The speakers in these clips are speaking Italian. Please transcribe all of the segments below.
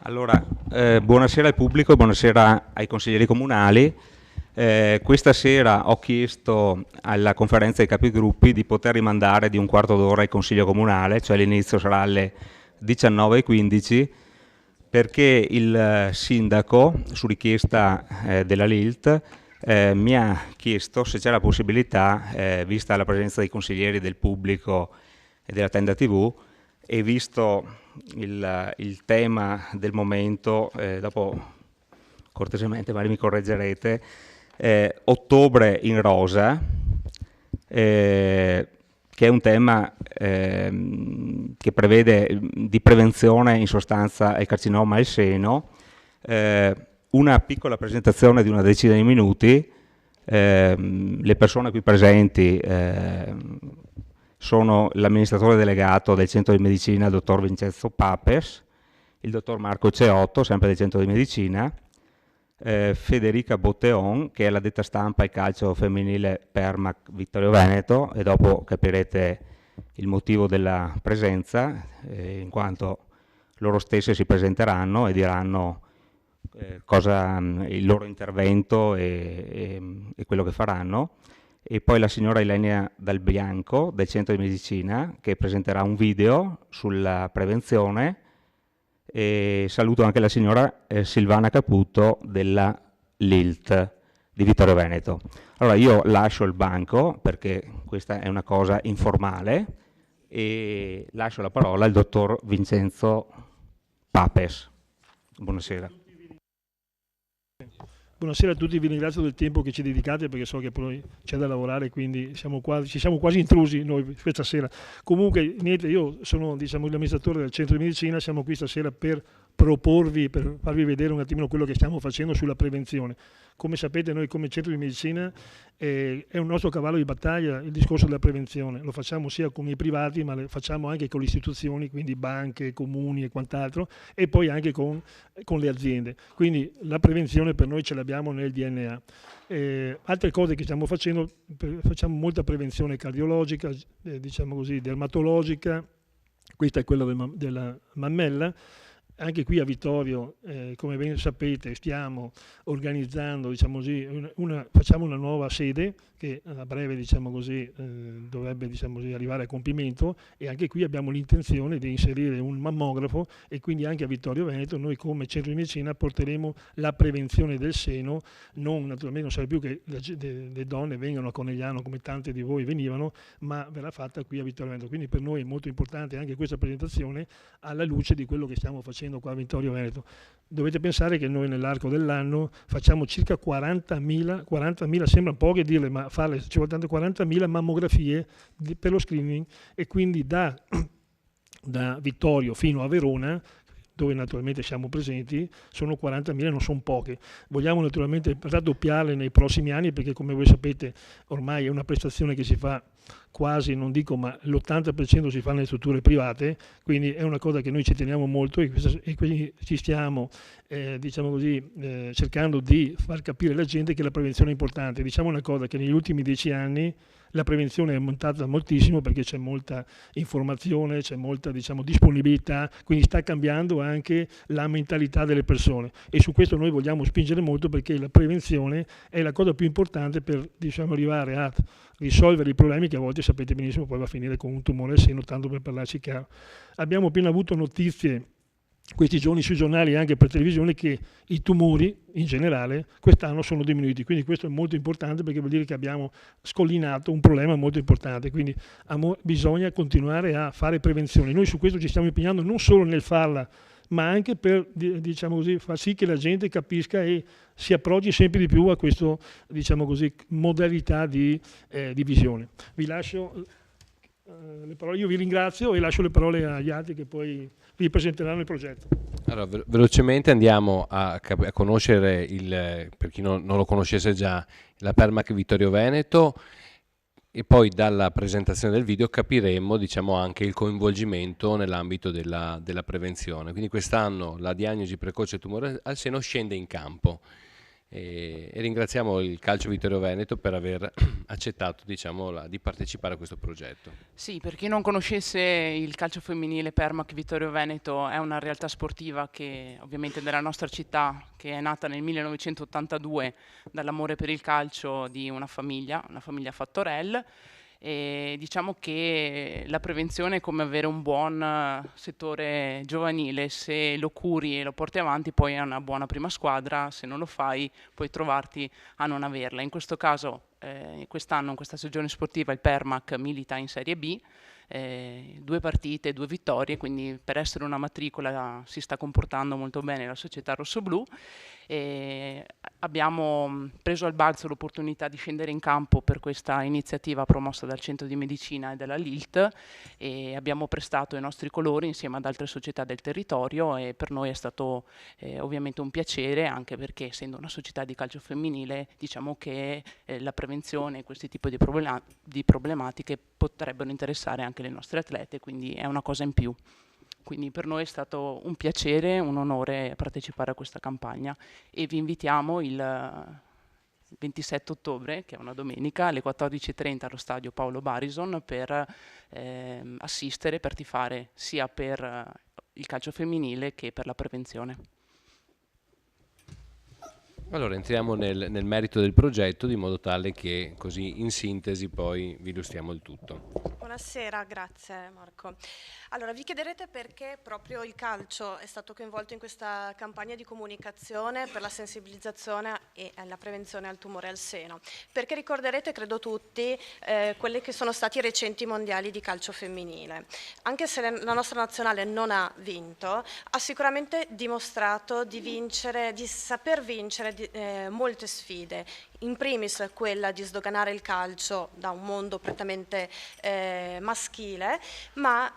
Allora, buonasera al pubblico e buonasera ai consiglieri comunali. Questa sera ho chiesto alla conferenza dei capigruppi di poter rimandare di un quarto d'ora il consiglio comunale, cioè l'inizio sarà alle 19:15, perché il sindaco, su richiesta della LILT, mi ha chiesto se c'è la possibilità, vista la presenza dei consiglieri, del pubblico e della tenda TV, e visto il tema del momento, dopo cortesemente magari mi correggerete, ottobre in rosa, che è un tema che prevede di prevenzione in sostanza il carcinoma al seno. Una piccola presentazione di una decina di minuti. Le persone qui presenti sono l'amministratore delegato del centro di medicina, il dottor Vincenzo Papes, il dottor Marco Ceotto, sempre del centro di medicina, Federica Botteon, che è l'addetta stampa e calcio femminile Permac Vittorio Veneto, e dopo capirete il motivo della presenza, in quanto loro stesse si presenteranno e diranno il loro intervento e quello che faranno. E poi la signora Ilenia Dal Bianco del centro di medicina, che presenterà un video sulla prevenzione, e saluto anche la signora Silvana Caputo della LILT di Vittorio Veneto. Allora io lascio il banco perché questa è una cosa informale e lascio la parola al dottor Vincenzo Papes. Buonasera. Buonasera a tutti, vi ringrazio del tempo che ci dedicate perché so che poi c'è da lavorare, quindi ci siamo quasi intrusi noi questa sera. Comunque, niente, io sono l'amministratore del centro di medicina, siamo qui stasera per proporvi, per farvi vedere un attimino quello che stiamo facendo sulla prevenzione. Come sapete, noi come centro di medicina è un nostro cavallo di battaglia il discorso della prevenzione. Lo facciamo sia con i privati, ma lo facciamo anche con le istituzioni, quindi banche, comuni e quant'altro, e poi anche con le aziende. Quindi la prevenzione per noi ce l'abbiamo nel DNA. Altre cose che stiamo facendo molta prevenzione cardiologica, dermatologica, questa è quella della mammella. Anche qui a Vittorio, come ben sapete, stiamo organizzando, facciamo una nuova sede che a breve, dovrebbe, arrivare a compimento, e anche qui abbiamo l'intenzione di inserire un mammografo, e quindi anche a Vittorio Veneto noi come centro di medicina porteremo la prevenzione del seno. Naturalmente non serve più che le donne vengano a Conegliano come tante di voi venivano, ma verrà fatta qui a Vittorio Veneto. Quindi per noi è molto importante anche questa presentazione alla luce di quello che stiamo facendo qua a Vittorio Veneto. Dovete pensare che noi nell'arco dell'anno facciamo circa 40.000, sembra poche dirle, ma ci vogliono 40.000 mammografie per lo screening, e quindi da Vittorio fino a Verona, dove naturalmente siamo presenti, sono 40.000, non sono poche. Vogliamo naturalmente raddoppiarle nei prossimi anni, perché come voi sapete ormai è una prestazione che si fa quasi, non dico, ma l'80% si fa nelle strutture private, quindi è una cosa che noi ci teniamo molto, e quindi ci stiamo cercando di far capire alla gente che la prevenzione è importante. Diciamo una cosa, che negli ultimi 10 anni la prevenzione è aumentata moltissimo, perché c'è molta informazione, c'è molta disponibilità, quindi sta cambiando anche la mentalità delle persone, e su questo noi vogliamo spingere molto, perché la prevenzione è la cosa più importante per arrivare a risolvere i problemi che a volte sapete benissimo poi va a finire con un tumore al seno, tanto per parlarci chiaro. Abbiamo appena avuto notizie questi giorni sui giornali e anche per televisione che i tumori in generale quest'anno sono diminuiti, quindi questo è molto importante, perché vuol dire che abbiamo scollinato un problema molto importante. Quindi bisogna continuare a fare prevenzione. Noi su questo ci stiamo impegnando, non solo nel farla, ma anche per far sì che la gente capisca e si approcci sempre di più a questa modalità di visione. Vi lascio le parole, io vi ringrazio e lascio le parole agli altri che poi vi presenteranno il progetto. Allora, velocemente andiamo a conoscere, per chi non lo conoscesse già, la Permac Vittorio Veneto, e poi dalla presentazione del video capiremo anche il coinvolgimento nell'ambito della prevenzione. Quindi quest'anno la diagnosi precoce tumore al seno scende in campo. e ringraziamo il Calcio Vittorio Veneto per aver accettato, diciamo, di partecipare a questo progetto. Sì, per chi non conoscesse il calcio femminile, Permac Vittorio Veneto è una realtà sportiva che ovviamente della nostra città, che è nata nel 1982 dall'amore per il calcio di una famiglia Fattorel. E diciamo che la prevenzione è come avere un buon settore giovanile: se lo curi e lo porti avanti poi è una buona prima squadra, se non lo fai puoi trovarti a non averla. In questo caso quest'anno, in questa stagione sportiva, il Permac milita in Serie B, 2 partite, 2 vittorie, quindi per essere una matricola si sta comportando molto bene la società rossoblù. Abbiamo preso al balzo l'opportunità di scendere in campo per questa iniziativa promossa dal Centro di Medicina e dalla LILT, e abbiamo prestato i nostri colori insieme ad altre società del territorio, e per noi è stato ovviamente un piacere, anche perché essendo una società di calcio femminile diciamo che la prevenzione e questi tipi di problematiche potrebbero interessare anche le nostre atlete, quindi è una cosa in più. Quindi per noi è stato un piacere, un onore partecipare a questa campagna, e vi invitiamo il 27 ottobre, che è una domenica, alle 14:30 allo stadio Paolo Barison per assistere, per tifare sia per il calcio femminile che per la prevenzione. Allora entriamo nel merito del progetto, di modo tale che così in sintesi poi vi illustriamo il tutto. Buonasera, grazie Marco. Allora, vi chiederete perché proprio il calcio è stato coinvolto in questa campagna di comunicazione per la sensibilizzazione e la prevenzione al tumore al seno. Perché ricorderete, credo tutti, quelli che sono stati i recenti mondiali di calcio femminile. Anche se la nostra nazionale non ha vinto, ha sicuramente dimostrato di saper vincere molte sfide. In primis quella di sdoganare il calcio da un mondo prettamente maschile, ma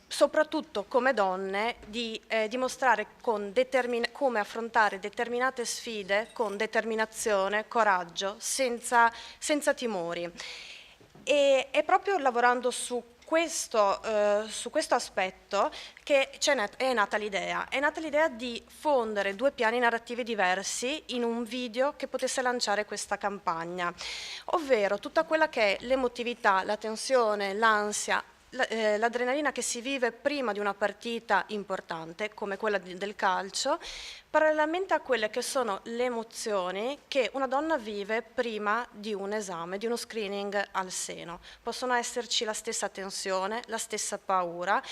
soprattutto come donne di dimostrare come affrontare determinate sfide con determinazione, coraggio, senza timori. E è proprio lavorando su questo aspetto che è nata l'idea. È nata l'idea di fondere 2 piani narrativi diversi in un video che potesse lanciare questa campagna, ovvero tutta quella che è l'emotività, la tensione, l'ansia, l'adrenalina che si vive prima di una partita importante come quella del calcio, parallelamente a quelle che sono le emozioni che una donna vive prima di un esame, di uno screening al seno. Possono esserci la stessa tensione, la stessa paura,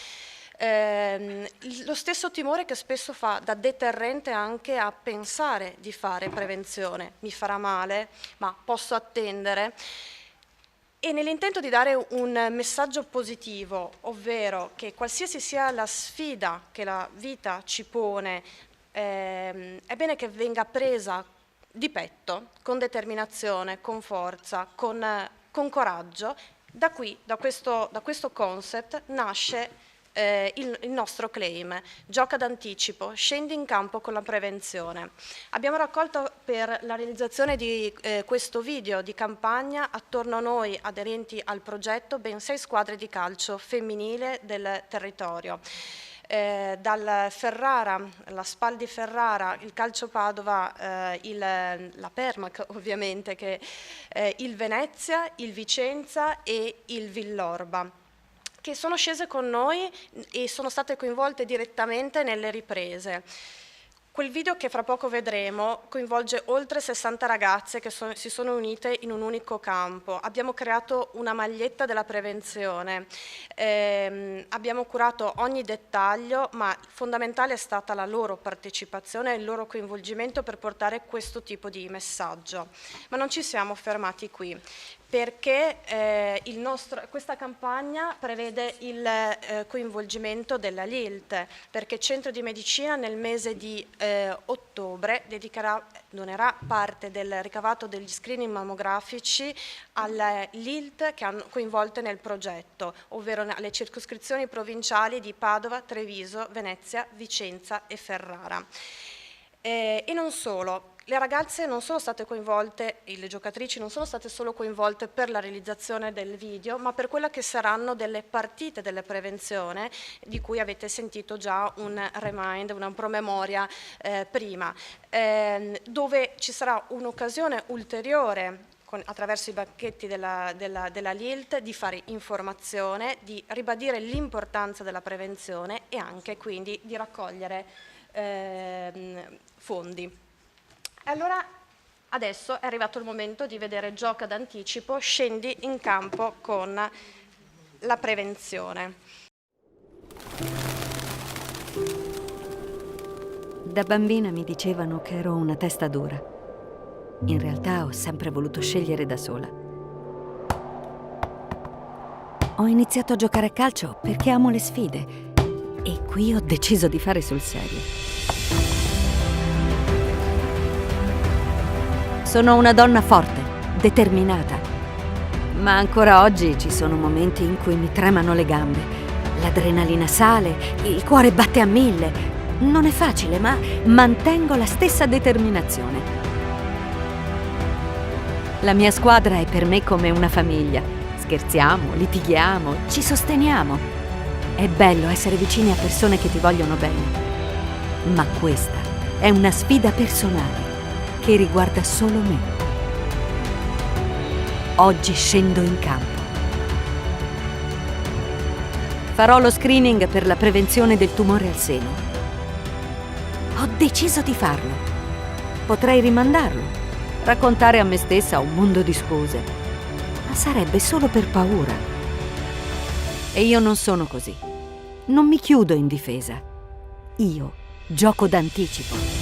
lo stesso timore che spesso fa da deterrente anche a pensare di fare prevenzione. Mi farà male, ma posso attendere. E nell'intento di dare un messaggio positivo, ovvero che qualsiasi sia la sfida che la vita ci pone, è bene che venga presa di petto, con determinazione, con forza, con coraggio. Da questo concept nasce il nostro claim: gioca d'anticipo, scendi in campo con la prevenzione. Abbiamo raccolto per la realizzazione di questo video di campagna attorno a noi aderenti al progetto ben 6 squadre di calcio femminile del territorio. Dal Ferrara, la SPAL di Ferrara, il Calcio Padova, la Permac ovviamente, il Venezia, il Vicenza e il Villorba, che sono scese con noi e sono state coinvolte direttamente nelle riprese. Quel video, che fra poco vedremo, coinvolge oltre 60 ragazze che si sono unite in un unico campo. Abbiamo creato una maglietta della prevenzione, abbiamo curato ogni dettaglio, ma fondamentale è stata la loro partecipazione e il loro coinvolgimento per portare questo tipo di messaggio. Ma non ci siamo fermati qui, perché questa campagna prevede il coinvolgimento della LILT, perché il Centro di Medicina nel mese di ottobre donerà parte del ricavato degli screening mammografici alle LILT che hanno coinvolte nel progetto, ovvero alle circoscrizioni provinciali di Padova, Treviso, Venezia, Vicenza e Ferrara. E non solo. Le ragazze non sono state coinvolte, e le giocatrici non sono state solo coinvolte per la realizzazione del video, ma per quelle che saranno delle partite della prevenzione, di cui avete sentito già un remind, una promemoria prima, dove ci sarà un'occasione ulteriore attraverso i banchetti della LILT di fare informazione, di ribadire l'importanza della prevenzione e anche quindi di raccogliere fondi. Allora adesso è arrivato il momento di vedere Gioca d'anticipo, scendi in campo con la prevenzione. Da bambina mi dicevano che ero una testa dura. In realtà ho sempre voluto scegliere da sola. Ho iniziato a giocare a calcio perché amo le sfide e qui ho deciso di fare sul serio. Sono una donna forte, determinata, ma ancora oggi ci sono momenti in cui mi tremano le gambe, l'adrenalina sale, il cuore batte a 1000. Non è facile, ma mantengo la stessa determinazione. La mia squadra è per me come una famiglia. Scherziamo, litighiamo, ci sosteniamo. È bello essere vicini a persone che ti vogliono bene. Ma questa è una sfida personale che riguarda solo me. Oggi scendo in campo. Farò lo screening per la prevenzione del tumore al seno. Ho deciso di farlo. Potrei rimandarlo, raccontare a me stessa un mondo di scuse, ma sarebbe solo per paura. E io non sono così. Non mi chiudo in difesa. Io gioco d'anticipo.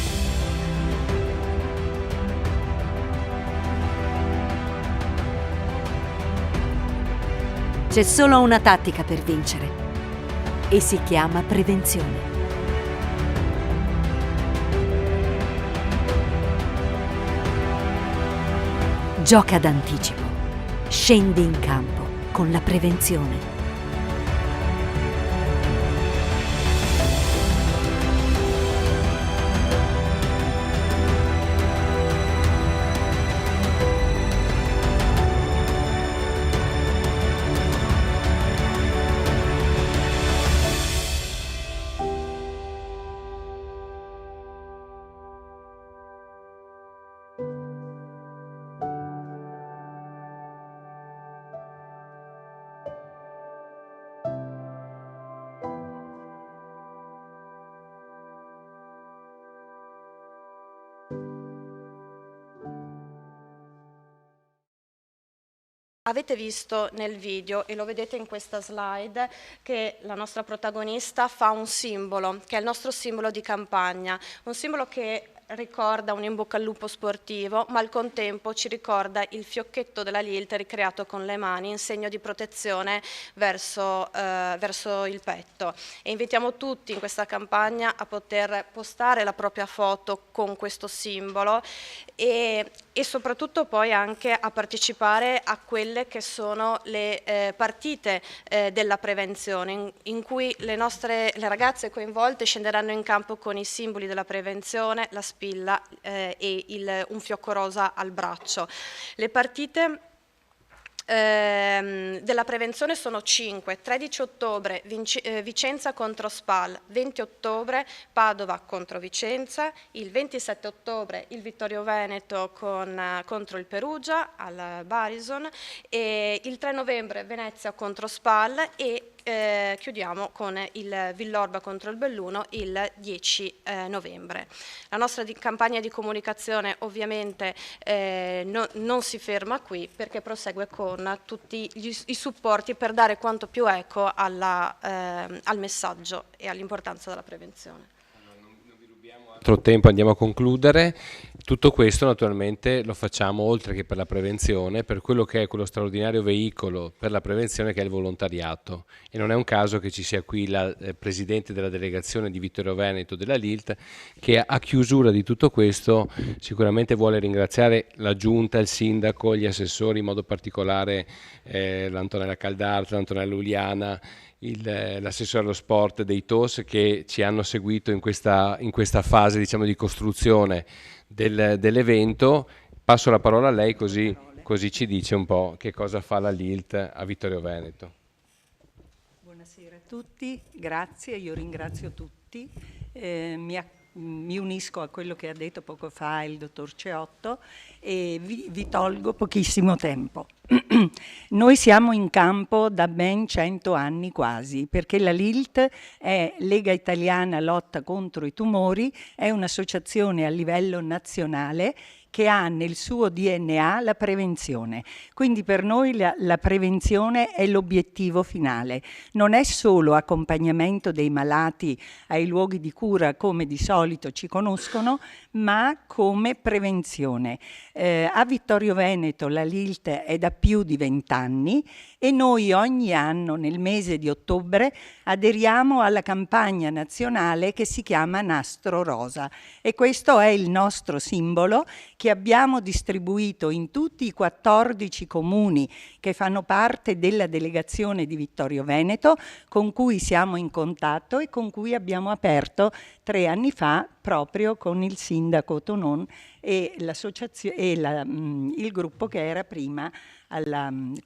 C'è solo una tattica per vincere e si chiama prevenzione. Gioca d'anticipo. Scendi in campo con la prevenzione. Avete visto nel video, e lo vedete in questa slide, che la nostra protagonista fa un simbolo, che è il nostro simbolo di campagna, un simbolo che ricorda un in bocca al lupo sportivo, ma al contempo ci ricorda il fiocchetto della LILT ricreato con le mani in segno di protezione verso il petto. E invitiamo tutti in questa campagna a poter postare la propria foto con questo simbolo e soprattutto poi anche a partecipare a quelle che sono le partite della prevenzione, in cui le ragazze coinvolte scenderanno in campo con i simboli della prevenzione, la spilla e un fiocco rosa al braccio. Le partite della prevenzione sono 5: 13 ottobre Vicenza contro Spal, 20 ottobre Padova contro Vicenza, il 27 ottobre il Vittorio Veneto contro il Perugia al Barison, e il 3 novembre Venezia contro Spal e chiudiamo con il Villorba contro il Belluno il 10 novembre. La nostra campagna di comunicazione ovviamente non si ferma qui, perché prosegue con tutti i supporti per dare quanto più eco al messaggio e all'importanza della prevenzione. Altro tempo, andiamo a concludere. Tutto questo naturalmente lo facciamo, oltre che per la prevenzione, per quello che è quello straordinario veicolo per la prevenzione che è il volontariato, e non è un caso che ci sia qui la presidente della delegazione di Vittorio Veneto della LILT, che a chiusura di tutto questo sicuramente vuole ringraziare la giunta, il sindaco, gli assessori, in modo particolare l'Antonella Caldarte, l'Antonella Uliana, l'assessore allo sport dei TOS, che ci hanno seguito in questa fase, diciamo, di costruzione dell'evento. Passo la parola a lei così ci dice un po' che cosa fa la LILT a Vittorio Veneto. Buonasera a tutti, grazie, io ringrazio tutti. Mi unisco a quello che ha detto poco fa il dottor Ceotto e vi tolgo pochissimo tempo. Noi siamo in campo da ben 100 anni quasi, perché la LILT è Lega Italiana Lotta contro i Tumori, è un'associazione a livello nazionale che ha nel suo DNA la prevenzione. Quindi per noi la prevenzione è l'obiettivo finale. Non è solo accompagnamento dei malati ai luoghi di cura come di solito ci conoscono, ma come prevenzione. A Vittorio Veneto la LILT è da più di 20 anni e noi ogni anno nel mese di ottobre aderiamo alla campagna nazionale che si chiama Nastro Rosa e questo è il nostro simbolo che abbiamo distribuito in tutti i 14 comuni che fanno parte della delegazione di Vittorio Veneto, con cui siamo in contatto e con cui abbiamo aperto 3 anni fa proprio con il sindaco Tonon e l'associazione e il gruppo che era prima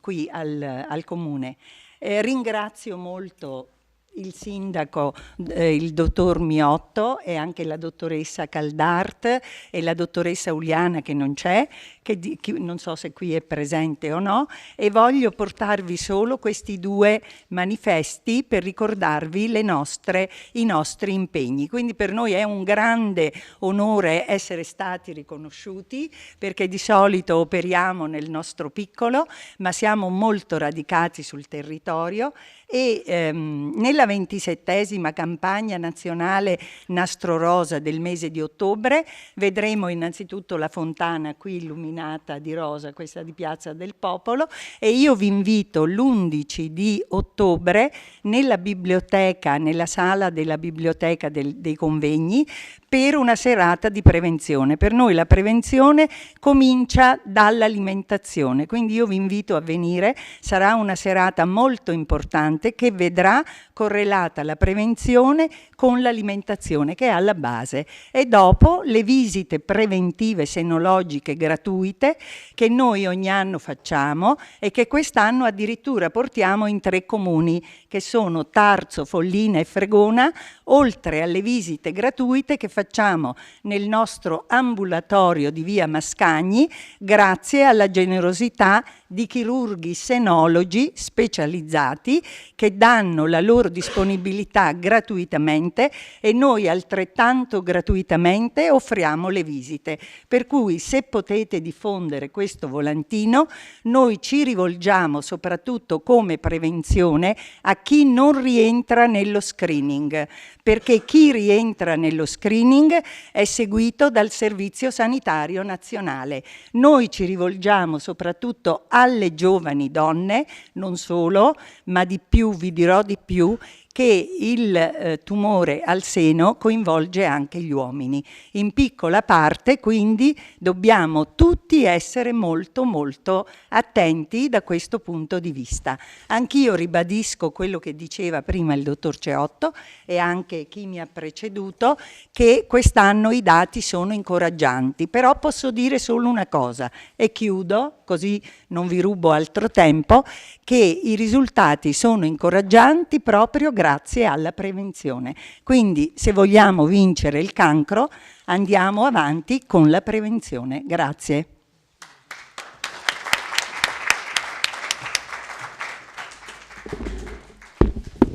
qui al comune. Ringrazio molto il sindaco, il dottor Miotto e anche la dottoressa Caldart e la dottoressa Uliana che non c'è, che non so se qui è presente o no, e voglio portarvi solo questi 2 manifesti per ricordarvi i nostri impegni. Quindi per noi è un grande onore essere stati riconosciuti, perché di solito operiamo nel nostro piccolo, ma siamo molto radicati sul territorio e nella 27ª campagna nazionale Nastro Rosa del mese di ottobre vedremo innanzitutto la fontana qui illuminata di rosa, questa di Piazza del Popolo, e io vi invito l'11 di ottobre nella biblioteca, nella sala della biblioteca dei convegni, per una serata di prevenzione. Per noi la prevenzione comincia dall'alimentazione, quindi io vi invito a venire, sarà una serata molto importante che vedrà correlata la prevenzione con l'alimentazione che è alla base, e dopo le visite preventive senologiche gratuite che noi ogni anno facciamo e che quest'anno addirittura portiamo in 3 comuni che sono Tarzo, Follina e Fregona, oltre alle visite gratuite che facciamo nel nostro ambulatorio di via Mascagni grazie alla generosità di chirurghi senologi specializzati che danno la loro disponibilità gratuitamente e noi altrettanto gratuitamente offriamo le visite. Per cui se potete diffondere questo volantino, noi ci rivolgiamo soprattutto come prevenzione a chi non rientra nello screening, perché chi rientra nello screening è seguito dal Servizio Sanitario Nazionale. Noi ci rivolgiamo soprattutto alle giovani donne, non solo, ma di più, vi dirò di più, che il tumore al seno coinvolge anche gli uomini. In piccola parte, quindi, dobbiamo tutti essere molto molto attenti da questo punto di vista. Anch'io ribadisco quello che diceva prima il dottor Ceotto e anche chi mi ha preceduto, che quest'anno i dati sono incoraggianti, però posso dire solo una cosa e chiudo, così non vi rubo altro tempo, che i risultati sono incoraggianti proprio grazie alla prevenzione. Quindi se vogliamo vincere il cancro andiamo avanti con la prevenzione. Grazie.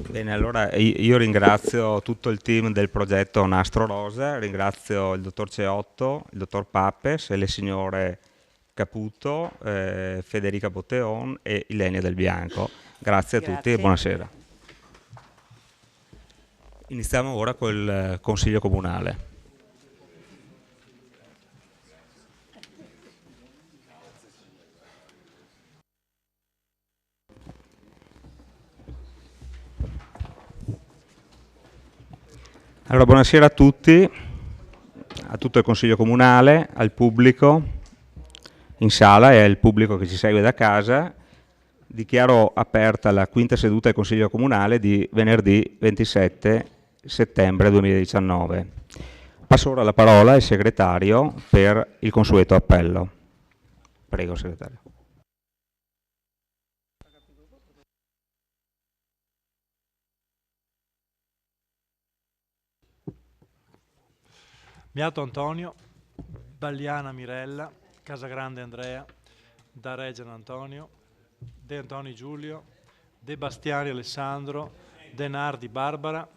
Bene, allora io ringrazio tutto il team del progetto Nastro Rosa, ringrazio il dottor Ceotto, il dottor Pappes e le signore Caputo, Federica Botteon e Ilenia Del Bianco. Grazie a tutti e buonasera. Iniziamo ora col Consiglio Comunale. Allora, buonasera a tutti, a tutto il Consiglio Comunale, al pubblico in sala e al pubblico che ci segue da casa. Dichiaro aperta la 5ª seduta del Consiglio Comunale di venerdì 27 settembre 2019. Passo ora la parola al segretario per il consueto appello. Prego, segretario. Miato Antonio, Bagliana Mirella, Casagrande Andrea, Da Reggiano Antonio, De Antoni Giulio, De Bastiani Alessandro, De Nardi Barbara,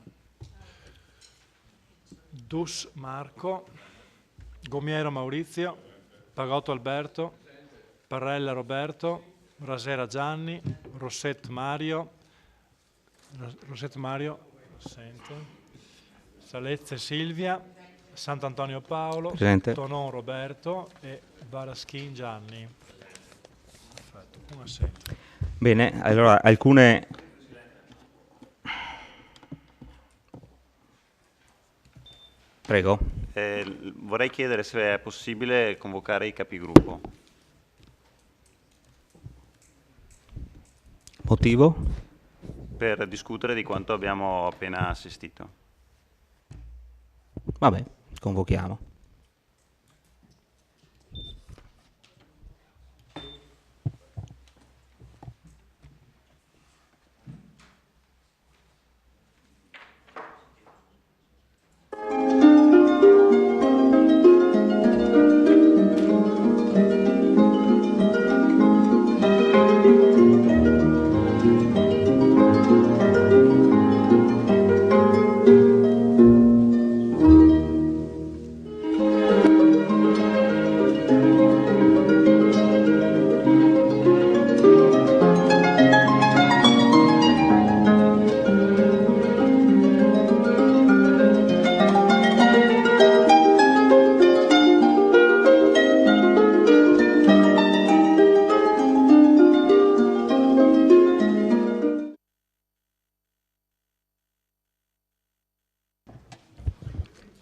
Dus Marco, Gomiero Maurizio, Pagotto Alberto, Parrella Roberto, Rasera Gianni, Rosset Mario, Salezze Silvia, Sant'Antonio Paolo, Presente. Tonon Roberto e Baraschin Gianni. Perfetto, un assente. Bene, allora alcune... Prego. Vorrei chiedere se è possibile convocare i capigruppo. Motivo? Per discutere di quanto abbiamo appena assistito. Vabbè, convochiamo.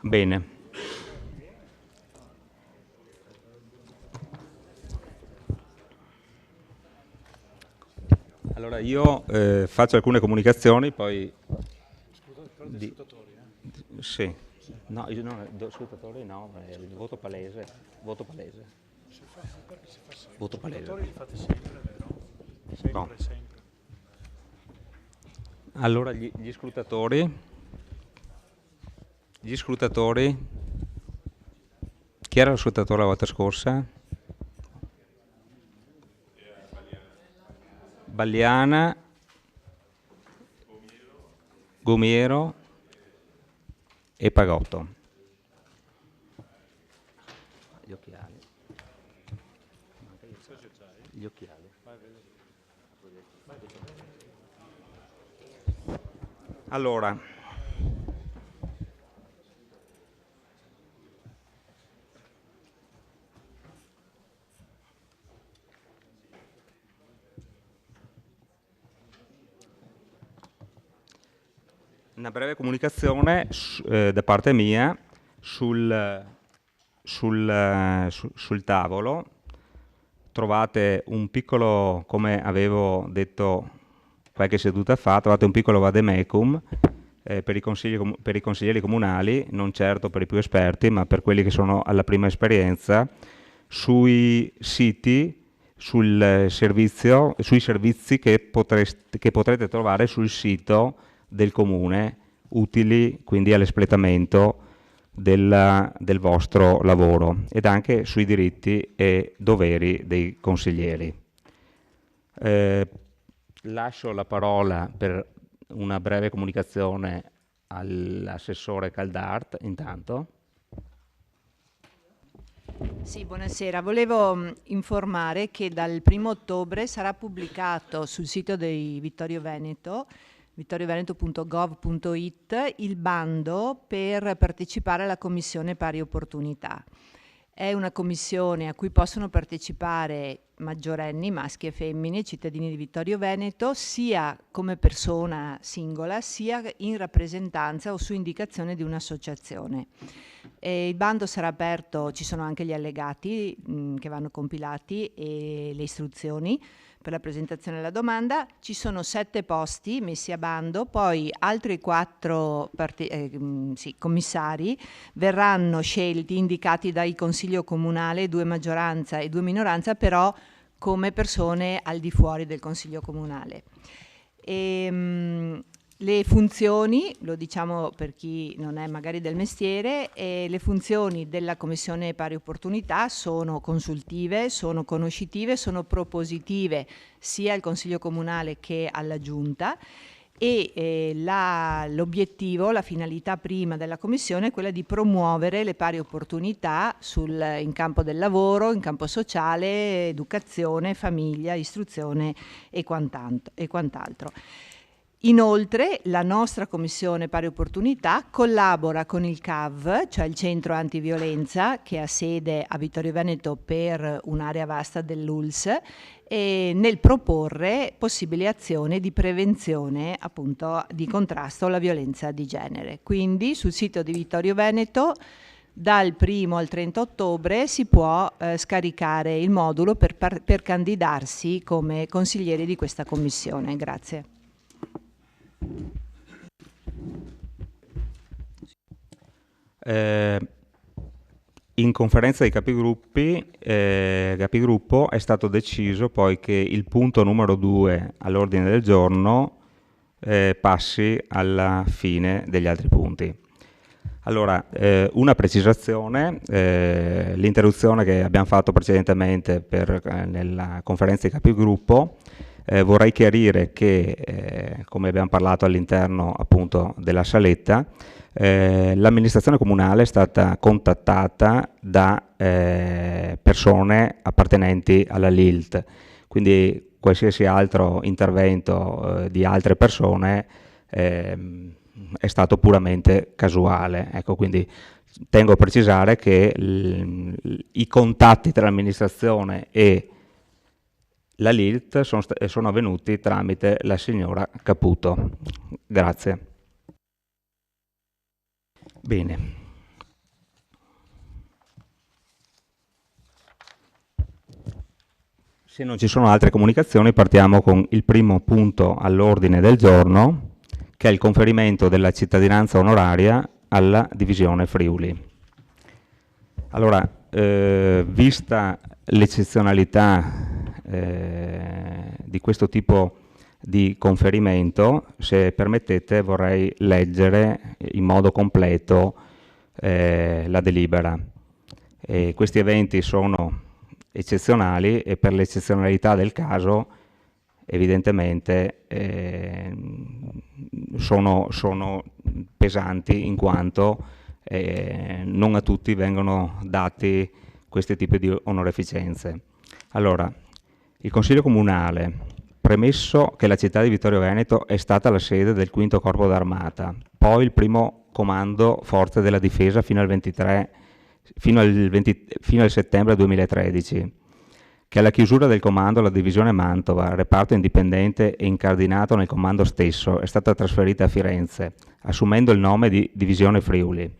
Bene. Allora io faccio alcune comunicazioni, poi... Sì. No, io no, scrutatori no, il voto palese. Voto palese. Voto palese. Li fate sempre, vero? Sempre, No. sempre. Allora gli scrutatori... Gli scrutatori, chi era lo scrutatore la volta scorsa? Bagliana, Gomiero e Pagotto. Gli occhiali. Gli occhiali. Allora, una breve comunicazione da parte mia sul tavolo. Trovate un piccolo, come avevo detto qualche seduta fa, trovate un piccolo vademecum per i consiglieri comunali, non certo per i più esperti, ma per quelli che sono alla prima esperienza, sui siti, sui servizi che potrete trovare sul sito del comune, utili quindi all'espletamento del vostro lavoro, ed anche sui diritti e doveri dei consiglieri. Lascio la parola per una breve comunicazione all'assessore Caldart, intanto. Sì, buonasera. Volevo informare che dal 1° ottobre sarà pubblicato sul sito di Vittorio Veneto, vittorioveneto.gov.it, il bando per partecipare alla Commissione Pari Opportunità. È una commissione a cui possono partecipare maggiorenni, maschi e femmine, cittadini di Vittorio Veneto, sia come persona singola, sia in rappresentanza o su indicazione di un'associazione. Il bando sarà aperto, ci sono anche gli allegati che vanno compilati e le istruzioni per la presentazione della domanda. Ci sono 7 posti messi a bando, poi altri 4 commissari verranno scelti, indicati dal Consiglio Comunale, 2 maggioranza e 2 minoranza, però come persone al di fuori del Consiglio Comunale. Le funzioni, lo diciamo per chi non è magari del mestiere, le funzioni della Commissione Pari Opportunità sono consultive, sono conoscitive, sono propositive sia al Consiglio Comunale che alla Giunta, e l'obiettivo, la finalità prima della Commissione è quella di promuovere le pari opportunità in campo del lavoro, in campo sociale, educazione, famiglia, istruzione e quant'altro. Inoltre la nostra Commissione Pari Opportunità collabora con il CAV, cioè il Centro Antiviolenza, che ha sede a Vittorio Veneto per un'area vasta dell'ULSS, nel proporre possibili azioni di prevenzione, appunto, di contrasto alla violenza di genere. Quindi sul sito di Vittorio Veneto dal 1° al 30 ottobre si può scaricare il modulo per candidarsi come consiglieri di questa commissione. Grazie. In conferenza dei capigruppo è stato deciso poi che il punto numero 2 all'ordine del giorno passi alla fine degli altri punti. Allora, una precisazione, l'interruzione che abbiamo fatto precedentemente nella conferenza dei capigruppo, vorrei chiarire che, come abbiamo parlato all'interno appunto della saletta, l'amministrazione comunale è stata contattata da persone appartenenti alla LILT, quindi qualsiasi altro intervento di altre persone è stato puramente casuale. Ecco, quindi tengo a precisare che i contatti tra l'amministrazione e la LILT sono avvenuti tramite la signora Caputo. Grazie. Bene. Se non ci sono altre comunicazioni, partiamo con il primo punto all'ordine del giorno, che è il conferimento della cittadinanza onoraria alla Divisione Friuli. Allora, vista l'eccezionalità di questo tipo di conferimento, se permettete vorrei leggere in modo completo la delibera. Questi eventi sono eccezionali e per l'eccezionalità del caso evidentemente sono pesanti, in quanto non a tutti vengono dati questi tipi di onoreficenze. Allora, il Consiglio Comunale, premesso che la città di Vittorio Veneto è stata la sede del 5° Corpo d'Armata, poi il 1° Comando Forze della Difesa fino al settembre 2013, che alla chiusura del comando la divisione Mantova, reparto indipendente e incardinato nel comando stesso, è stata trasferita a Firenze, assumendo il nome di Divisione Friuli,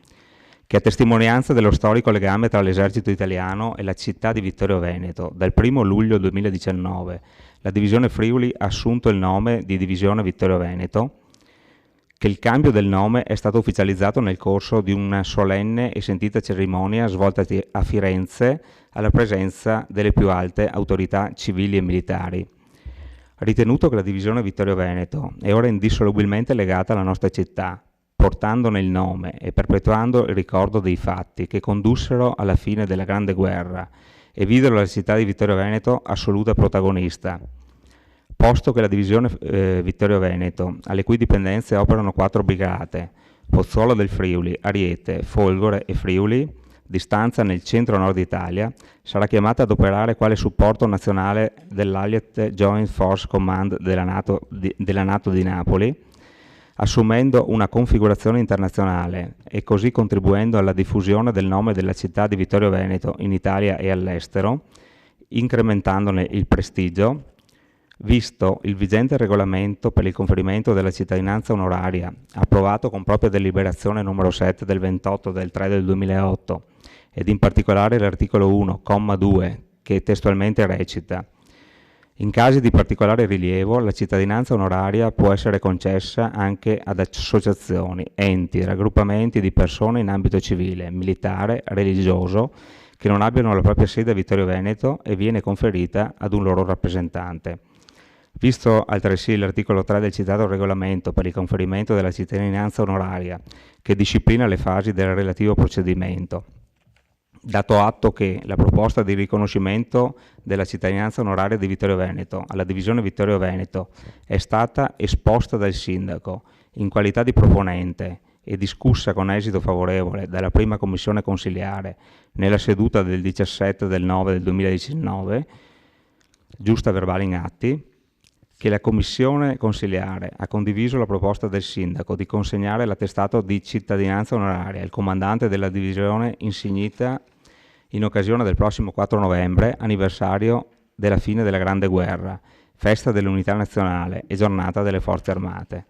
che a testimonianza dello storico legame tra l'esercito italiano e la città di Vittorio Veneto, dal 1° luglio 2019 la Divisione Friuli ha assunto il nome di Divisione Vittorio Veneto, che il cambio del nome è stato ufficializzato nel corso di una solenne e sentita cerimonia svolta a Firenze alla presenza delle più alte autorità civili e militari. Ritenuto che la Divisione Vittorio Veneto è ora indissolubilmente legata alla nostra città, portandone il nome e perpetuando il ricordo dei fatti che condussero alla fine della Grande Guerra e videro la città di Vittorio Veneto assoluta protagonista, posto che la Divisione Vittorio Veneto, alle cui dipendenze operano 4 brigate, Pozzuolo del Friuli, Ariete, Folgore e Friuli, di stanza nel centro-nord Italia, sarà chiamata ad operare quale supporto nazionale dell'Allied Joint Force Command della NATO di Napoli, assumendo una configurazione internazionale e così contribuendo alla diffusione del nome della città di Vittorio Veneto in Italia e all'estero, incrementandone il prestigio, visto il vigente regolamento per il conferimento della cittadinanza onoraria, approvato con propria deliberazione numero 7 del 28 del 3 del 2008, ed in particolare l'articolo 1, comma 2, che testualmente recita: In casi di particolare rilievo, la cittadinanza onoraria può essere concessa anche ad associazioni, enti, raggruppamenti di persone in ambito civile, militare, religioso, che non abbiano la propria sede a Vittorio Veneto e viene conferita ad un loro rappresentante. Visto altresì l'articolo 3 del citato regolamento per il conferimento della cittadinanza onoraria, che disciplina le fasi del relativo procedimento, dato atto che la proposta di riconoscimento della cittadinanza onoraria di Vittorio Veneto alla divisione Vittorio Veneto è stata esposta dal sindaco in qualità di proponente e discussa con esito favorevole dalla prima commissione consiliare nella seduta del 17 del 9 del 2019, giusta verbale in atti, che la commissione consiliare ha condiviso la proposta del sindaco di consegnare l'attestato di cittadinanza onoraria al comandante della divisione insignita in occasione del prossimo 4 novembre, anniversario della fine della Grande Guerra, festa dell'Unità Nazionale e giornata delle Forze Armate.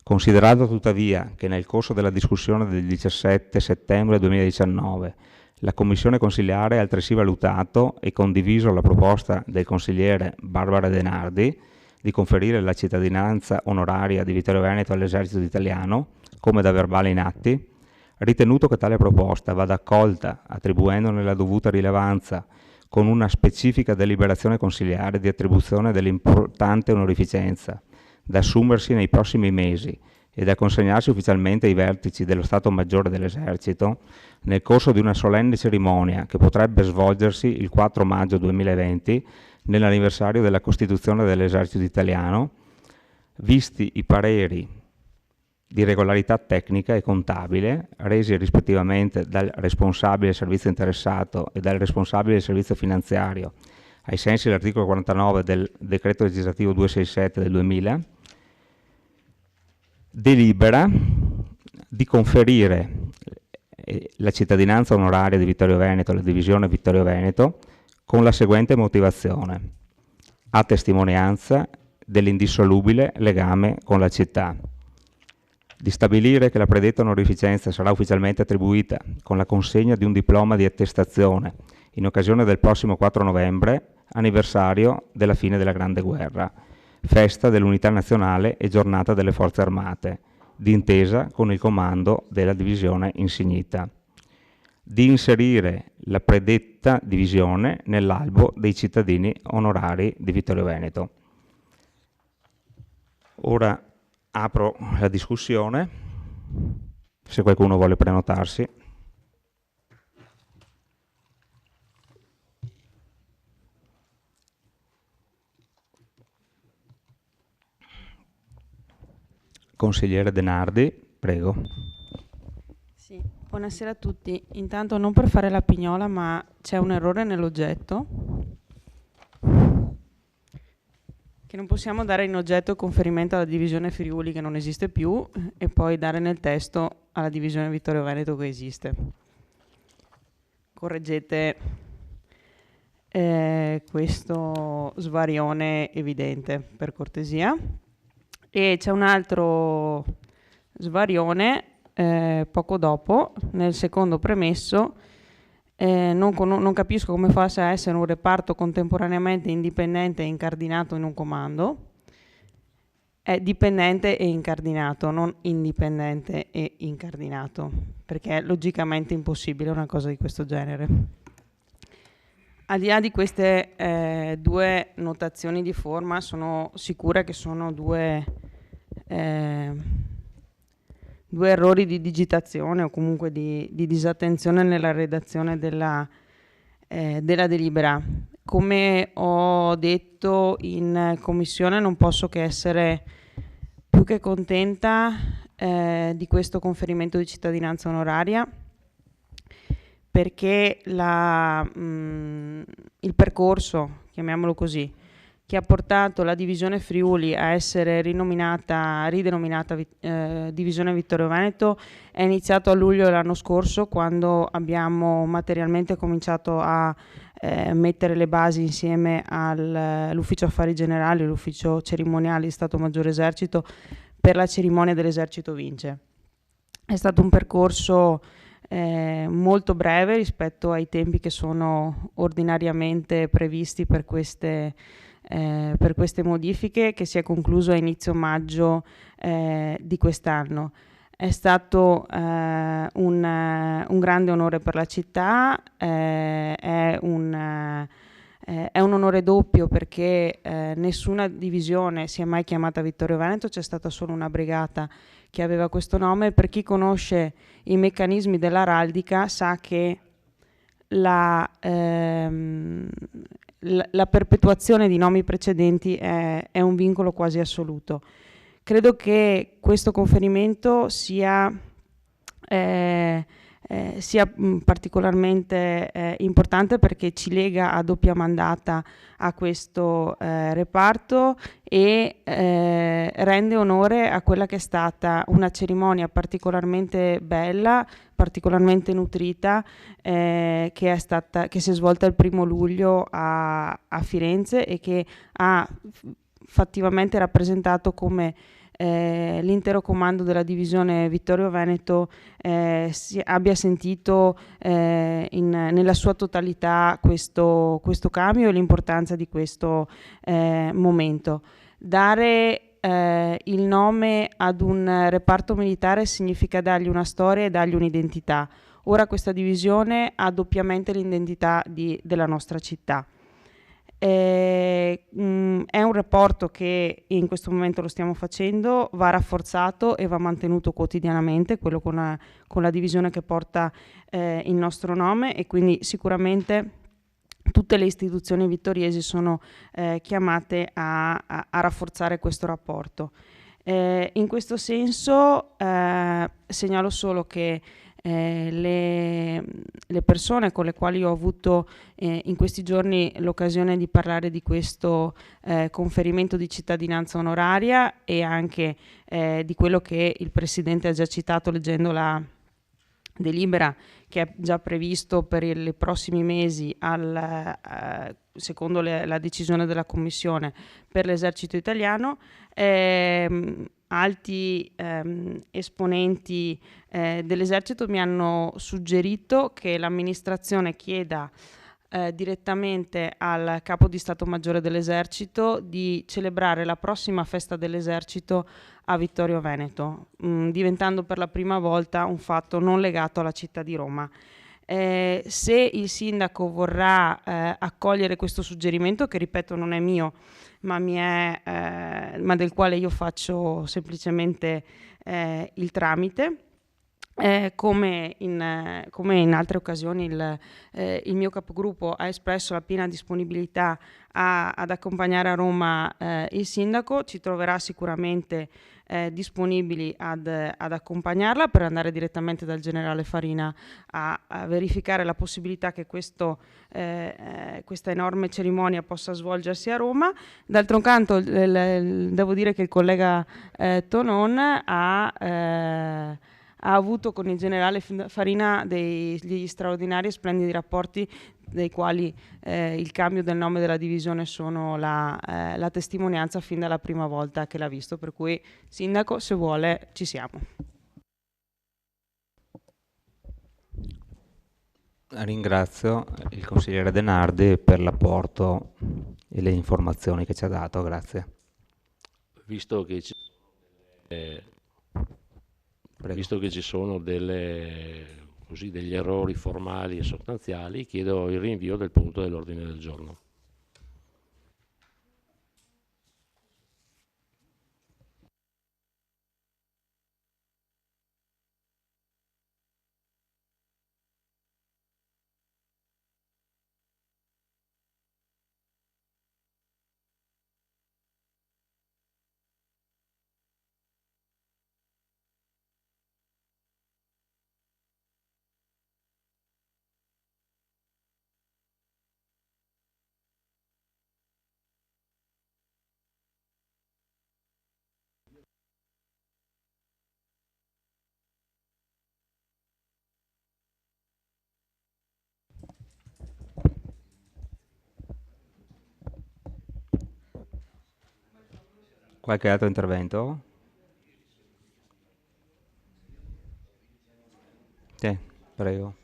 Considerato tuttavia che nel corso della discussione del 17 settembre 2019 la Commissione consiliare ha altresì valutato e condiviso la proposta del consigliere Barbara De Nardi di conferire la cittadinanza onoraria di Vittorio Veneto all'esercito italiano, come da verbale in atti, ritenuto che tale proposta vada accolta attribuendone la dovuta rilevanza con una specifica deliberazione consiliare di attribuzione dell'importante onorificenza da assumersi nei prossimi mesi e da consegnarsi ufficialmente ai vertici dello Stato Maggiore dell'Esercito nel corso di una solenne cerimonia che potrebbe svolgersi il 4 maggio 2020 nell'anniversario della Costituzione dell'Esercito Italiano, visti i pareri di regolarità tecnica e contabile resi rispettivamente dal responsabile del servizio interessato e dal responsabile del servizio finanziario ai sensi dell'articolo 49 del decreto legislativo 267 del 2000, delibera di conferire la cittadinanza onoraria di Vittorio Veneto alla divisione Vittorio Veneto con la seguente motivazione: a testimonianza dell'indissolubile legame con la città, di stabilire che la predetta onorificenza sarà ufficialmente attribuita con la consegna di un diploma di attestazione in occasione del prossimo 4 novembre, anniversario della fine della Grande Guerra, festa dell'Unità Nazionale e giornata delle Forze Armate, d'intesa con il comando della divisione insignita, di inserire la predetta divisione nell'albo dei cittadini onorari di Vittorio Veneto. Ora apro la discussione, se qualcuno vuole prenotarsi. Consigliere De Nardi, prego. Sì, buonasera a tutti. Intanto non per fare la pignola, ma c'è un errore nell'oggetto, che non possiamo dare in oggetto conferimento alla divisione Friuli che non esiste più e poi dare nel testo alla divisione Vittorio Veneto che esiste. Correggete questo svarione evidente, per cortesia. E c'è un altro svarione poco dopo, nel secondo premesso. Non capisco come possa essere un reparto contemporaneamente indipendente e incardinato in un comando. È dipendente e incardinato, non indipendente e incardinato, perché è logicamente impossibile una cosa di questo genere. Al di là di queste due notazioni di forma, sono sicura che sono due errori di digitazione o comunque di disattenzione nella redazione della delibera. Come ho detto in commissione, non posso che essere più che contenta di questo conferimento di cittadinanza onoraria, perché il percorso, chiamiamolo così, che ha portato la divisione Friuli a essere ridenominata divisione Vittorio Veneto è iniziato a luglio dell'anno scorso, quando abbiamo materialmente cominciato a mettere le basi insieme all'ufficio affari generali, l'ufficio cerimoniali di Stato Maggiore Esercito per la cerimonia dell'Esercito Vince. È stato un percorso molto breve rispetto ai tempi che sono ordinariamente previsti per queste per queste modifiche, che si è concluso a inizio maggio di quest'anno. È stato un grande onore per la città, è un onore doppio perché nessuna divisione si è mai chiamata Vittorio Veneto, c'è stata solo una brigata che aveva questo nome. Per chi conosce i meccanismi dell'araldica sa che la perpetuazione di nomi precedenti è un vincolo quasi assoluto. Credo che questo conferimento sia particolarmente importante perché ci lega a doppia mandata a questo reparto e rende onore a quella che è stata una cerimonia particolarmente bella, particolarmente nutrita, che si è svolta il 1° luglio a Firenze e che ha fattivamente rappresentato come l'intero comando della divisione Vittorio Veneto abbia sentito nella sua totalità questo cambio e l'importanza di questo momento. Dare il nome ad un reparto militare significa dargli una storia e dargli un'identità. Ora questa divisione ha doppiamente l'identità della nostra città. È un rapporto che in questo momento lo stiamo facendo, va rafforzato e va mantenuto quotidianamente, quello con la divisione che porta il nostro nome, e quindi sicuramente tutte le istituzioni vittoriesi sono chiamate a rafforzare questo rapporto. In questo senso segnalo solo che le persone con le quali ho avuto in questi giorni l'occasione di parlare di questo conferimento di cittadinanza onoraria e anche di quello che il Presidente ha già citato leggendo la delibera che è già previsto per i prossimi mesi secondo la decisione della Commissione per l'Esercito italiano. Alti esponenti dell'Esercito mi hanno suggerito che l'amministrazione chieda direttamente al Capo di Stato Maggiore dell'Esercito di celebrare la prossima festa dell'Esercito a Vittorio Veneto, diventando per la prima volta un fatto non legato alla città di Roma. Se il sindaco vorrà accogliere questo suggerimento, che ripeto non è mio, ma del quale io faccio semplicemente il tramite, come in altre occasioni il mio capogruppo ha espresso la piena disponibilità ad accompagnare a Roma il sindaco, ci troverà sicuramente disponibili ad accompagnarla per andare direttamente dal generale Farina a verificare la possibilità che questa enorme cerimonia possa svolgersi a Roma. D'altro canto devo dire che il collega Tonon ha avuto con il generale Farina degli straordinari e splendidi rapporti, dei quali il cambio del nome della divisione sono la testimonianza fin dalla prima volta che l'ha visto, per cui sindaco, se vuole ci siamo. Ringrazio il consigliere De Nardi per l'apporto e le informazioni che ci ha dato, grazie. Visto che ci sono degli errori formali e sostanziali, chiedo il rinvio del punto dell'ordine del giorno. Qualche altro intervento? Sì, prego.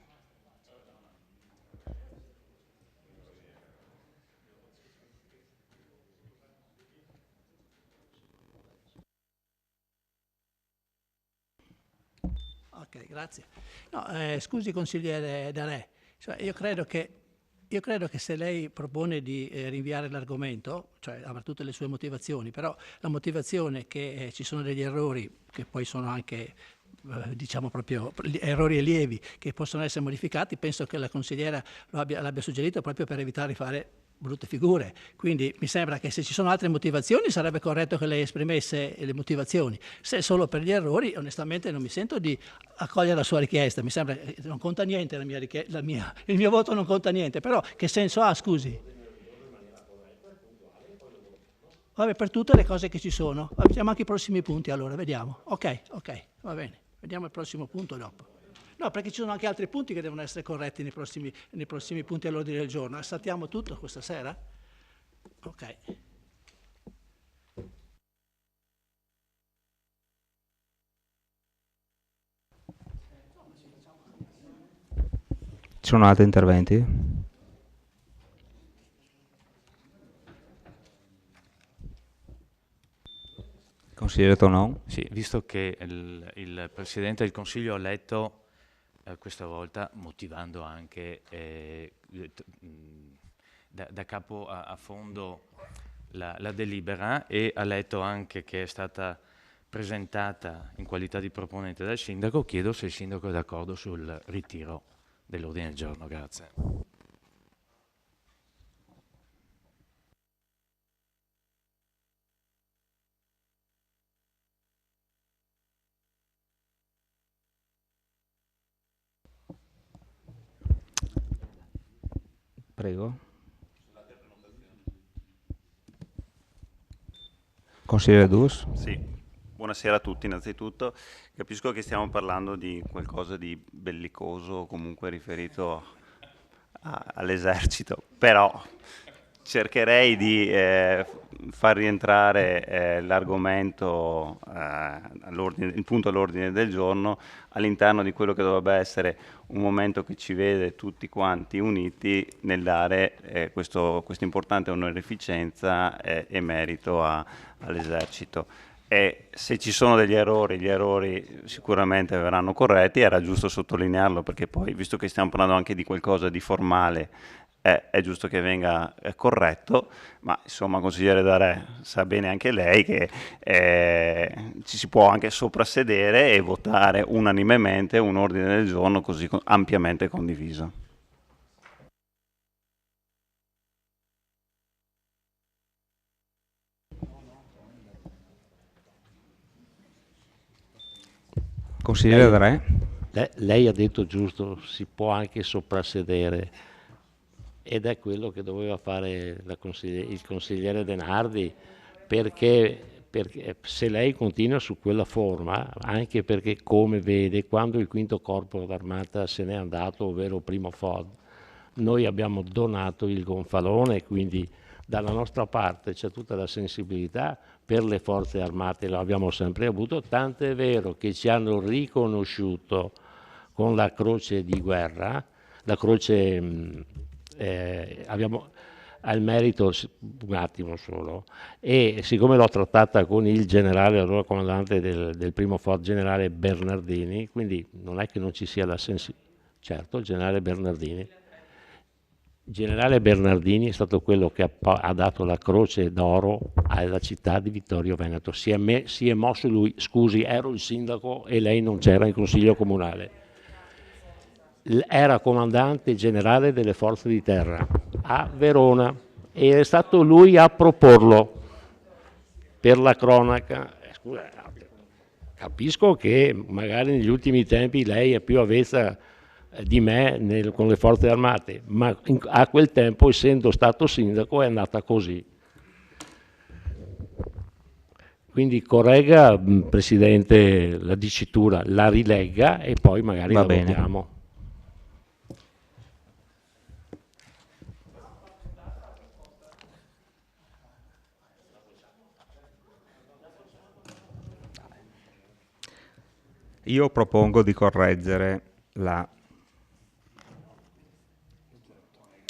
Ok, grazie. No, scusi consigliere Darè, cioè, io credo che se lei propone di rinviare l'argomento, cioè avrà tutte le sue motivazioni, però la motivazione che ci sono degli errori che poi sono anche diciamo proprio errori lievi che possono essere modificati, penso che la consigliera l'abbia suggerito proprio per evitare di fare brutte figure. Quindi mi sembra che se ci sono altre motivazioni sarebbe corretto che lei esprimesse le motivazioni. Se è solo per gli errori, onestamente non mi sento di accogliere la sua richiesta. Mi sembra che non conta niente il mio voto non conta niente, però che senso ha, scusi? Vabbè, per tutte le cose che ci sono. Vediamo anche i prossimi punti allora, vediamo. Ok, va bene. Vediamo il prossimo punto dopo. No, perché ci sono anche altri punti che devono essere corretti nei prossimi punti all'ordine del giorno. Saltiamo tutto questa sera? Ok. Ci sono altri interventi? Consigliere Tonon? Sì, visto che il Presidente del Consiglio ha letto questa volta, motivando anche da capo a fondo la delibera, e ha letto anche che è stata presentata in qualità di proponente dal Sindaco, chiedo se il Sindaco è d'accordo sul ritiro dell'ordine del giorno. Grazie. Prego. Consigliere Dus? Sì, buonasera a tutti innanzitutto. Capisco che stiamo parlando di qualcosa di bellicoso, comunque riferito all'esercito, però cercherei di far rientrare l'argomento, il punto all'ordine del giorno all'interno di quello che dovrebbe essere un momento che ci vede tutti quanti uniti nel dare questo importante onorificenza e merito all'esercito. E se ci sono degli errori, gli errori sicuramente verranno corretti. Era giusto sottolinearlo perché poi, visto che stiamo parlando anche di qualcosa di formale, è giusto che venga corretto, ma insomma, consigliere Darè, sa bene anche lei che ci si può anche soprassedere e votare unanimemente un ordine del giorno così ampiamente condiviso. Consigliere Darè? Lei ha detto giusto, si può anche soprassedere, ed è quello che doveva fare il consigliere Denardi, perché se lei continua su quella forma, anche perché, come vede, quando il quinto corpo d'armata se n'è andato, ovvero primo FOD, noi abbiamo donato il gonfalone, quindi dalla nostra parte c'è tutta la sensibilità per le forze armate, lo abbiamo sempre avuto, tanto è vero che ci hanno riconosciuto con la croce di guerra, la croce abbiamo al merito, un attimo solo, e siccome l'ho trattata con il generale, allora comandante del primo FOD, generale Bernardini, quindi non è che non ci sia la sensibilità, certo, il generale Bernardini. Il generale Bernardini è stato quello che ha dato la croce d'oro alla città di Vittorio Veneto. Si è mosso lui, scusi, ero il sindaco e lei non c'era in consiglio comunale. Era comandante generale delle forze di terra a Verona e è stato lui a proporlo per la cronaca. Scusa, capisco che magari negli ultimi tempi lei è più avvezza di me con le forze armate, ma a quel tempo, essendo stato sindaco, è andata così. Quindi corregga, Presidente, la dicitura, la rilegga e poi magari la votiamo. Io propongo di correggere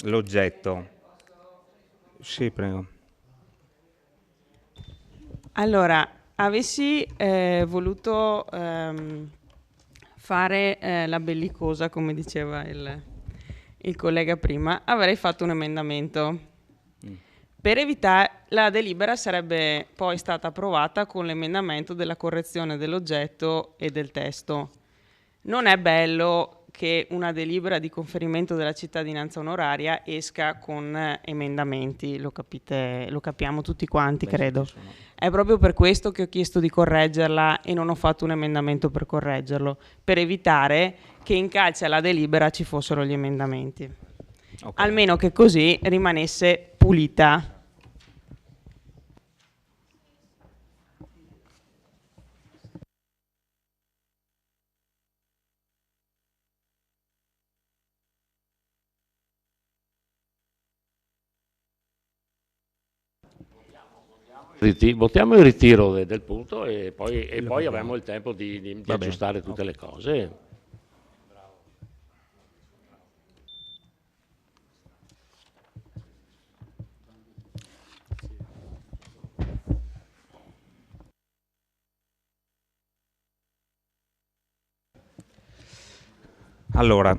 l'oggetto. Sì, prego. Allora, avessi voluto fare la bellicosa, come diceva il collega prima, avrei fatto un emendamento. Per evitare, la delibera sarebbe poi stata approvata con l'emendamento della correzione dell'oggetto e del testo. Non è bello che una delibera di conferimento della cittadinanza onoraria esca con emendamenti, lo capiamo tutti quanti, credo. È proprio per questo che ho chiesto di correggerla e non ho fatto un emendamento per correggerlo, per evitare che in calce alla delibera ci fossero gli emendamenti. Okay. Almeno che così rimanesse pulita. Votiamo il ritiro del punto e poi avremo il tempo di aggiustare tutte le cose. Allora,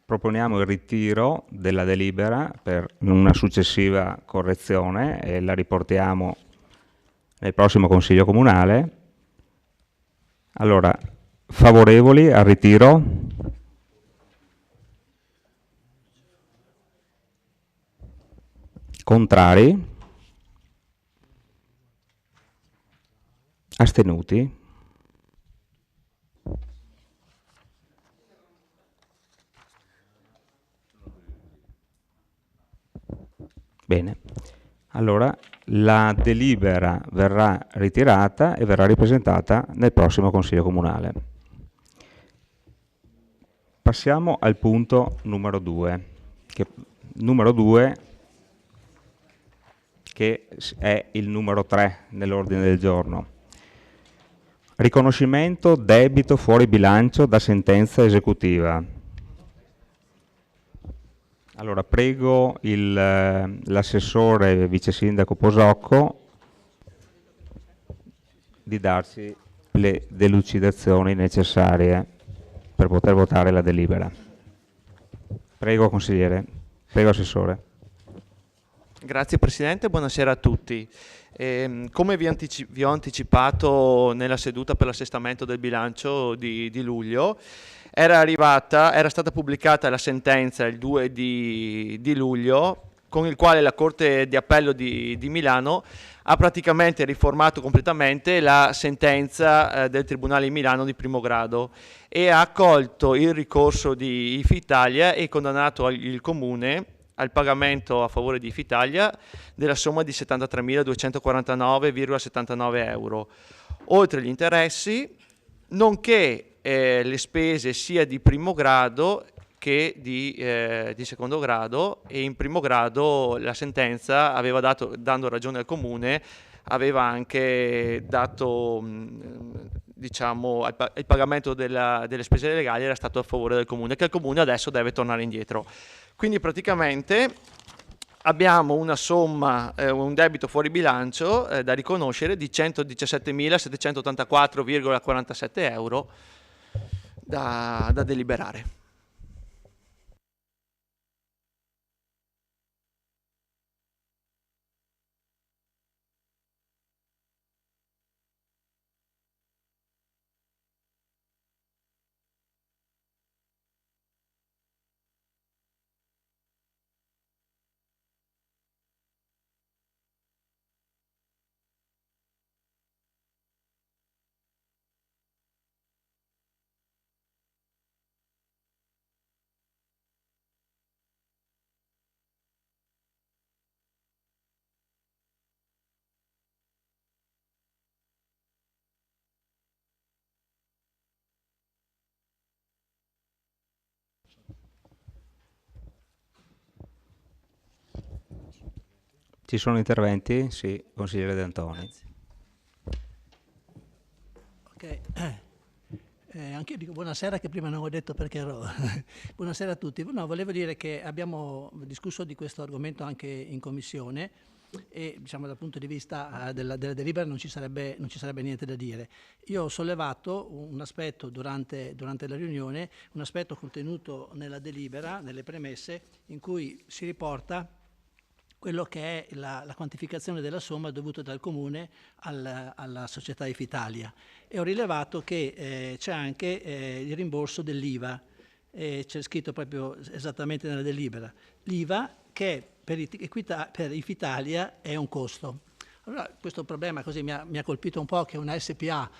proponiamo il ritiro della delibera per una successiva correzione e la riportiamo nel prossimo Consiglio Comunale. Allora, favorevoli al ritiro? Contrari? Astenuti? Bene, allora la delibera verrà ritirata e verrà ripresentata nel prossimo Consiglio Comunale. Passiamo al punto numero 2, che è il numero 3 nell'ordine del giorno. Riconoscimento debito fuori bilancio da sentenza esecutiva. Allora, prego l'assessore vice sindaco Posocco di darci le delucidazioni necessarie per poter votare la delibera. Prego consigliere, prego assessore. Grazie Presidente, buonasera a tutti. Come vi ho anticipato nella seduta per l'assestamento del bilancio di luglio, era stata pubblicata la sentenza il 2 di luglio, con il quale la Corte di Appello di Milano ha praticamente riformato completamente la sentenza del Tribunale di Milano di primo grado e ha accolto il ricorso di IFI Italia e condannato il Comune al pagamento a favore di IFI Italia della somma di 73.249,79 euro, oltre gli interessi, nonché le spese sia di primo grado che di secondo grado, e in primo grado la sentenza aveva dando ragione al Comune, aveva anche dato, diciamo, il pagamento delle spese legali era stato a favore del Comune, che il Comune adesso deve tornare indietro. Quindi praticamente abbiamo una somma, un debito fuori bilancio da riconoscere di 117.784,47 euro da deliberare. Ci sono interventi? Sì, consigliere De Antoni. Ok, anche io dico buonasera, che prima non ho detto perché ero. Buonasera a tutti. No, volevo dire che abbiamo discusso di questo argomento anche in commissione e diciamo, dal punto di vista della delibera non ci sarebbe niente da dire. Io ho sollevato un aspetto durante la riunione, un aspetto contenuto nella delibera, nelle premesse, in cui si riporta quello che è la quantificazione della somma dovuta dal Comune alla società Ifitalia, e ho rilevato che c'è anche il rimborso dell'IVA, c'è scritto proprio esattamente nella delibera, l'IVA che per Ifitalia è un costo. Allora, questo problema così mi ha colpito un po', che una SPA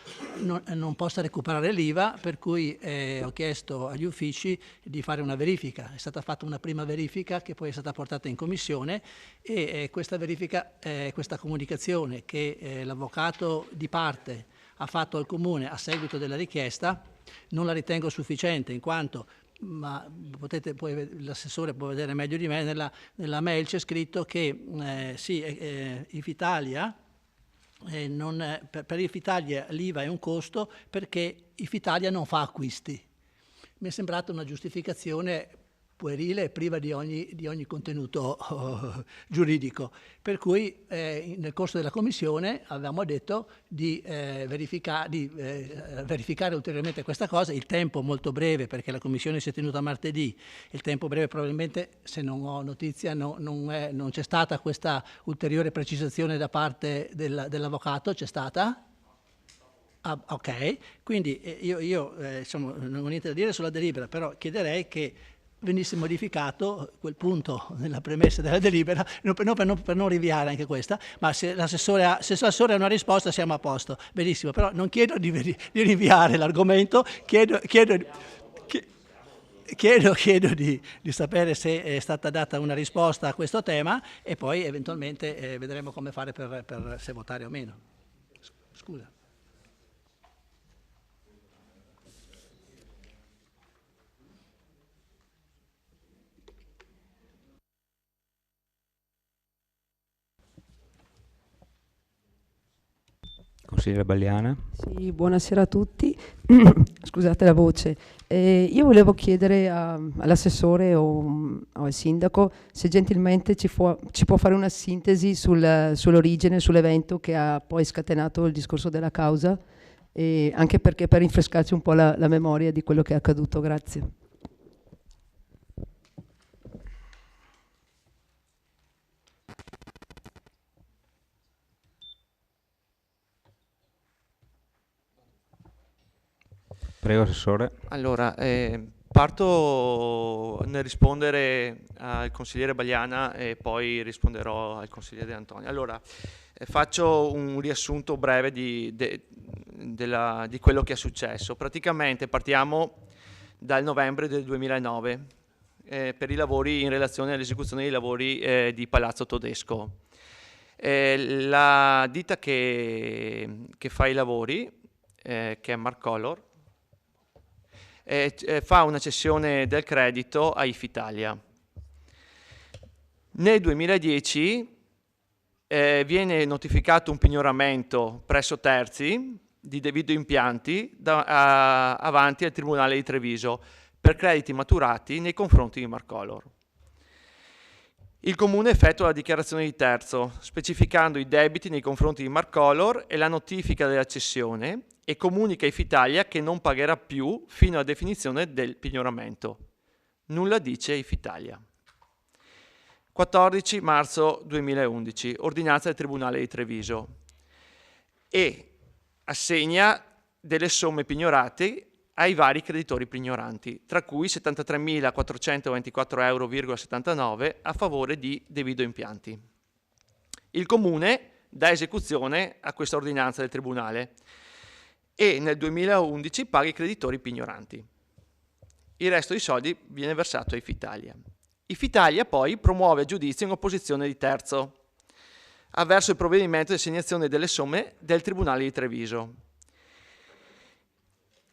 non possa recuperare l'IVA, per cui ho chiesto agli uffici di fare una verifica. È stata fatta una prima verifica che poi è stata portata in commissione, e questa verifica, questa comunicazione che l'avvocato di parte ha fatto al Comune a seguito della richiesta, non la ritengo sufficiente, in quanto, ma l'assessore può vedere meglio di me, nella mail c'è scritto che sì, Ifitalia, per Ifitalia l'IVA è un costo perché Ifitalia non fa acquisti. Mi è sembrata una giustificazione puerile e priva di ogni contenuto giuridico, per cui nel corso della commissione avevamo detto di verificare ulteriormente questa cosa. Il tempo molto breve, perché la commissione si è tenuta martedì, il tempo breve probabilmente, se non ho notizia, non c'è stata questa ulteriore precisazione da parte dell'avvocato. C'è stata? Ah, ok, quindi io insomma, non ho niente da dire sulla delibera, però chiederei che venisse modificato quel punto nella premessa della delibera, per non rinviare anche questa, ma se l'assessore ha una risposta siamo a posto, benissimo, però non chiedo di rinviare l'argomento, chiedo di sapere se è stata data una risposta a questo tema, e poi eventualmente vedremo come fare per se votare o meno. Scusa. Consigliere Balliana. Sì, buonasera a tutti. Scusate la voce. Io volevo chiedere all'assessore o al sindaco se gentilmente ci può fare una sintesi sull'origine, sull'evento che ha poi scatenato il discorso della causa, e anche perché per rinfrescarci un po' la memoria di quello che è accaduto. Grazie. Prego, Assessore. Allora, parto nel rispondere al consigliere Balliana e poi risponderò al consigliere De Antonio. Allora, faccio un riassunto breve di quello che è successo. Praticamente partiamo dal novembre del 2009 per i lavori in relazione all'esecuzione dei lavori di Palazzo Todesco. La ditta che fa i lavori, che è Marcolor, fa una cessione del credito a Ifitalia. Nel 2010 viene notificato un pignoramento presso terzi di Davido Impianti avanti al Tribunale di Treviso per crediti maturati nei confronti di Marcolor. Il Comune effettua la dichiarazione di terzo, specificando i debiti nei confronti di Marcolor e la notifica della cessione, e comunica a Ifitalia che non pagherà più fino alla definizione del pignoramento. Nulla dice Ifitalia. 14 marzo 2011, ordinanza del Tribunale di Treviso, e assegna delle somme pignorate ai vari creditori pignoranti, tra cui 73.424,79 € a favore di Davido Impianti. Il Comune dà esecuzione a questa ordinanza del Tribunale e nel 2011 paga i creditori pignoranti. Il resto dei soldi viene versato a Ifitalia. Ifitalia poi promuove a giudizio in opposizione di terzo, avverso il provvedimento di assegnazione delle somme del Tribunale di Treviso.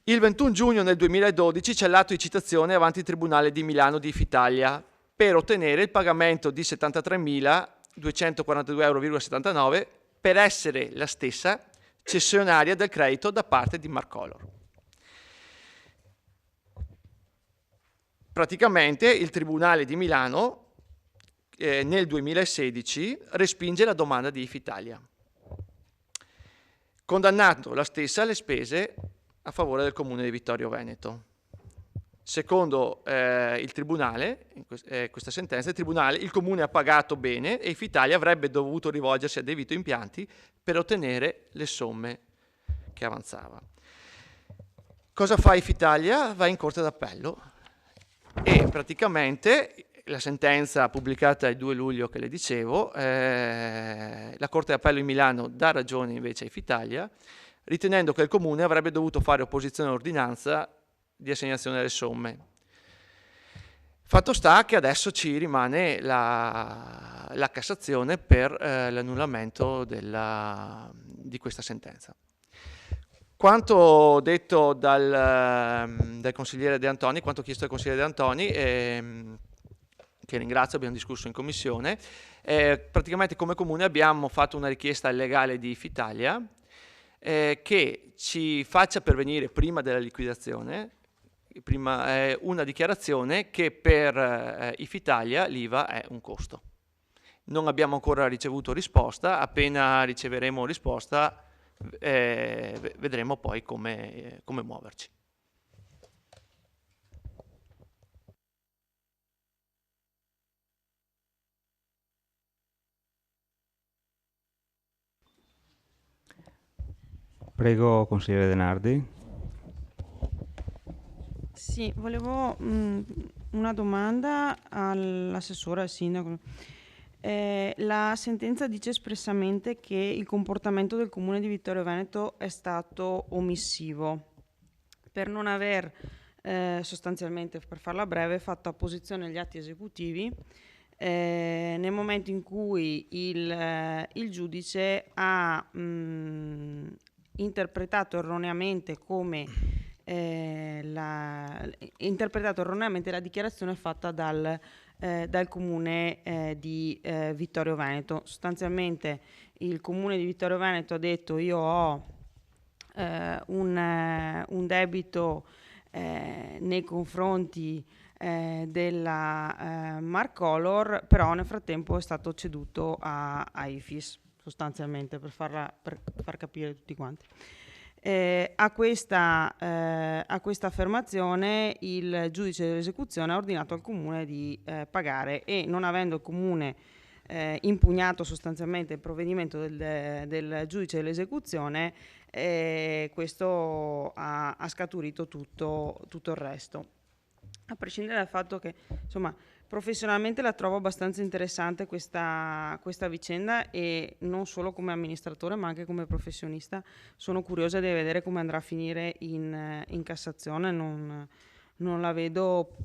Il 21 giugno del 2012 c'è l'atto di citazione avanti il Tribunale di Milano di Ifitalia per ottenere il pagamento di 73.242,79 € per essere la stessa cessionaria del credito da parte di Marcolor. Praticamente il Tribunale di Milano nel 2016 respinge la domanda di Ifitalia, condannando la stessa alle spese a favore del Comune di Vittorio Veneto. Secondo il Tribunale, questa sentenza, il Comune ha pagato bene e Ifitalia avrebbe dovuto rivolgersi a De Vito Impianti per ottenere le somme che avanzava. Cosa fa Ifitalia? Va in Corte d'Appello e praticamente la sentenza pubblicata il 2 luglio che le dicevo, la Corte d'Appello di Milano dà ragione invece a Ifitalia, ritenendo che il Comune avrebbe dovuto fare opposizione all'ordinanza di assegnazione delle somme. Fatto sta che adesso ci rimane la Cassazione per l'annullamento di questa sentenza. Quanto detto dal consigliere De Antoni, quanto chiesto dal consigliere De Antoni, che ringrazio, abbiamo discusso in commissione, praticamente come Comune abbiamo fatto una richiesta legale di Ifitalia che ci faccia pervenire prima della liquidazione una dichiarazione che per Ifitalia l'IVA è un costo. Non abbiamo ancora ricevuto risposta, appena riceveremo risposta vedremo poi come muoverci. Prego, consigliere De Nardi. Sì, volevo una domanda all'assessore, al sindaco. La sentenza dice espressamente che il comportamento del Comune di Vittorio Veneto è stato omissivo per non aver sostanzialmente, per farla breve, fatto apposizione agli atti esecutivi nel momento in cui il giudice ha interpretato erroneamente la dichiarazione fatta dal Comune di Vittorio Veneto. Sostanzialmente il Comune di Vittorio Veneto ha detto: io ho un debito nei confronti della Marcolor, però nel frattempo è stato ceduto a IFIS, sostanzialmente, per far capire tutti quanti. A questa affermazione il giudice dell'esecuzione ha ordinato al Comune di pagare, e non avendo il Comune impugnato sostanzialmente il provvedimento del giudice dell'esecuzione, questo ha scaturito tutto il resto. A prescindere dal fatto che, insomma, professionalmente la trovo abbastanza interessante questa vicenda, e non solo come amministratore ma anche come professionista sono curiosa di vedere come andrà a finire in Cassazione. Non la vedo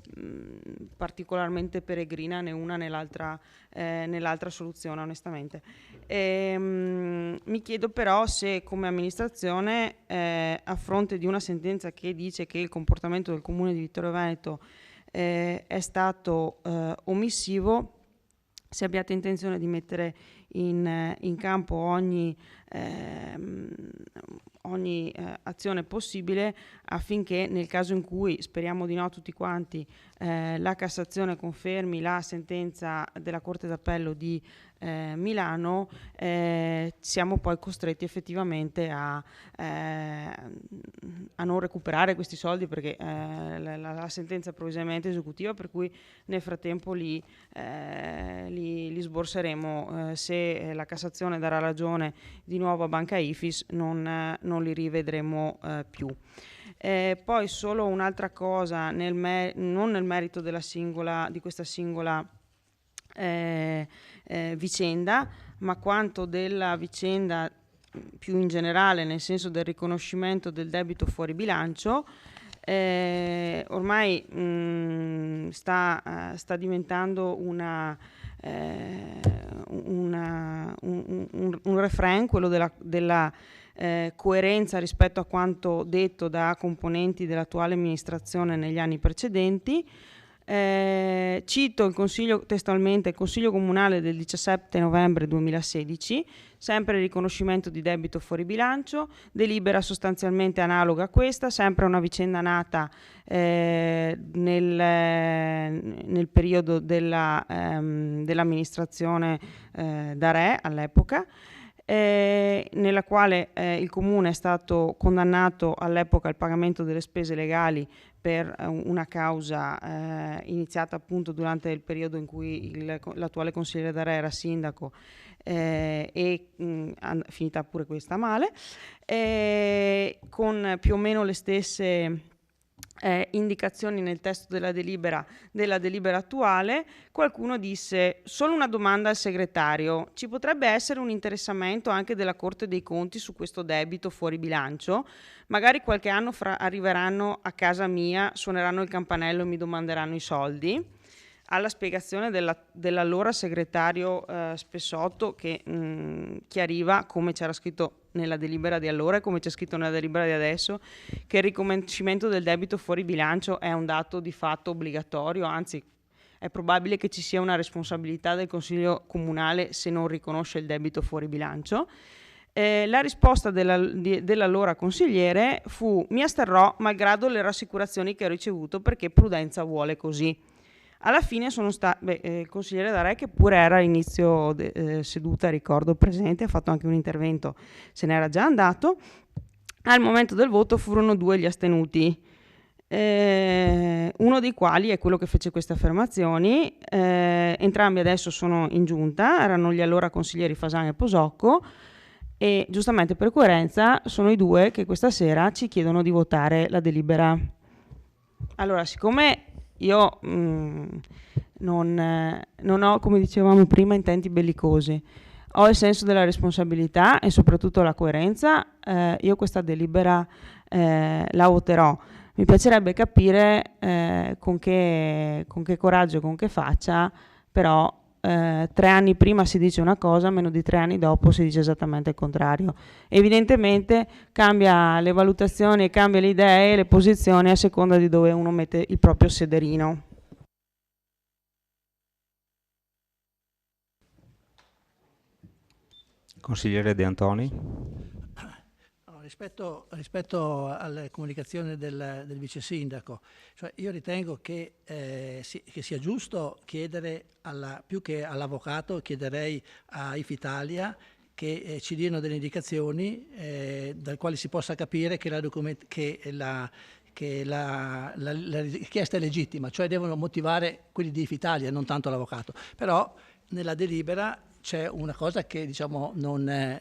particolarmente peregrina né una né l'altra soluzione, onestamente. Mi chiedo però se come amministrazione, a fronte di una sentenza che dice che il comportamento del Comune di Vittorio Veneto è stato omissivo, se abbiate intenzione di mettere in campo ogni azione possibile affinché, nel caso in cui, speriamo di no tutti quanti, la Cassazione confermi la sentenza della Corte d'Appello di Milano, siamo poi costretti effettivamente a non recuperare questi soldi, perché la sentenza è provvisoriamente esecutiva, per cui nel frattempo li sborseremo. Se la Cassazione darà ragione di nuovo a Banca Ifis, non li rivedremo più. Poi solo un'altra cosa, non nel merito di questa singola vicenda, ma quanto della vicenda più in generale, nel senso del riconoscimento del debito fuori bilancio. Ormai sta diventando un refrain, quello della coerenza rispetto a quanto detto da componenti dell'attuale amministrazione negli anni precedenti. Cito il consiglio, testualmente, il Consiglio Comunale del 17 novembre 2016, sempre riconoscimento di debito fuori bilancio, delibera sostanzialmente analoga a questa, sempre una vicenda nata nel periodo dell'amministrazione D'Arè all'epoca, nella quale il Comune è stato condannato all'epoca al pagamento delle spese legali per una causa iniziata appunto durante il periodo in cui l'attuale consigliere D'Arè era sindaco e finita pure questa male, con più o meno le stesse indicazioni nel testo della delibera attuale. Qualcuno disse: solo una domanda al segretario, ci potrebbe essere un interessamento anche della Corte dei Conti su questo debito fuori bilancio? Magari qualche anno arriveranno a casa mia, suoneranno il campanello e mi domanderanno i soldi. Alla spiegazione dell'allora segretario Spessotto, che chiariva, come c'era scritto nella delibera di allora e come c'è scritto nella delibera di adesso, che il riconoscimento del debito fuori bilancio è un dato di fatto obbligatorio, anzi è probabile che ci sia una responsabilità del Consiglio Comunale se non riconosce il debito fuori bilancio. La risposta dell'allora consigliere fu: mi asterrò malgrado le rassicurazioni che ho ricevuto, perché prudenza vuole così. Alla fine il consigliere D'Arè, che pure era all'inizio seduta, ricordo presente, ha fatto anche un intervento, se n'era già andato. Al momento del voto furono 2 gli astenuti, uno dei quali è quello che fece queste affermazioni. Entrambi adesso sono in giunta, erano gli allora consiglieri Fasan e Posocco, e giustamente per coerenza sono i 2 che questa sera ci chiedono di votare la delibera. Allora, siccome io non ho, come dicevamo prima, intenti bellicosi, ho il senso della responsabilità e soprattutto la coerenza, io questa delibera la voterò. Mi piacerebbe capire con che coraggio e con che faccia, però 3 anni prima si dice una cosa, meno di 3 anni dopo si dice esattamente il contrario. Evidentemente cambia le valutazioni, cambia le idee e le posizioni a seconda di dove uno mette il proprio sederino. Consigliere De Antoni. Rispetto alle comunicazioni del vice sindaco, cioè io ritengo che sia giusto chiedere, più che all'avvocato, chiederei a Ifitalia che ci diano delle indicazioni dal quali si possa capire che la richiesta è legittima, cioè devono motivare quelli di Ifitalia, non tanto l'avvocato. Però nella delibera c'è una cosa che diciamo non è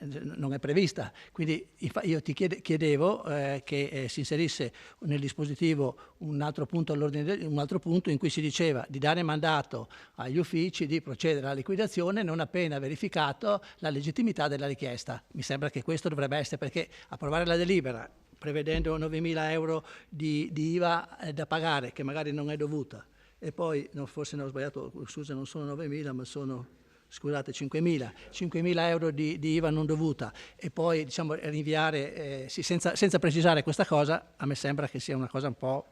prevista, quindi io ti chiedevo che si inserisse nel dispositivo un altro punto in cui si diceva di dare mandato agli uffici di procedere alla liquidazione non appena verificato la legittimità della richiesta. Mi sembra che questo dovrebbe essere, perché approvare la delibera prevedendo 9.000 euro di IVA da pagare, che magari non è dovuta, e poi forse ne ho sbagliato, scusa, non sono 9.000 ma sono, scusate, 5.000 euro di IVA non dovuta, e poi diciamo rinviare senza precisare questa cosa, a me sembra che sia una cosa un po'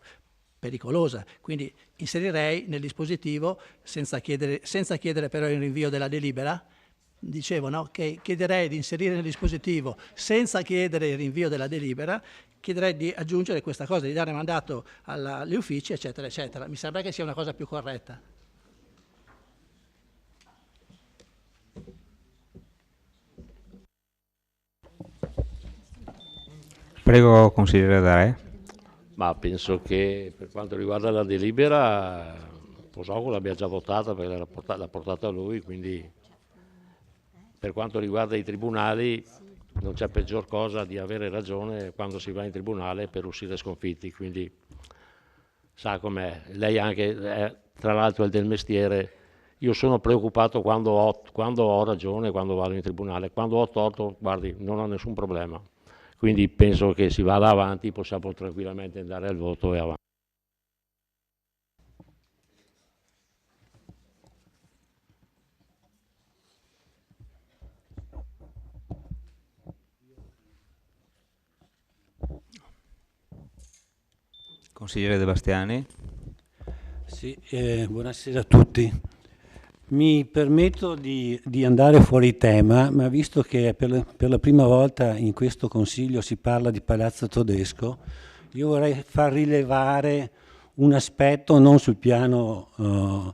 pericolosa. Quindi inserirei nel dispositivo, senza chiedere però il rinvio della delibera, dicevo, no? Che chiederei di inserire nel dispositivo, senza chiedere il rinvio della delibera, chiederei di aggiungere questa cosa, di dare mandato agli uffici, eccetera, eccetera. Mi sembra che sia una cosa più corretta. Prego, consigliere D'Arè. Ma penso che per quanto riguarda la delibera, Posocco l'abbia già votata perché l'ha portata lui, quindi per quanto riguarda i tribunali non c'è peggior cosa di avere ragione quando si va in tribunale per uscire sconfitti, quindi sa com'è. Lei anche, tra l'altro, è del mestiere. Io sono preoccupato quando ho ragione, quando vado in tribunale. Quando ho torto, guardi, non ho nessun problema. Quindi penso che si vada avanti, possiamo tranquillamente andare al voto e avanti. Consigliere De Bastiani. Sì, buonasera a tutti. Mi permetto di andare fuori tema, ma visto che per la prima volta in questo Consiglio si parla di Palazzo Todesco, io vorrei far rilevare un aspetto non sul piano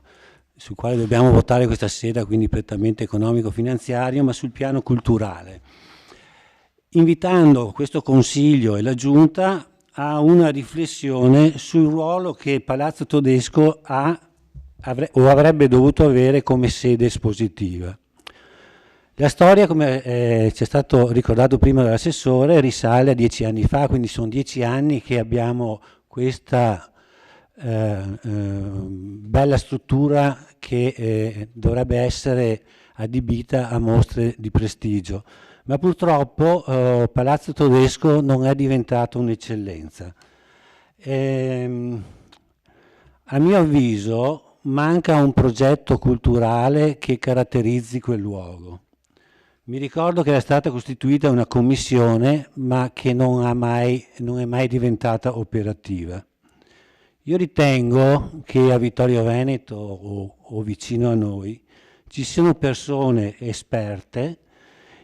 sul quale dobbiamo votare questa sera, quindi prettamente economico-finanziario, ma sul piano culturale, invitando questo Consiglio e la Giunta a una riflessione sul ruolo che Palazzo Todesco o avrebbe dovuto avere come sede espositiva. La storia, come ci è stato ricordato prima dall'assessore, risale a 10 anni fa, quindi sono 10 anni che abbiamo questa bella struttura che dovrebbe essere adibita a mostre di prestigio. Ma purtroppo Palazzo Todesco non è diventato un'eccellenza. A mio avviso manca un progetto culturale che caratterizzi quel luogo. Mi ricordo che era stata costituita una commissione, ma che non è mai diventata operativa. Io ritengo che a Vittorio Veneto o vicino a noi ci siano persone esperte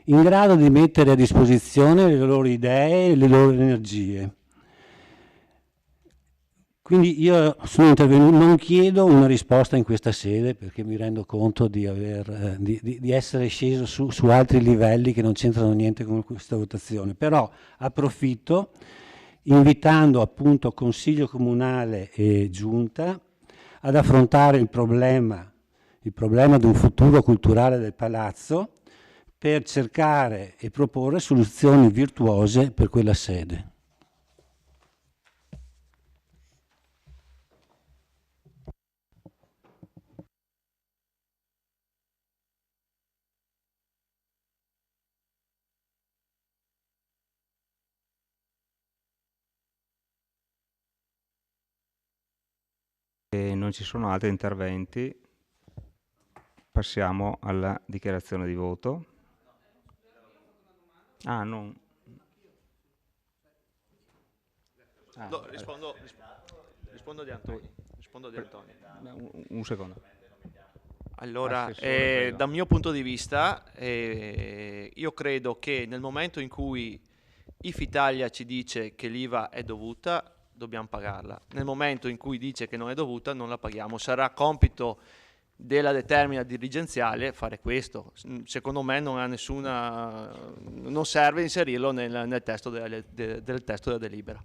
in grado di mettere a disposizione le loro idee e le loro energie. Quindi io sono intervenuto, non chiedo una risposta in questa sede perché mi rendo conto di essere sceso su altri livelli che non c'entrano niente con questa votazione, però approfitto invitando appunto Consiglio Comunale e Giunta ad affrontare il problema di un futuro culturale del Palazzo per cercare e proporre soluzioni virtuose per quella sede. E non ci sono altri interventi, passiamo alla dichiarazione di voto. Ah, non. No, rispondo di Antonio. Un secondo. Allora, dal mio punto di vista, io credo che nel momento in cui Ifitalia ci dice che l'IVA è dovuta, dobbiamo pagarla. Nel momento in cui dice che non è dovuta, non la paghiamo. Sarà compito della determina dirigenziale fare questo. Secondo me non serve inserirlo nel testo del testo della delibera.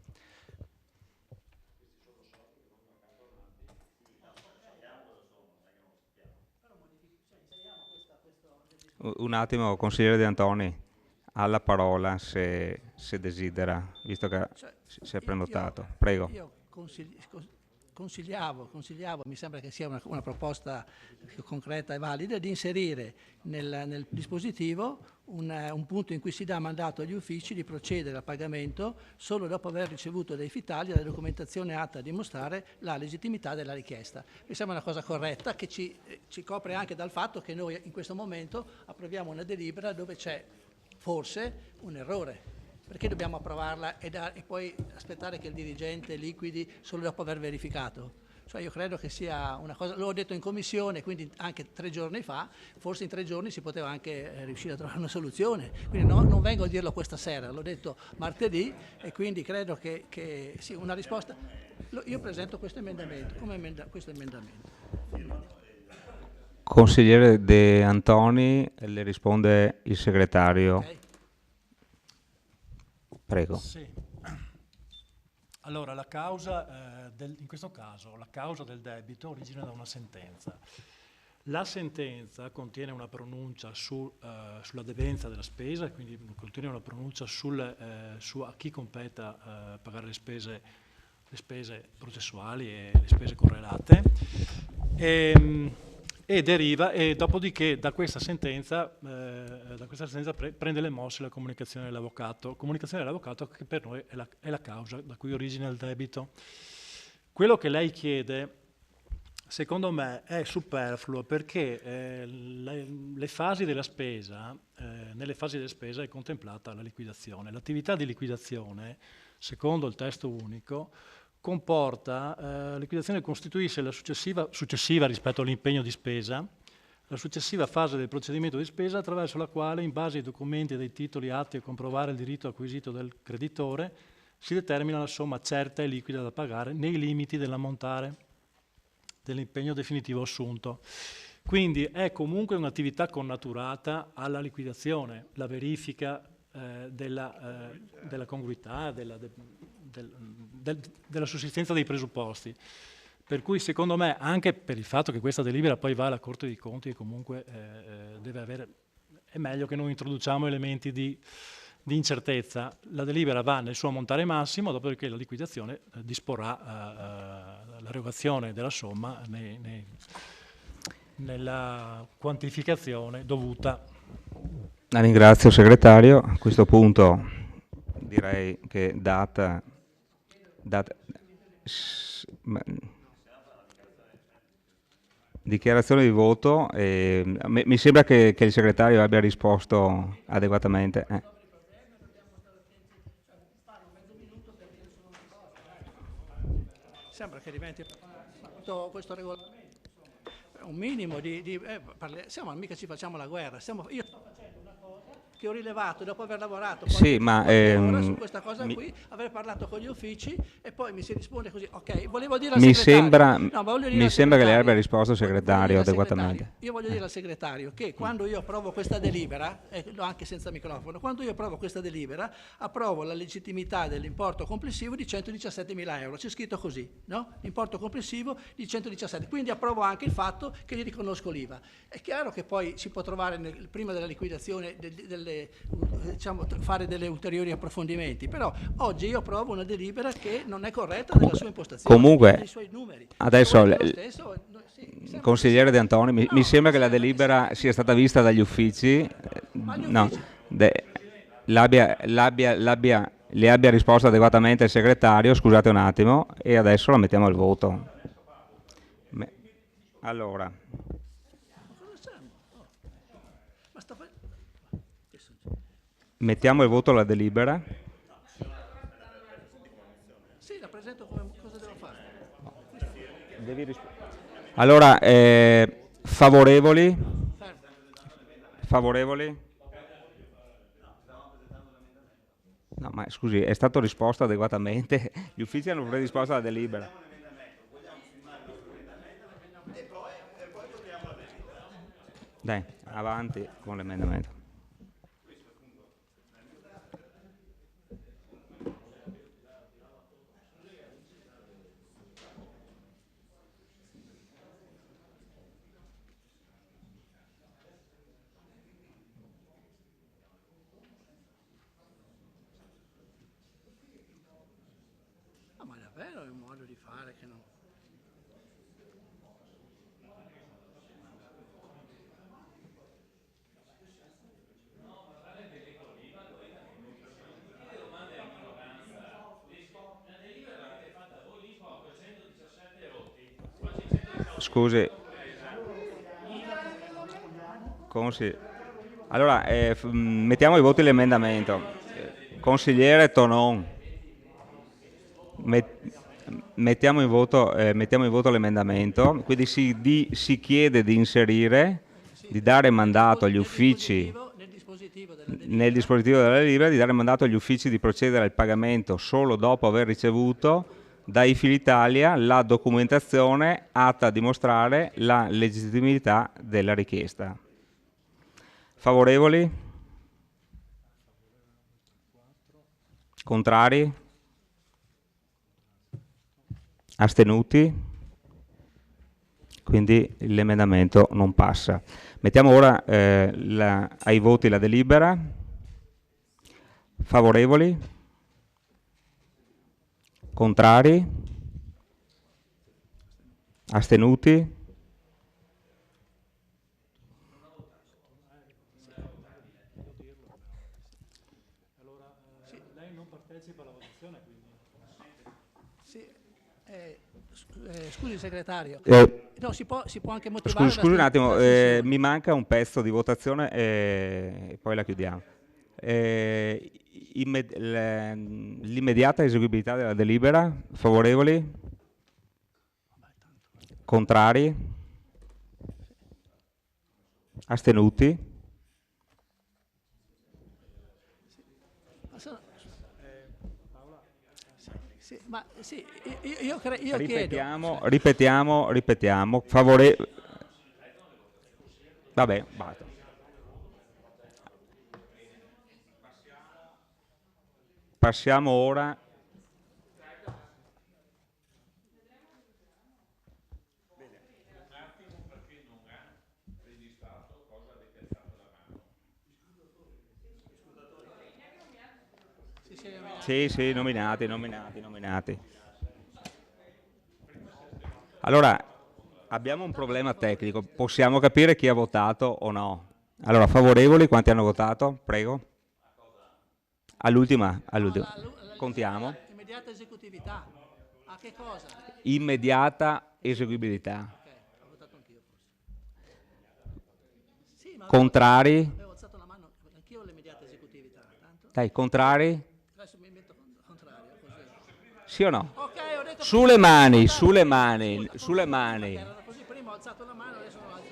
Un attimo, consigliere De Antoni, ha la parola se desidera, visto che si è prenotato. Prego. Io consigliavo, mi sembra che sia una proposta concreta e valida, di inserire nel dispositivo un punto in cui si dà mandato agli uffici di procedere al pagamento solo dopo aver ricevuto da Ifitalia la documentazione atta a dimostrare la legittimità della richiesta. Mi sembra una cosa corretta che ci copre anche dal fatto che noi in questo momento approviamo una delibera dove c'è forse un errore. Perché dobbiamo approvarla e poi aspettare che il dirigente liquidi solo dopo aver verificato? Cioè io credo che sia una cosa, l'ho detto in commissione, quindi anche 3 giorni fa, forse in 3 giorni si poteva anche riuscire a trovare una soluzione. Quindi non vengo a dirlo questa sera, l'ho detto martedì e quindi credo che sì, una risposta. Io presento questo emendamento, questo emendamento. Consigliere De Antoni, le risponde il segretario. Okay. Prego. Sì. Allora, la causa, in questo caso, la causa del debito origina da una sentenza. La sentenza contiene una pronuncia sulla debenza della spesa, quindi contiene una pronuncia su a chi competa pagare le spese processuali e le spese correlate. E dopodiché da questa sentenza prende le mosse la comunicazione dell'avvocato che per noi è la causa da cui origina il debito. Quello che lei chiede, secondo me, è superfluo perché nelle fasi della spesa è contemplata la liquidazione. L'attività di liquidazione, secondo il testo unico, comporta, la liquidazione costituisce la successiva rispetto all'impegno di spesa, la successiva fase del procedimento di spesa attraverso la quale, in base ai documenti e dei titoli atti a comprovare il diritto acquisito del creditore, si determina la somma certa e liquida da pagare nei limiti dell'ammontare dell'impegno definitivo assunto. Quindi è comunque un'attività connaturata alla liquidazione, la verifica della congruità, della sussistenza dei presupposti. Per cui secondo me, anche per il fatto che questa delibera poi va alla Corte dei Conti e comunque deve avere, è meglio che non introduciamo elementi di incertezza. La delibera va nel suo ammontare massimo, dopodiché la liquidazione disporrà l'erogazione della somma nella quantificazione dovuta. La ringrazio segretario. A questo punto direi che dichiarazione di voto, mi sembra che il segretario abbia risposto adeguatamente. Sembra che diventi questo regolamento un minimo siamo mica ci facciamo la guerra, io sto facendo una cosa che ho rilevato dopo aver lavorato sì, ma su questa cosa qui, aver parlato con gli uffici e poi mi si risponde così. Ok, volevo dire al mi segretario, sembra che lei abbia risposto al segretario adeguatamente. Io voglio dire al segretario che quando io approvo questa delibera, anche senza microfono, quando io approvo questa delibera, approvo la legittimità dell'importo complessivo di 117.000 euro. C'è scritto così, no? Importo complessivo di 117. Quindi approvo anche il fatto che gli riconosco l'IVA. È chiaro che poi si può trovare prima della liquidazione fare delle ulteriori approfondimenti, però oggi io approvo una delibera che non è corretta nella sua impostazione, comunque, nei suoi numeri. Adesso consigliere De Antoni, mi sembra che la delibera sia stata vista dagli uffici, le abbia risposto adeguatamente il segretario, scusate un attimo, e adesso la mettiamo al voto. Allora, mettiamo al voto la delibera. Sì, la presento come cosa devo fare. Allora, favorevoli? Favorevoli? No, ma scusi, è stato risposto adeguatamente. Gli uffici hanno predisposto la delibera. Dai, avanti con l'emendamento. No, ma davvero è un modo di fare che non... Scusi. Allora, mettiamo ai voti l'emendamento. Consigliere Tonon, mettiamo in voto l'emendamento, quindi si chiede di inserire, di dare mandato agli uffici, nel dispositivo della delibera, di dare mandato agli uffici di procedere al pagamento solo dopo aver ricevuto dai Filitalia la documentazione atta a dimostrare la legittimità della richiesta. Favorevoli? Contrari? Astenuti? Quindi l'emendamento non passa. Mettiamo ora ai voti la delibera. Favorevoli? Contrari? Astenuti? Lei non partecipa alla votazione, quindi. Scusi segretario, no, si può anche motivare. Scusi un attimo, mi manca un pezzo di votazione e poi la chiudiamo. L'immediata eseguibilità della delibera, favorevoli? Contrari? Astenuti? Ma sì, io Ripetiamo, chiedo. ripetiamo. Vabbè, basta. Passiamo ora. Sì, nominati. Allora, abbiamo un problema tecnico, possiamo capire chi ha votato o no. Allora, favorevoli, quanti hanno votato? Prego. All'ultima. Contiamo. Immediata esecutività. A che cosa? Immediata eseguibilità. Ok, ho votato anch'io forse. Sì, ma Contrari? avevo alzato la mano, anch'io l'immediata esecutività. Tanto. Dai, contrari? Adesso mi metto contrario, così. Sì o no? Ok, ho detto Sulle mani. era così, prima ho alzato la mano, adesso non alzo.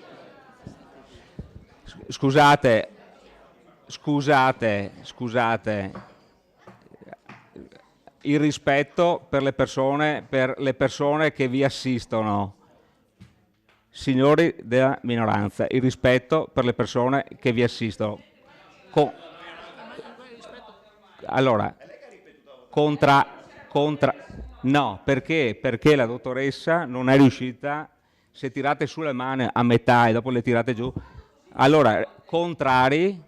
Scusate. Il rispetto per le persone che vi assistono. Signori della minoranza, il rispetto per le persone che vi assistono. Allora, no, perché? Perché la dottoressa non è riuscita, se tirate su le mani a metà e dopo le tirate giù. Allora, contrari?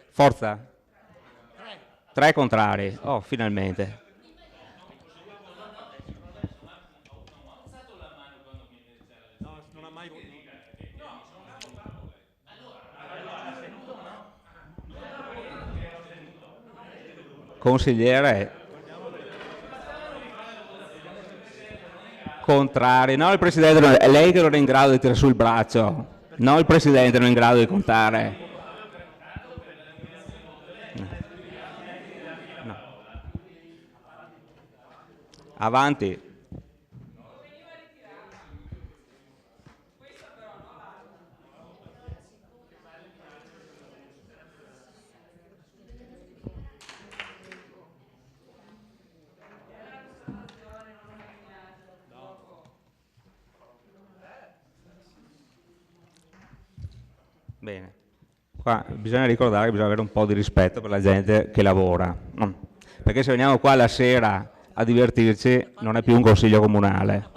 Forza. 3 contrari. Oh, finalmente. Consigliere. Contrari. No, il Presidente non è lei che non è in grado di tirare sul braccio. No, il Presidente non è in grado di contare. No. Avanti. Bene, qua bisogna ricordare che bisogna avere un po' di rispetto per la gente che lavora, perché se veniamo qua la sera a divertirci non è più un consiglio comunale.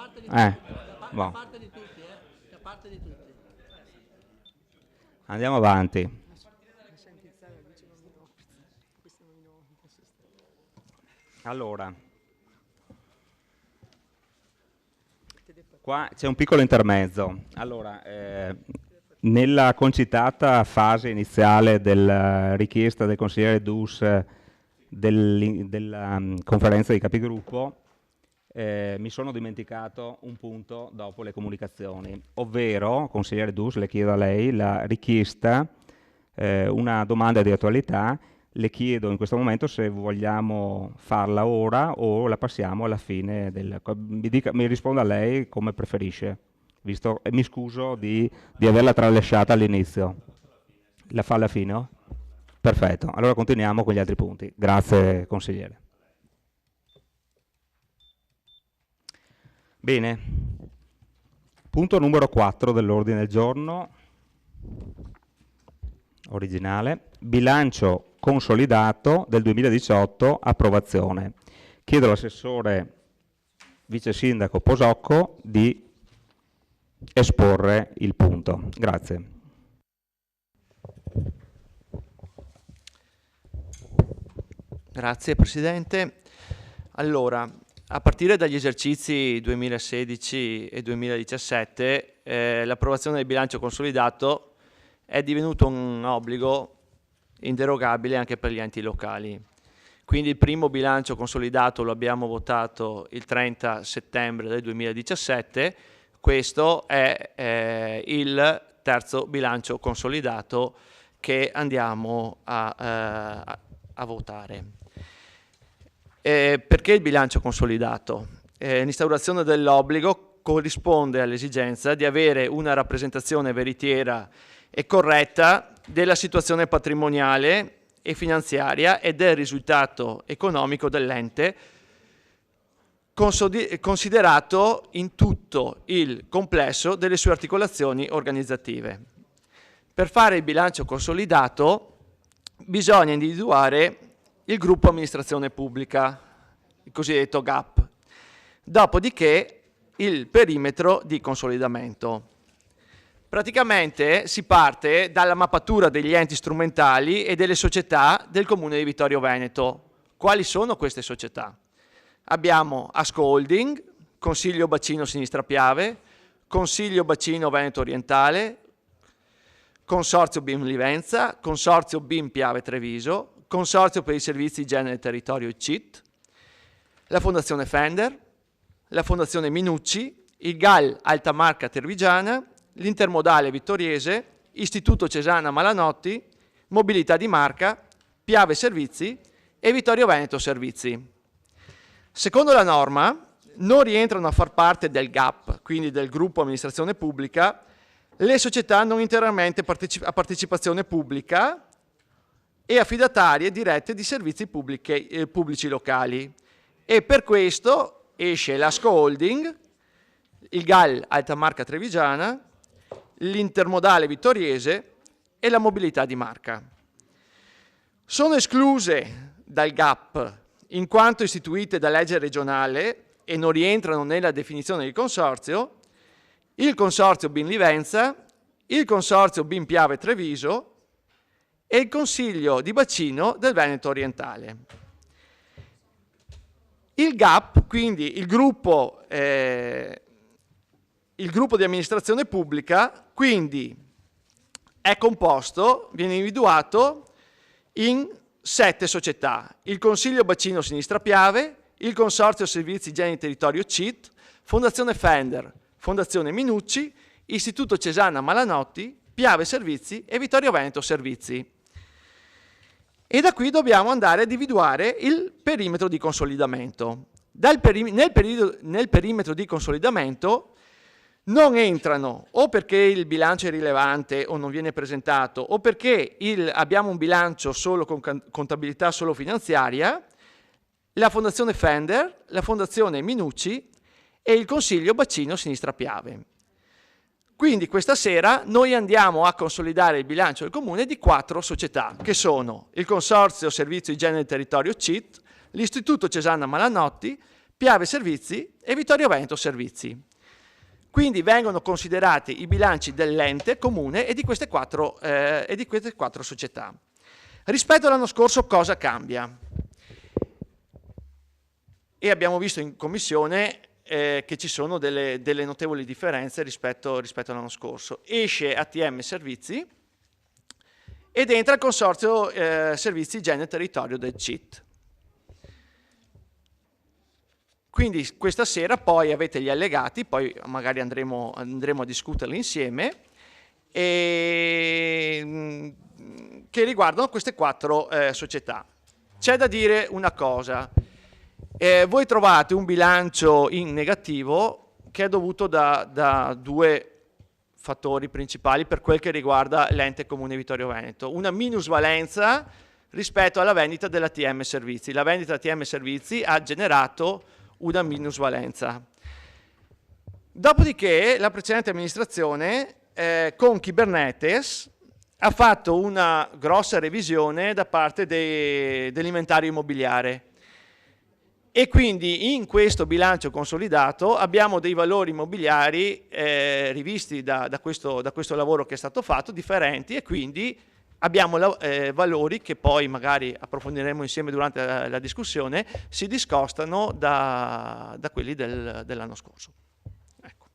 Boh. Andiamo avanti. Allora, qua c'è un piccolo intermezzo. Allora, nella concitata fase iniziale della richiesta del consigliere Dus della conferenza dei capigruppo, mi sono dimenticato un punto dopo le comunicazioni, ovvero, consigliere Dus, le chiedo a lei la richiesta, una domanda di attualità, le chiedo in questo momento se vogliamo farla ora o la passiamo alla fine mi risponda lei come preferisce. Mi scuso di averla tralasciata all'inizio. La fa alla fine? Perfetto, allora continuiamo con gli altri punti. Grazie consigliere. Bene, punto numero 4 dell'ordine del giorno, originale, bilancio consolidato del 2018, approvazione. Chiedo all'assessore vice sindaco Posocco di esporre il punto. Grazie. Grazie Presidente. Allora, a partire dagli esercizi 2016 e 2017 l'approvazione del bilancio consolidato è divenuto un obbligo inderogabile anche per gli enti locali. Quindi il primo bilancio consolidato lo abbiamo votato il 30 settembre del 2017, questo è il terzo bilancio consolidato che andiamo a votare. Perché il bilancio consolidato? L'instaurazione dell'obbligo corrisponde all'esigenza di avere una rappresentazione veritiera e corretta della situazione patrimoniale e finanziaria e del risultato economico dell'ente, considerato in tutto il complesso delle sue articolazioni organizzative. Per fare il bilancio consolidato bisogna individuare il gruppo amministrazione pubblica, il cosiddetto GAP, dopodiché il perimetro di consolidamento. Praticamente si parte dalla mappatura degli enti strumentali e delle società del Comune di Vittorio Veneto. Quali sono queste società? Abbiamo Asco Holding, Consiglio Bacino Sinistra Piave, Consiglio Bacino Veneto Orientale, Consorzio BIM Livenza, Consorzio BIM Piave Treviso, Consorzio per i Servizi Igiene del Territorio CIT, la Fondazione Fender, la Fondazione Minucci, il GAL Alta Marca Tervigiana, l'Intermodale Vittoriese, Istituto Cesana Malanotti, Mobilità di Marca, Piave Servizi e Vittorio Veneto Servizi. Secondo la norma non rientrano a far parte del GAP, quindi del gruppo amministrazione pubblica, le società non interamente a partecipazione pubblica e affidatarie dirette di servizi pubblici locali. E per questo esce l'Asco Holding, il GAL Alta Marca Trevigiana, l'Intermodale Vittoriese e la Mobilità di Marca. Sono escluse dal GAP in quanto istituite da legge regionale e non rientrano nella definizione di consorzio, il Consorzio BIM Livenza, il Consorzio BIM Piave Treviso e il Consiglio di Bacino del Veneto Orientale. Il GAP, quindi il gruppo di amministrazione pubblica, quindi è composto, viene individuato in 7 società: il Consiglio Bacino Sinistra Piave, il Consorzio Servizi Igiene Territorio CIT, Fondazione Fender, Fondazione Minucci, Istituto Cesana Malanotti, Piave Servizi e Vittorio Veneto Servizi. E da qui dobbiamo andare a individuare il perimetro di consolidamento. Nel perimetro di consolidamento non entrano o perché il bilancio è rilevante o non viene presentato o perché abbiamo un bilancio solo con contabilità solo finanziaria, la Fondazione Fender, la Fondazione Minucci e il Consiglio Bacino Sinistra Piave. Quindi questa sera noi andiamo a consolidare il bilancio del Comune di 4 società, che sono il Consorzio Servizio Igiene del Territorio CIT, l'Istituto Cesana Malanotti, Piave Servizi e Vittorio Veneto Servizi. Quindi vengono considerati i bilanci dell'ente comune e di queste 4 società. Rispetto all'anno scorso cosa cambia? E abbiamo visto in commissione che ci sono delle notevoli differenze rispetto all'anno scorso. Esce ATM Servizi ed entra il Consorzio Servizi Igiene e Territorio del CIT. Quindi questa sera poi avete gli allegati, poi magari andremo a discuterli insieme, che riguardano queste 4 società. C'è da dire una cosa. Voi trovate un bilancio in negativo che è dovuto da 2 fattori principali per quel che riguarda l'ente comune Vittorio Veneto. Una minusvalenza rispetto alla vendita dell'ATM Servizi. La vendita dell'ATM Servizi ha generato una minusvalenza. Dopodiché la precedente amministrazione con Kubernetes ha fatto una grossa revisione da parte dell'inventario immobiliare. E quindi in questo bilancio consolidato abbiamo dei valori immobiliari rivisti da questo lavoro che è stato fatto, differenti, e quindi abbiamo valori che poi magari approfondiremo insieme durante la discussione, si discostano da quelli dell'anno scorso. Ecco.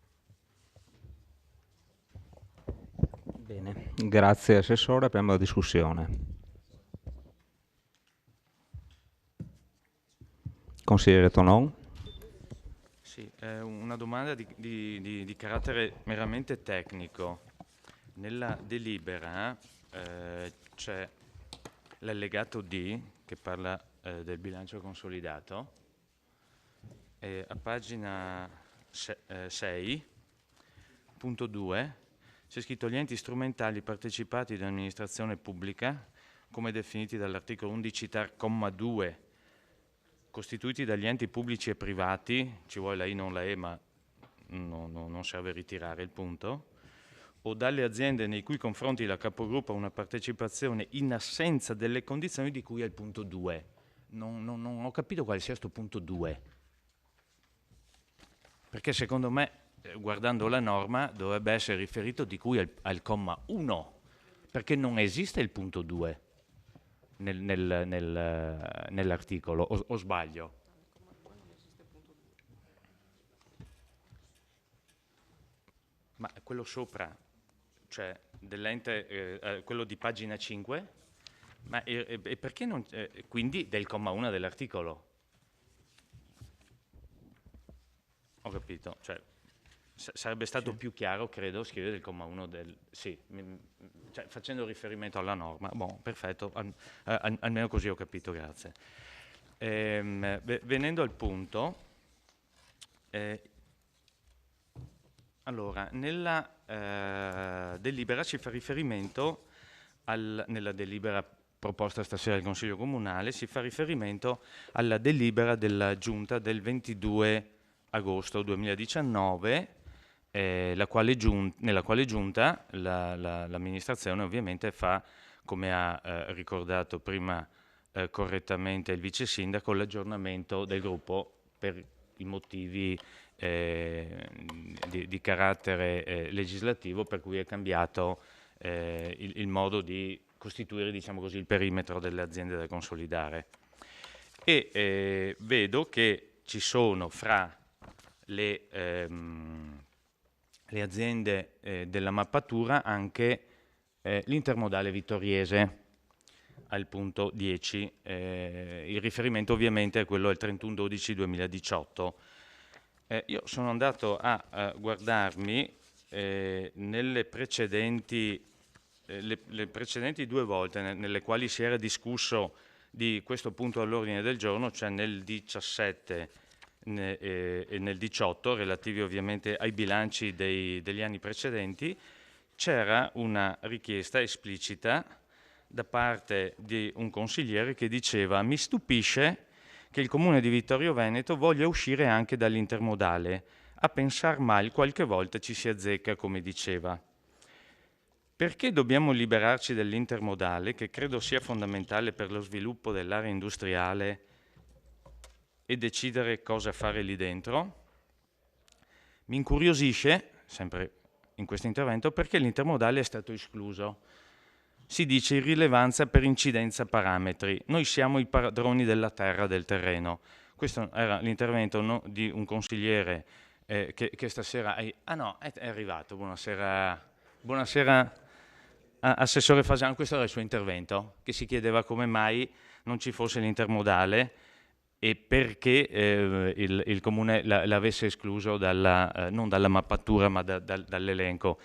Bene, grazie Assessore, apriamo la discussione. Consigliere Tonon. Sì, una domanda di carattere meramente tecnico. nella delibera c'è l'allegato D che parla del bilancio consolidato, a pagina 6.2 c'è scritto: gli enti strumentali partecipati dall'amministrazione pubblica, come definiti dall'articolo 11 ter, comma 2, costituiti dagli enti pubblici e privati, ci vuole la I non la E, ma non serve ritirare il punto, o dalle aziende nei cui confronti la capogruppo ha una partecipazione in assenza delle condizioni di cui è il punto 2. Non ho capito quale sia questo punto 2, perché secondo me, guardando la norma, dovrebbe essere riferito di cui al comma 1, perché non esiste il punto 2 nell'articolo, o sbaglio? Ma quello sopra, cioè dell'ente, quello di pagina 5, ma e perché non, quindi del comma 1 dell'articolo? Ho capito, cioè sarebbe stato più chiaro, credo, scrivere del comma 1 del... Sì, cioè, facendo riferimento alla norma. Bon, perfetto, almeno così ho capito, grazie. Venendo al punto, allora, nella delibera si fa riferimento, nella delibera proposta stasera al Consiglio Comunale, si fa riferimento alla delibera della Giunta del 22 agosto 2019, nella quale giunta l'amministrazione ovviamente fa, come ha ricordato prima correttamente il vice sindaco, l'aggiornamento del gruppo per i motivi di carattere legislativo, per cui è cambiato il modo di costituire, diciamo così, il perimetro delle aziende da consolidare. E vedo che ci sono fra le aziende della mappatura anche l'intermodale vittoriese al punto 10, il riferimento ovviamente è quello del 31/12/2018. Io sono andato a guardarmi nelle precedenti, le precedenti 2 volte nelle quali si era discusso di questo punto all'ordine del giorno, cioè nel 17 e nel 18, relativi ovviamente ai bilanci degli anni precedenti, c'era una richiesta esplicita da parte di un consigliere che diceva: mi stupisce che il Comune di Vittorio Veneto voglia uscire anche dall'intermodale, a pensar mal qualche volta ci si azzecca, come diceva. Perché dobbiamo liberarci dell'intermodale, che credo sia fondamentale per lo sviluppo dell'area industriale, e decidere cosa fare lì dentro? Mi incuriosisce, sempre in questo intervento, perché l'intermodale è stato escluso. Si dice irrilevanza per incidenza parametri. Noi siamo i padroni della terra, del terreno. Questo era l'intervento di un consigliere che stasera... Ah no, è arrivato. Buonasera. Buonasera, Assessore Fasan. Questo era il suo intervento, che si chiedeva come mai non ci fosse l'intermodale e perché il Comune l'avesse escluso non dalla mappatura ma dall'elenco.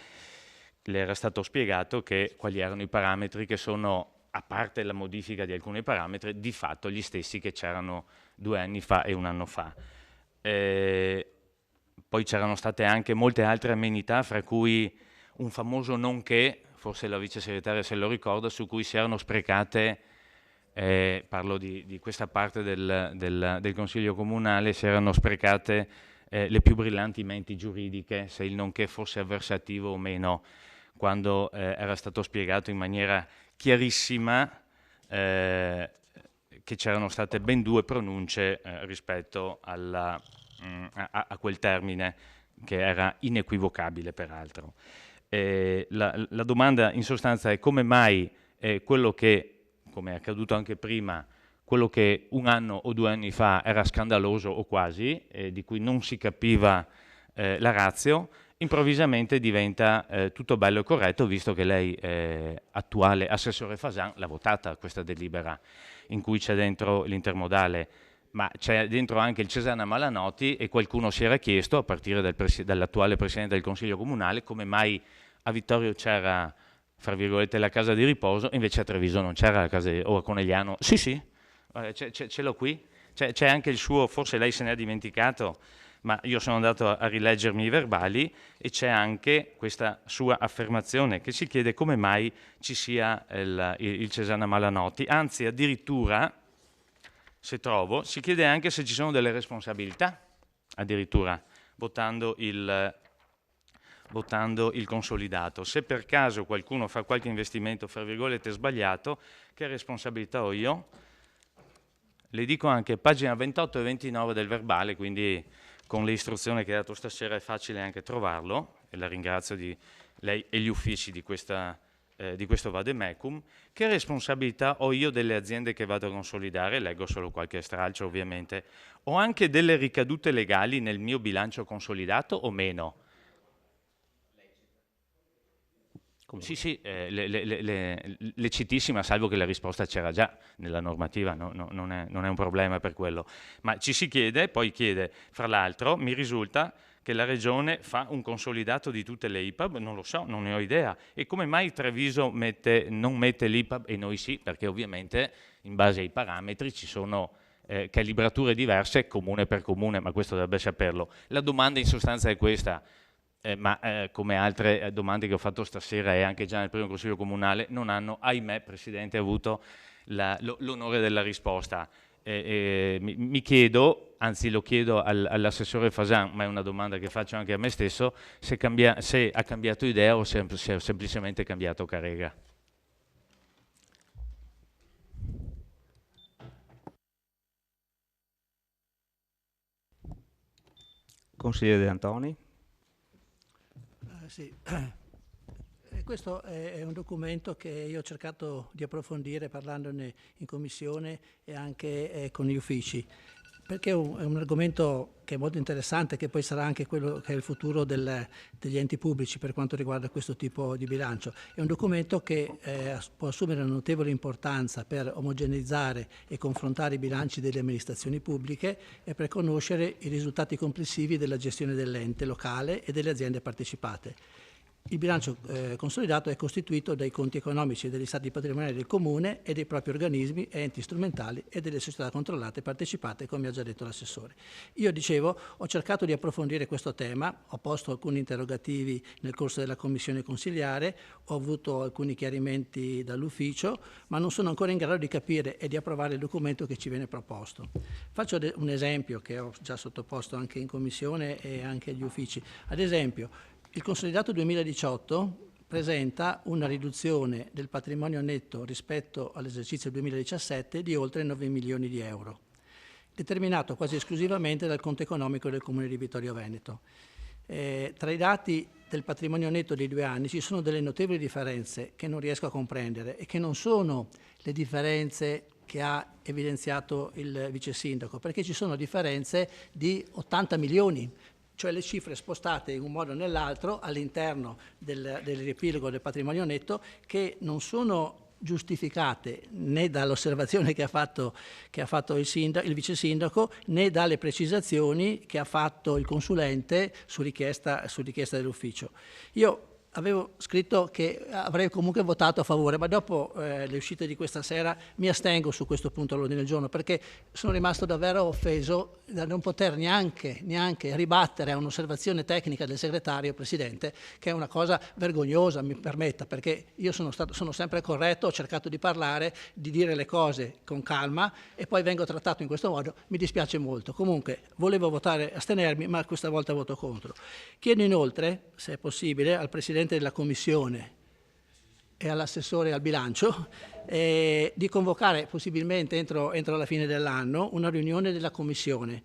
Le era stato spiegato che quali erano i parametri che sono, a parte la modifica di alcuni parametri, di fatto gli stessi che c'erano 2 anni fa e 1 anno fa. Poi c'erano state anche molte altre amenità, fra cui un famoso nonché, forse la vice segretaria se lo ricorda, su cui si erano sprecate, parlo di questa parte del Consiglio Comunale, si erano sprecate le più brillanti menti giuridiche, se il nonché fosse avversativo o meno, quando era stato spiegato in maniera chiarissima che c'erano state ben 2 pronunce rispetto a quel termine, che era inequivocabile peraltro. La domanda in sostanza è: come mai quello che, come è accaduto anche prima, quello che 1 anno o 2 anni fa era scandaloso o quasi, di cui non si capiva la ratio, improvvisamente diventa tutto bello e corretto, visto che lei, attuale Assessore Fasan, l'ha votata questa delibera, in cui c'è dentro l'intermodale, ma c'è dentro anche il Cesana Malanotti, e qualcuno si era chiesto, a partire dall'attuale Presidente del Consiglio Comunale, come mai a Vittorio c'era, fra virgolette, la casa di riposo, invece a Treviso non c'era la casa o a Conegliano. Sì, ce l'ho qui, c'è anche il suo, forse lei se ne è dimenticato, ma io sono andato a rileggermi i verbali e c'è anche questa sua affermazione che si chiede come mai ci sia il Cesana Malanotti, anzi addirittura, se trovo, si chiede anche se ci sono delle responsabilità, addirittura, votando il consolidato. Se per caso qualcuno fa qualche investimento, fra virgolette, sbagliato, che responsabilità ho io? Le dico anche pagina 28 e 29 del verbale, quindi con le istruzioni che ha dato stasera è facile anche trovarlo, e la ringrazio di lei e gli uffici di questo vademecum. Che responsabilità ho io delle aziende che vado a consolidare? Leggo solo qualche stralcio ovviamente. Ho anche delle ricadute legali nel mio bilancio consolidato o meno? Sì, lecitissima, salvo che la risposta c'era già nella normativa, non è un problema per quello. Ma ci si chiede, poi chiede, fra l'altro, mi risulta che la Regione fa un consolidato di tutte le IPAB, non lo so, non ne ho idea. E come mai Treviso non mette l'IPAB e noi sì? Perché ovviamente in base ai parametri ci sono calibrature diverse comune per comune, ma questo dovrebbe saperlo. La domanda in sostanza è questa. Come altre domande che ho fatto stasera e anche già nel primo Consiglio Comunale, non hanno, ahimè, Presidente, avuto l'onore della risposta. Mi chiedo, anzi lo chiedo all'assessore Fasan, ma è una domanda che faccio anche a me stesso, se ha cambiato idea o se ha semplicemente cambiato carrega. Consigliere De Antoni. Sì. Questo è un documento che io ho cercato di approfondire parlandone in commissione e anche con gli uffici, perché è un argomento che è molto interessante, che poi sarà anche quello che è il futuro degli enti pubblici per quanto riguarda questo tipo di bilancio. È un documento che può assumere una notevole importanza per omogeneizzare e confrontare i bilanci delle amministrazioni pubbliche e per conoscere i risultati complessivi della gestione dell'ente locale e delle aziende partecipate. Il bilancio consolidato è costituito dai conti economici degli stati patrimoniali del Comune e dei propri organismi, enti strumentali e delle società controllate e partecipate, come ha già detto l'assessore. Io dicevo, ho cercato di approfondire questo tema, ho posto alcuni interrogativi nel corso della commissione consiliare, ho avuto alcuni chiarimenti dall'ufficio, ma non sono ancora in grado di capire e di approvare il documento che ci viene proposto. Faccio un esempio che ho già sottoposto anche in commissione e anche agli uffici. Ad esempio, il consolidato 2018 presenta una riduzione del patrimonio netto rispetto all'esercizio 2017 di oltre 9 milioni di euro, determinato quasi esclusivamente dal conto economico del Comune di Vittorio Veneto. Tra i dati del patrimonio netto dei 2 anni ci sono delle notevoli differenze che non riesco a comprendere e che non sono le differenze che ha evidenziato il vice sindaco, perché ci sono differenze di 80 milioni, cioè le cifre spostate in un modo o nell'altro all'interno del riepilogo del patrimonio netto, che non sono giustificate né dall'osservazione che ha fatto il vice sindaco né dalle precisazioni che ha fatto il consulente su richiesta dell'ufficio. Io avevo scritto che avrei comunque votato a favore, ma dopo le uscite di questa sera mi astengo su questo punto all'ordine del giorno, perché sono rimasto davvero offeso da non poter neanche ribattere a un'osservazione tecnica del segretario Presidente, che è una cosa vergognosa, mi permetta, perché io sono sempre corretto, ho cercato di parlare, di dire le cose con calma e poi vengo trattato in questo modo, mi dispiace molto. Comunque volevo astenermi, ma questa volta voto contro. Chiedo inoltre, se è possibile, al Presidente della Commissione e all'assessore al bilancio di convocare possibilmente entro la fine dell'anno una riunione della Commissione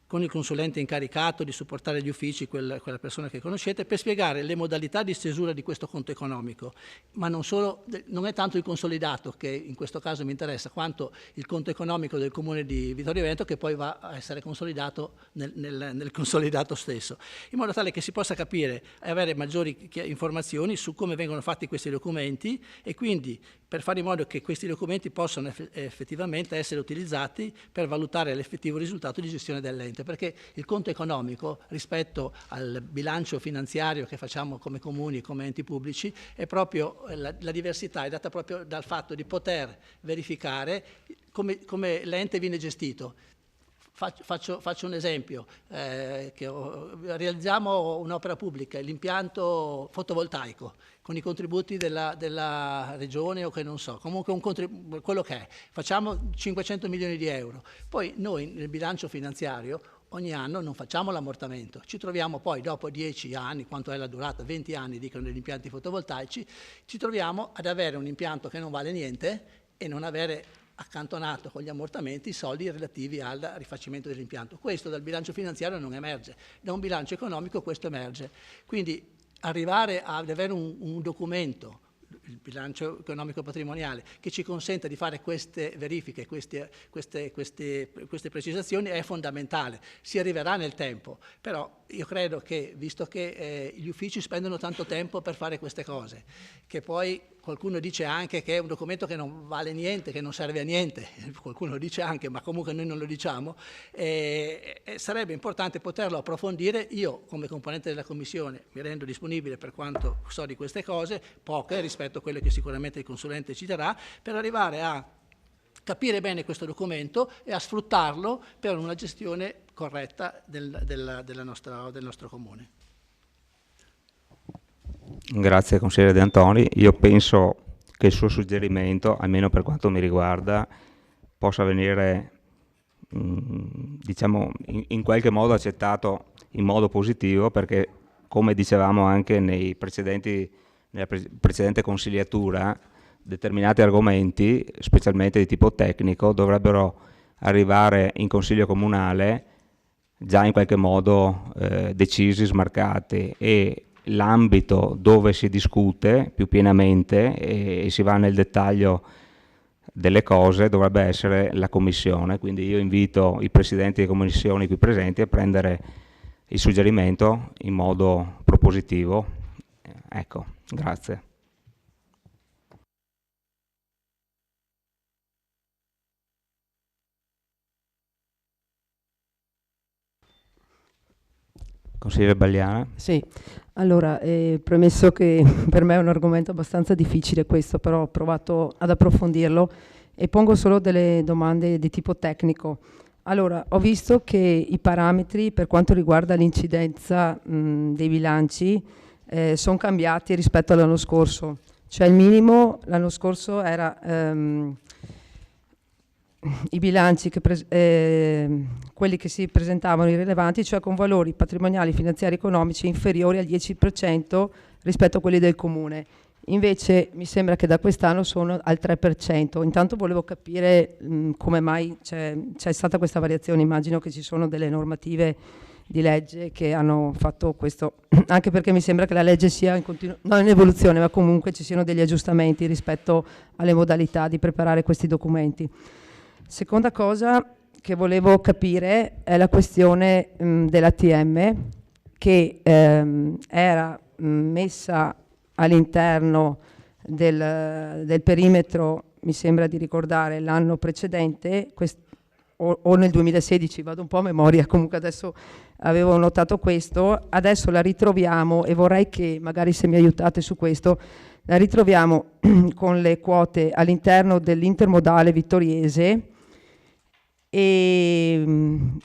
con il consulente incaricato di supportare gli uffici, quella persona che conoscete, per spiegare le modalità di stesura di questo conto economico, ma non è tanto il consolidato che in questo caso mi interessa, quanto il conto economico del Comune di Vittorio Veneto, che poi va a essere consolidato nel consolidato stesso, in modo tale che si possa capire e avere maggiori informazioni su come vengono fatti questi documenti e quindi per fare in modo che questi documenti possano effettivamente essere utilizzati per valutare l'effettivo risultato di gestione dell'ente. semplicemente perché il conto economico rispetto al bilancio finanziario che facciamo come comuni, come enti pubblici, è proprio la diversità è data proprio dal fatto di poter verificare come l'ente viene gestito. Faccio un esempio, realizziamo un'opera pubblica, l'impianto fotovoltaico, con i contributi della regione o che non so, comunque quello che è, facciamo 500 milioni di euro, poi noi nel bilancio finanziario ogni anno non facciamo l'ammortamento, ci troviamo poi dopo 10 anni, quanto è la durata, 20 anni dicono degli impianti fotovoltaici, ci troviamo ad avere un impianto che non vale niente e non avere accantonato con gli ammortamenti i soldi relativi al rifacimento dell'impianto. Questo dal bilancio finanziario non emerge, da un bilancio economico questo emerge. Quindi arrivare ad avere un documento, il bilancio economico patrimoniale, che ci consenta di fare queste verifiche, queste precisazioni è fondamentale. Si arriverà nel tempo, però io credo che, visto che gli uffici spendono tanto tempo per fare queste cose, che poi qualcuno dice anche che è un documento che non vale niente, che non serve a niente, qualcuno lo dice anche, ma comunque noi non lo diciamo, sarebbe importante poterlo approfondire. Io come componente della Commissione mi rendo disponibile per quanto so di queste cose, poche rispetto a quelle che sicuramente il consulente ci darà, per arrivare a capire bene questo documento e a sfruttarlo per una gestione corretta del nostro comune. Grazie consigliere De Antoni. Io penso che il suo suggerimento, almeno per quanto mi riguarda, possa venire diciamo in qualche modo accettato in modo positivo, perché come dicevamo anche nella precedente consigliatura, determinati argomenti, specialmente di tipo tecnico, dovrebbero arrivare in consiglio comunale già in qualche modo decisi, smarcati, e l'ambito dove si discute più pienamente e si va nel dettaglio delle cose dovrebbe essere la Commissione. Quindi io invito i presidenti delle commissioni qui presenti a prendere il suggerimento in modo propositivo. Ecco, grazie. Consigliere Bagliana. Sì, allora, premesso che per me è un argomento abbastanza difficile questo, però ho provato ad approfondirlo e pongo solo delle domande di tipo tecnico. Allora, ho visto che i parametri per quanto riguarda l'incidenza dei bilanci sono cambiati rispetto all'anno scorso. Cioè il minimo l'anno scorso era i bilanci, quelli che si presentavano irrilevanti, cioè con valori patrimoniali, finanziari, economici inferiori al 10% rispetto a quelli del comune. Invece mi sembra che da quest'anno sono al 3%. Intanto volevo capire come mai c'è stata questa variazione. Immagino che ci sono delle normative di legge che hanno fatto questo, anche perché mi sembra che la legge sia non in evoluzione, ma comunque ci siano degli aggiustamenti rispetto alle modalità di preparare questi documenti. Seconda cosa che volevo capire è la questione dell'ATM, che era messa all'interno del perimetro, mi sembra di ricordare, l'anno precedente, o nel 2016, vado un po' a memoria, comunque adesso avevo notato questo, adesso la ritroviamo e vorrei che magari se mi aiutate su questo, la ritroviamo con le quote all'interno dell'intermodale vittoriese, e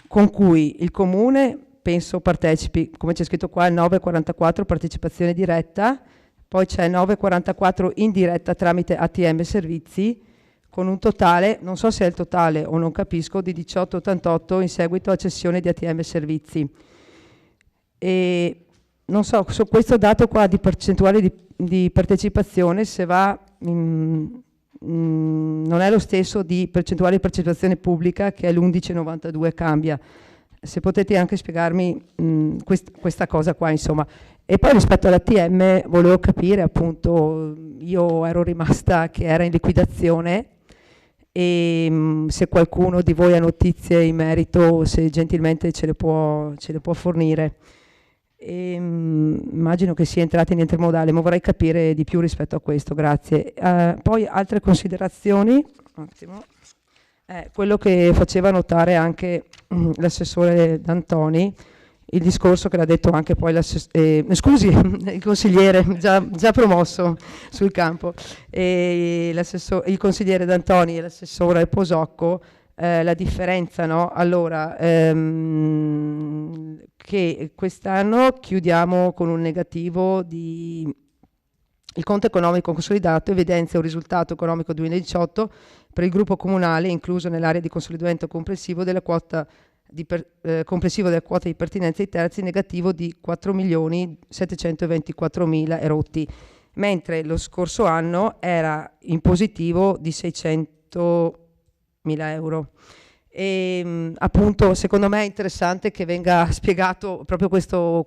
con cui il comune penso partecipi, come c'è scritto qua, il 9,44 partecipazione diretta, poi c'è 9,44 indiretta tramite ATM servizi, con un totale, non so se è il totale o non capisco, di 18,88 in seguito a cessione di ATM servizi. E non so, su questo dato qua di percentuale di partecipazione, se va non è lo stesso di percentuale di partecipazione pubblica, che è l'11,92, cambia. Se potete anche spiegarmi questa cosa qua, insomma. E poi rispetto all'ATM volevo capire, appunto, io ero rimasta che era in liquidazione, e se qualcuno di voi ha notizie in merito, se gentilmente ce le può fornire. Immagino che sia entrata in intermodale, ma vorrei capire di più rispetto a questo, grazie. Poi altre considerazioni. Un attimo. Quello che faceva notare anche l'assessore D'Antoni, il discorso che l'ha detto anche poi il consigliere già promosso sul campo, il consigliere D'Antoni e l'assessore Posocco, la differenza, no? Allora, che quest'anno chiudiamo con un negativo il conto economico consolidato evidenzia un risultato economico 2018 per il gruppo comunale incluso nell'area di consolidamento complessivo della quota di pertinenza ai terzi negativo di 4.724.000 erotti, mentre lo scorso anno era in positivo di 600.000 euro. E appunto secondo me è interessante che venga spiegato proprio questo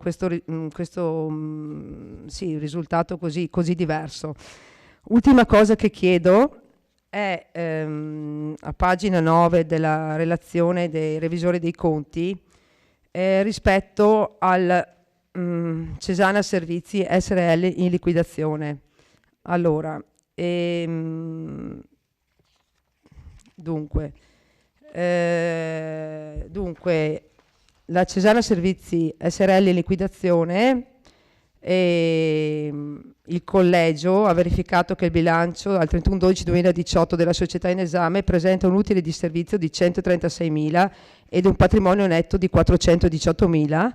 risultato così diverso. Ultima cosa che chiedo è a pagina 9 della relazione dei revisori dei conti rispetto al Cesana Servizi SRL in liquidazione. Allora, dunque, la Cesana Servizi SRL in liquidazione, il collegio ha verificato che il bilancio al 31/12/2018 della società in esame presenta un utile di servizio di 136.000 ed un patrimonio netto di 418.000,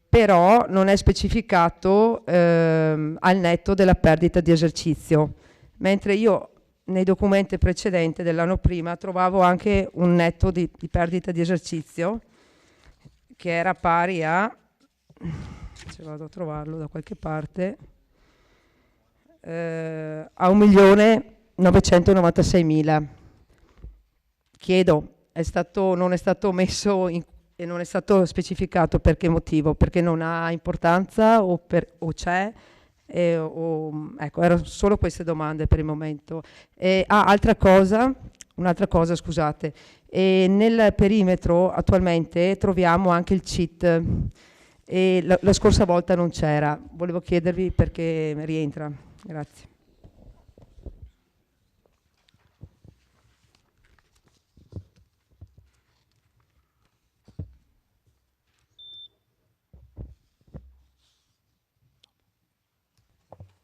però non è specificato al netto della perdita di esercizio, mentre io nei documenti precedenti dell'anno prima trovavo anche un netto di perdita di esercizio che era pari a, se vado a trovarlo da qualche parte, a 1.996.000. Chiedo, non è stato messo e non è stato specificato per che motivo? Perché non ha importanza o c'è? Ecco, erano solo queste domande per il momento. Un'altra cosa, scusate, nel perimetro attualmente troviamo anche il CIT e la scorsa volta non c'era. Volevo chiedervi perché rientra. Grazie.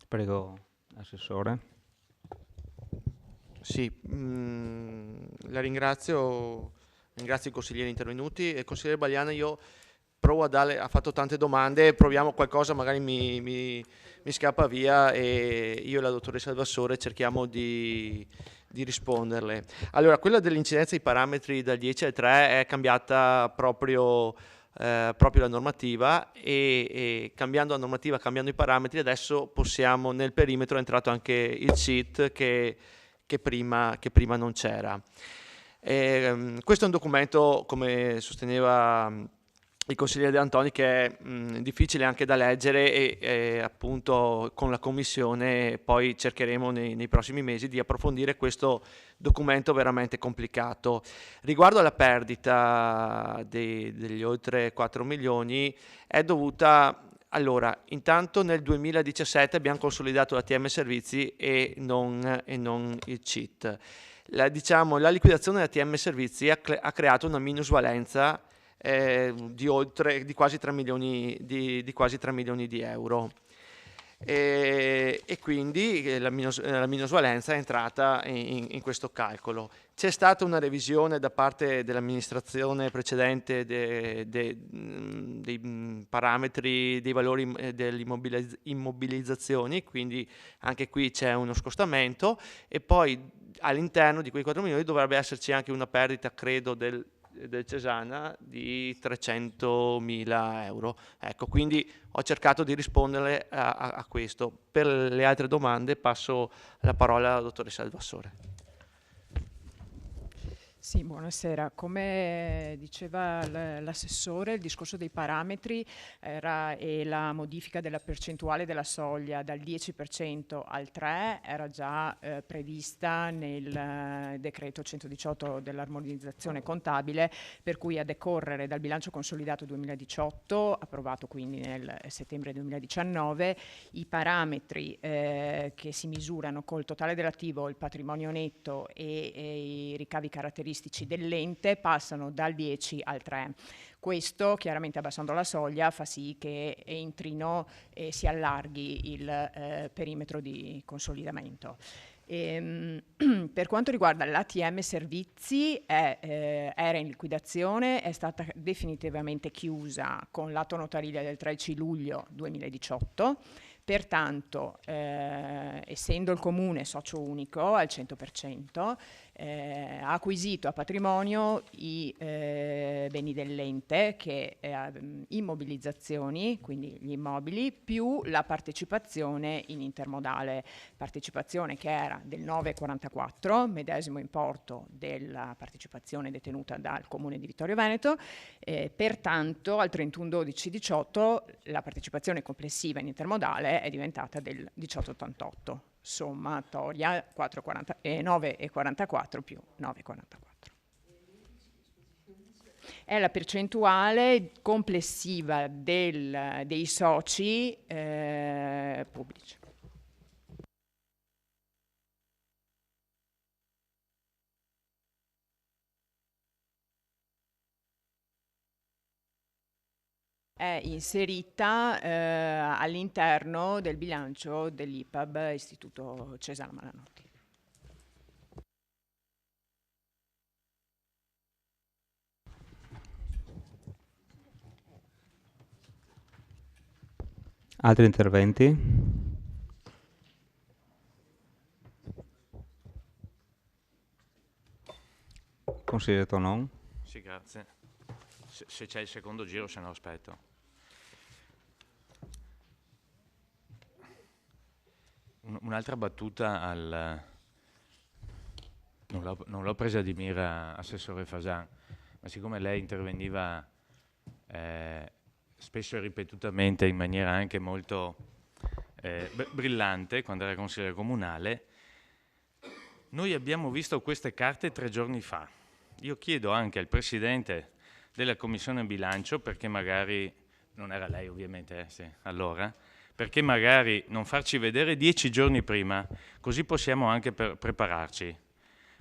Prego, Assessore. Sì, la ringrazio i consiglieri intervenuti e il consigliere Bagliana, io provo ha fatto tante domande, proviamo qualcosa, magari mi scappa via e io e la dottoressa Alvassore cerchiamo di risponderle. Allora, quella dell'incidenza dei parametri dal 10 al 3 è cambiata proprio la normativa e cambiando la normativa, cambiando i parametri, adesso possiamo, nel perimetro è entrato anche il CIT che prima non c'era. Questo è un documento, come sosteneva il consigliere De Antoni, che è difficile anche da leggere e appunto con la commissione poi cercheremo nei prossimi mesi di approfondire questo documento veramente complicato. Riguardo alla perdita degli oltre 4 milioni è dovuta, allora, intanto nel 2017 abbiamo consolidato la TM Servizi e non il CIT. La liquidazione della TM Servizi ha creato una minusvalenza di quasi 3 milioni di euro e quindi la minusvalenza è entrata in questo calcolo. C'è stata una revisione da parte dell'amministrazione precedente dei parametri, dei valori delle immobilizzazioni, quindi anche qui c'è uno scostamento e poi all'interno di quei 4 milioni dovrebbe esserci anche una perdita, credo, del Cesana di 300.000 euro. Ecco, quindi ho cercato di rispondere a questo. Per le altre domande passo la parola alla dottoressa Alvassore. Sì, buonasera. Come diceva l'assessore, il discorso dei parametri e la modifica della percentuale della soglia dal 10% al 3% era già prevista nel decreto 118 dell'armonizzazione contabile, per cui a decorrere dal bilancio consolidato 2018, approvato quindi nel settembre 2019, i parametri che si misurano col totale dell'attivo, il patrimonio netto e i ricavi caratteristici dell'ente passano dal 10 al 3. Questo, chiaramente abbassando la soglia, fa sì che entrino e si allarghi il perimetro di consolidamento. Per quanto riguarda l'ATM Servizi, era in liquidazione, è stata definitivamente chiusa con l'atto notarile del 13 luglio 2018. Pertanto, essendo il comune socio unico al 100%, ha acquisito a patrimonio i beni dell'ente, che immobilizzazioni, quindi gli immobili, più la partecipazione in intermodale, partecipazione che era del 9,44, medesimo importo della partecipazione detenuta dal comune di Vittorio Veneto. Pertanto al 31/12/18 la partecipazione complessiva in intermodale è diventata del 18,88, sommatoria 9,44 più 9,44. È la percentuale complessiva dei soci pubblici. È inserita all'interno del bilancio dell'IPAB Istituto Cesare Malanotti. Altri interventi? Consigliere Tonon? Sì, grazie. Se c'è il secondo giro, se no aspetto. Un'altra battuta non l'ho presa di mira, Assessore Fasan, ma siccome lei interveniva spesso e ripetutamente in maniera anche molto brillante quando era consigliere comunale, noi abbiamo visto queste carte 3 giorni fa. Io chiedo anche al Presidente della Commissione Bilancio, perché magari, non era lei ovviamente, sì, allora, perché magari non farci vedere 10 giorni prima, così possiamo anche prepararci.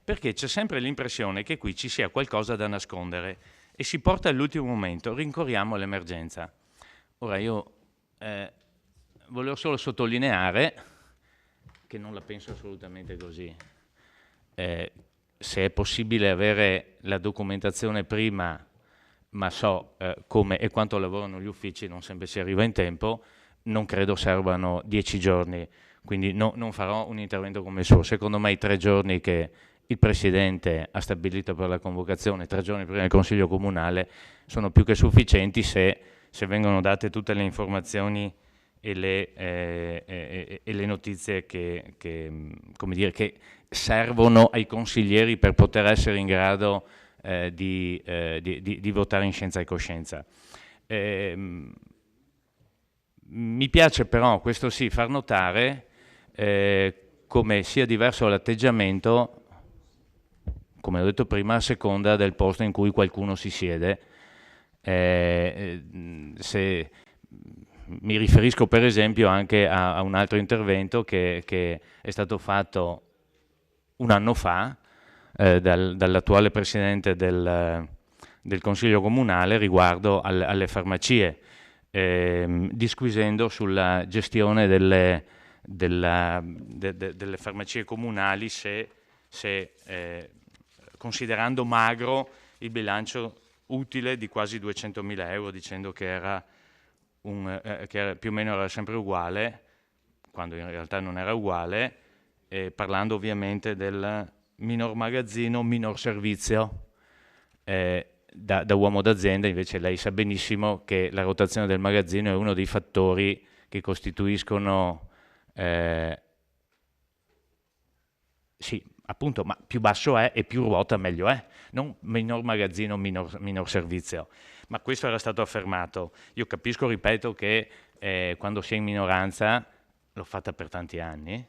Perché c'è sempre l'impressione che qui ci sia qualcosa da nascondere e si porta all'ultimo momento, rincorriamo l'emergenza. Ora io volevo solo sottolineare che non la penso assolutamente così. Se è possibile avere la documentazione prima, ma so come e quanto lavorano gli uffici, non sempre si arriva in tempo, non credo servano 10 giorni, quindi non farò un intervento come il suo. Secondo me i 3 giorni che il Presidente ha stabilito per la convocazione, 3 giorni prima del Consiglio Comunale, sono più che sufficienti se vengono date tutte le informazioni e le notizie che servono ai consiglieri per poter essere in grado di votare in scienza e coscienza. Mi piace però, questo sì, far notare come sia diverso l'atteggiamento, come ho detto prima, a seconda del posto in cui qualcuno si siede. Mi riferisco per esempio anche a un altro intervento che è stato fatto un anno fa dall'attuale Presidente del Consiglio Comunale riguardo alle farmacie, disquisendo sulla gestione delle farmacie comunali, considerando magro il bilancio utile di quasi 200.000 euro, dicendo che era più o meno era sempre uguale, quando in realtà non era uguale, parlando ovviamente del minor magazzino, minor servizio. Da uomo d'azienda invece lei sa benissimo che la rotazione del magazzino è uno dei fattori che costituiscono appunto, ma più basso è e più ruota meglio è, non minor magazzino, minor servizio. Ma questo era stato affermato. Io capisco, ripeto, che quando si è in minoranza, l'ho fatta per tanti anni,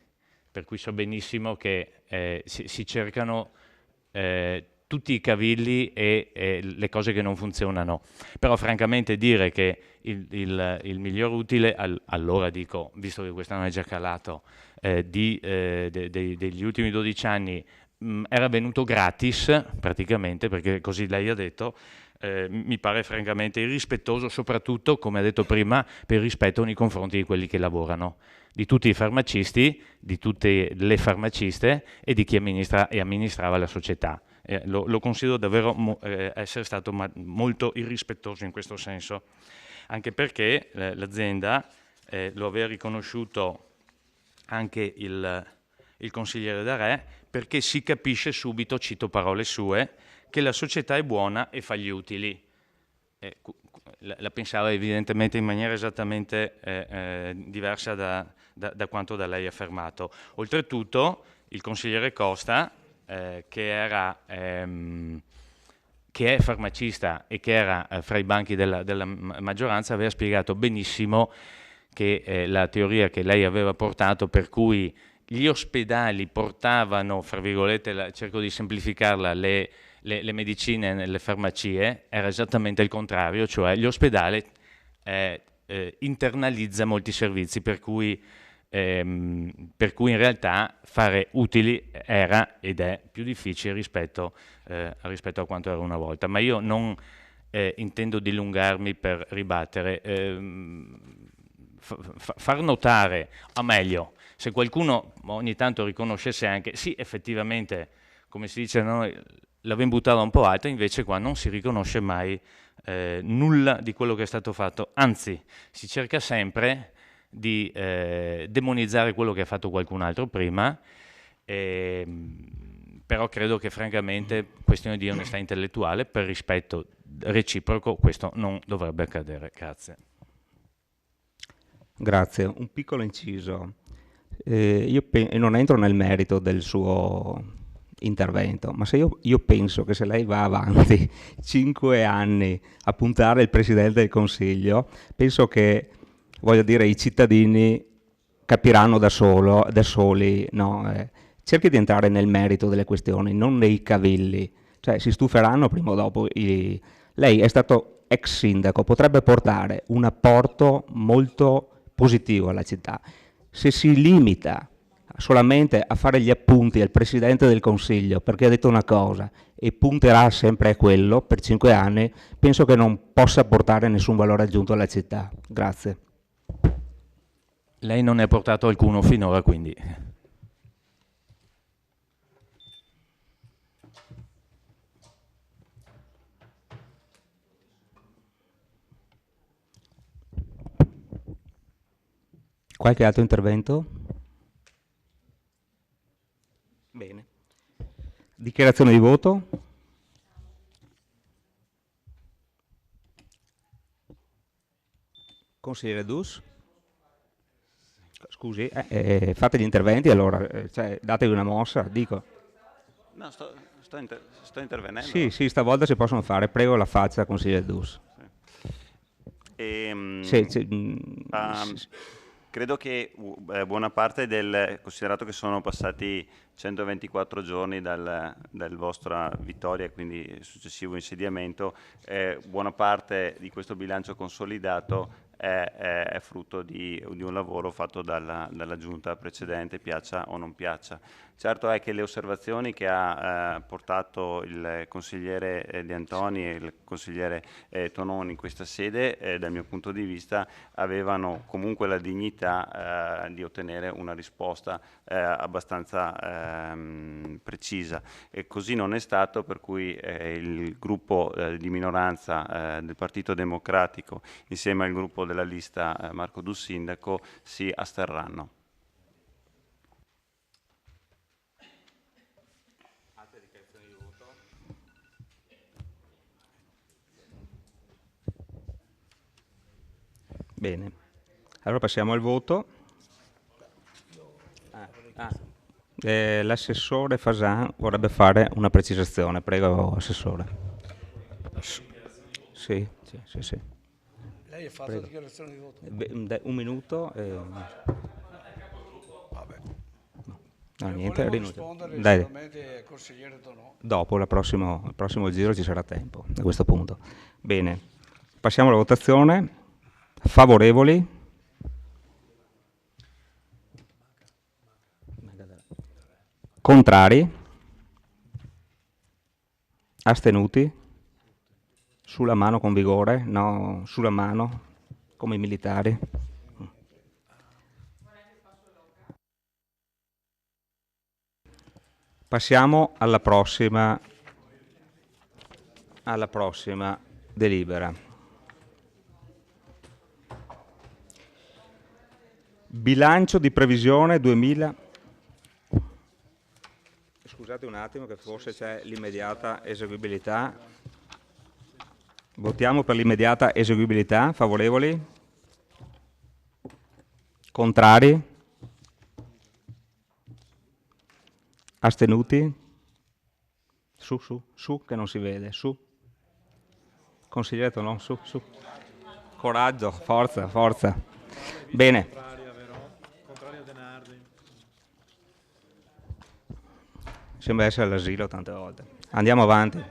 per cui so benissimo che si cercano tutti i cavilli e le cose che non funzionano. Però francamente dire che il miglior utile, allora dico, visto che quest'anno è già calato, degli ultimi 12 anni era venuto gratis praticamente, perché così lei ha detto, mi pare francamente irrispettoso, soprattutto, come ha detto prima, per rispetto nei confronti di quelli che lavorano, di tutti i farmacisti, di tutte le farmaciste e di chi amministra e amministrava la società. Lo considero davvero essere stato molto irrispettoso in questo senso, anche perché l'azienda lo aveva riconosciuto anche il consigliere Darè, perché si capisce subito, cito parole sue, che la società è buona e fa gli utili. La pensava evidentemente in maniera esattamente diversa da quanto da lei affermato. Oltretutto il consigliere Costa, che è farmacista e che era fra i banchi della maggioranza, aveva spiegato benissimo che la teoria che lei aveva portato, per cui gli ospedali portavano, fra virgolette, cerco di semplificarla, le medicine nelle farmacie, era esattamente il contrario, cioè gli ospedali internalizza molti servizi, per cui in realtà fare utili era ed è più difficile rispetto a quanto era una volta. Ma io non intendo dilungarmi per ribattere, far notare, o meglio, se qualcuno ogni tanto riconoscesse anche, sì, effettivamente, come si dice noi, l'abbiamo buttata un po' alta, invece qua non si riconosce mai nulla di quello che è stato fatto, anzi si cerca sempre di demonizzare quello che ha fatto qualcun altro prima, però credo che francamente, questione di onestà intellettuale, per rispetto reciproco, questo non dovrebbe accadere. Grazie. Grazie, un piccolo inciso. Io non entro nel merito del suo intervento, ma se io penso che se lei va avanti 5 anni a puntare il Presidente del Consiglio, penso che, voglio dire, i cittadini capiranno da soli, no? Cerchi di entrare nel merito delle questioni, non nei cavilli, cioè si stuferanno prima o dopo. Lei è stato ex sindaco, potrebbe portare un apporto molto positivo alla città. Se si limita solamente a fare gli appunti al Presidente del Consiglio perché ha detto una cosa e punterà sempre a quello per 5 anni, penso che non possa portare nessun valore aggiunto alla città. Grazie. Lei non ne ha portato alcuno finora, quindi. Qualche altro intervento? Bene. Dichiarazione di voto? Consigliere Dus? Scusi, fate gli interventi allora, cioè, datevi una mossa, dico. No, sto intervenendo. Sì, stavolta si possono fare, prego la faccia, consigliere Dus. Credo che buona parte considerato che sono passati 124 giorni dalla vostra vittoria e quindi successivo insediamento, buona parte di questo bilancio consolidato è frutto di un lavoro fatto dalla giunta precedente, piaccia o non piaccia. Certo è che le osservazioni che ha portato il consigliere De Antoni e il consigliere Tononi in questa sede, dal mio punto di vista, avevano comunque la dignità di ottenere una risposta abbastanza precisa, e così non è stato, per cui il gruppo di minoranza del Partito Democratico insieme al gruppo della lista Marco Dus Sindaco si asterranno. Bene, allora passiamo al voto. L'assessore Fasan vorrebbe fare una precisazione. Prego, assessore. Sì. Lei ha fatto la dichiarazione di voto? Un minuto. Vabbè. No, niente, rispondere dai. solamente al consigliere Donò. Dopo, il prossimo giro ci sarà tempo a questo punto. Bene, passiamo alla votazione. Favorevoli? Contrari? Astenuti? Sulla mano con vigore? No, sulla mano, come i militari. Passiamo alla prossima delibera. Bilancio di previsione 2000. Scusate un attimo che forse c'è l'immediata eseguibilità. Votiamo per l'immediata eseguibilità. Favorevoli? Contrari? Astenuti? Su, che non si vede, su. Consigliere, no, su. Coraggio, forza. Bene. Contrario Denardi. Sembra essere all'asilo tante volte. Andiamo avanti.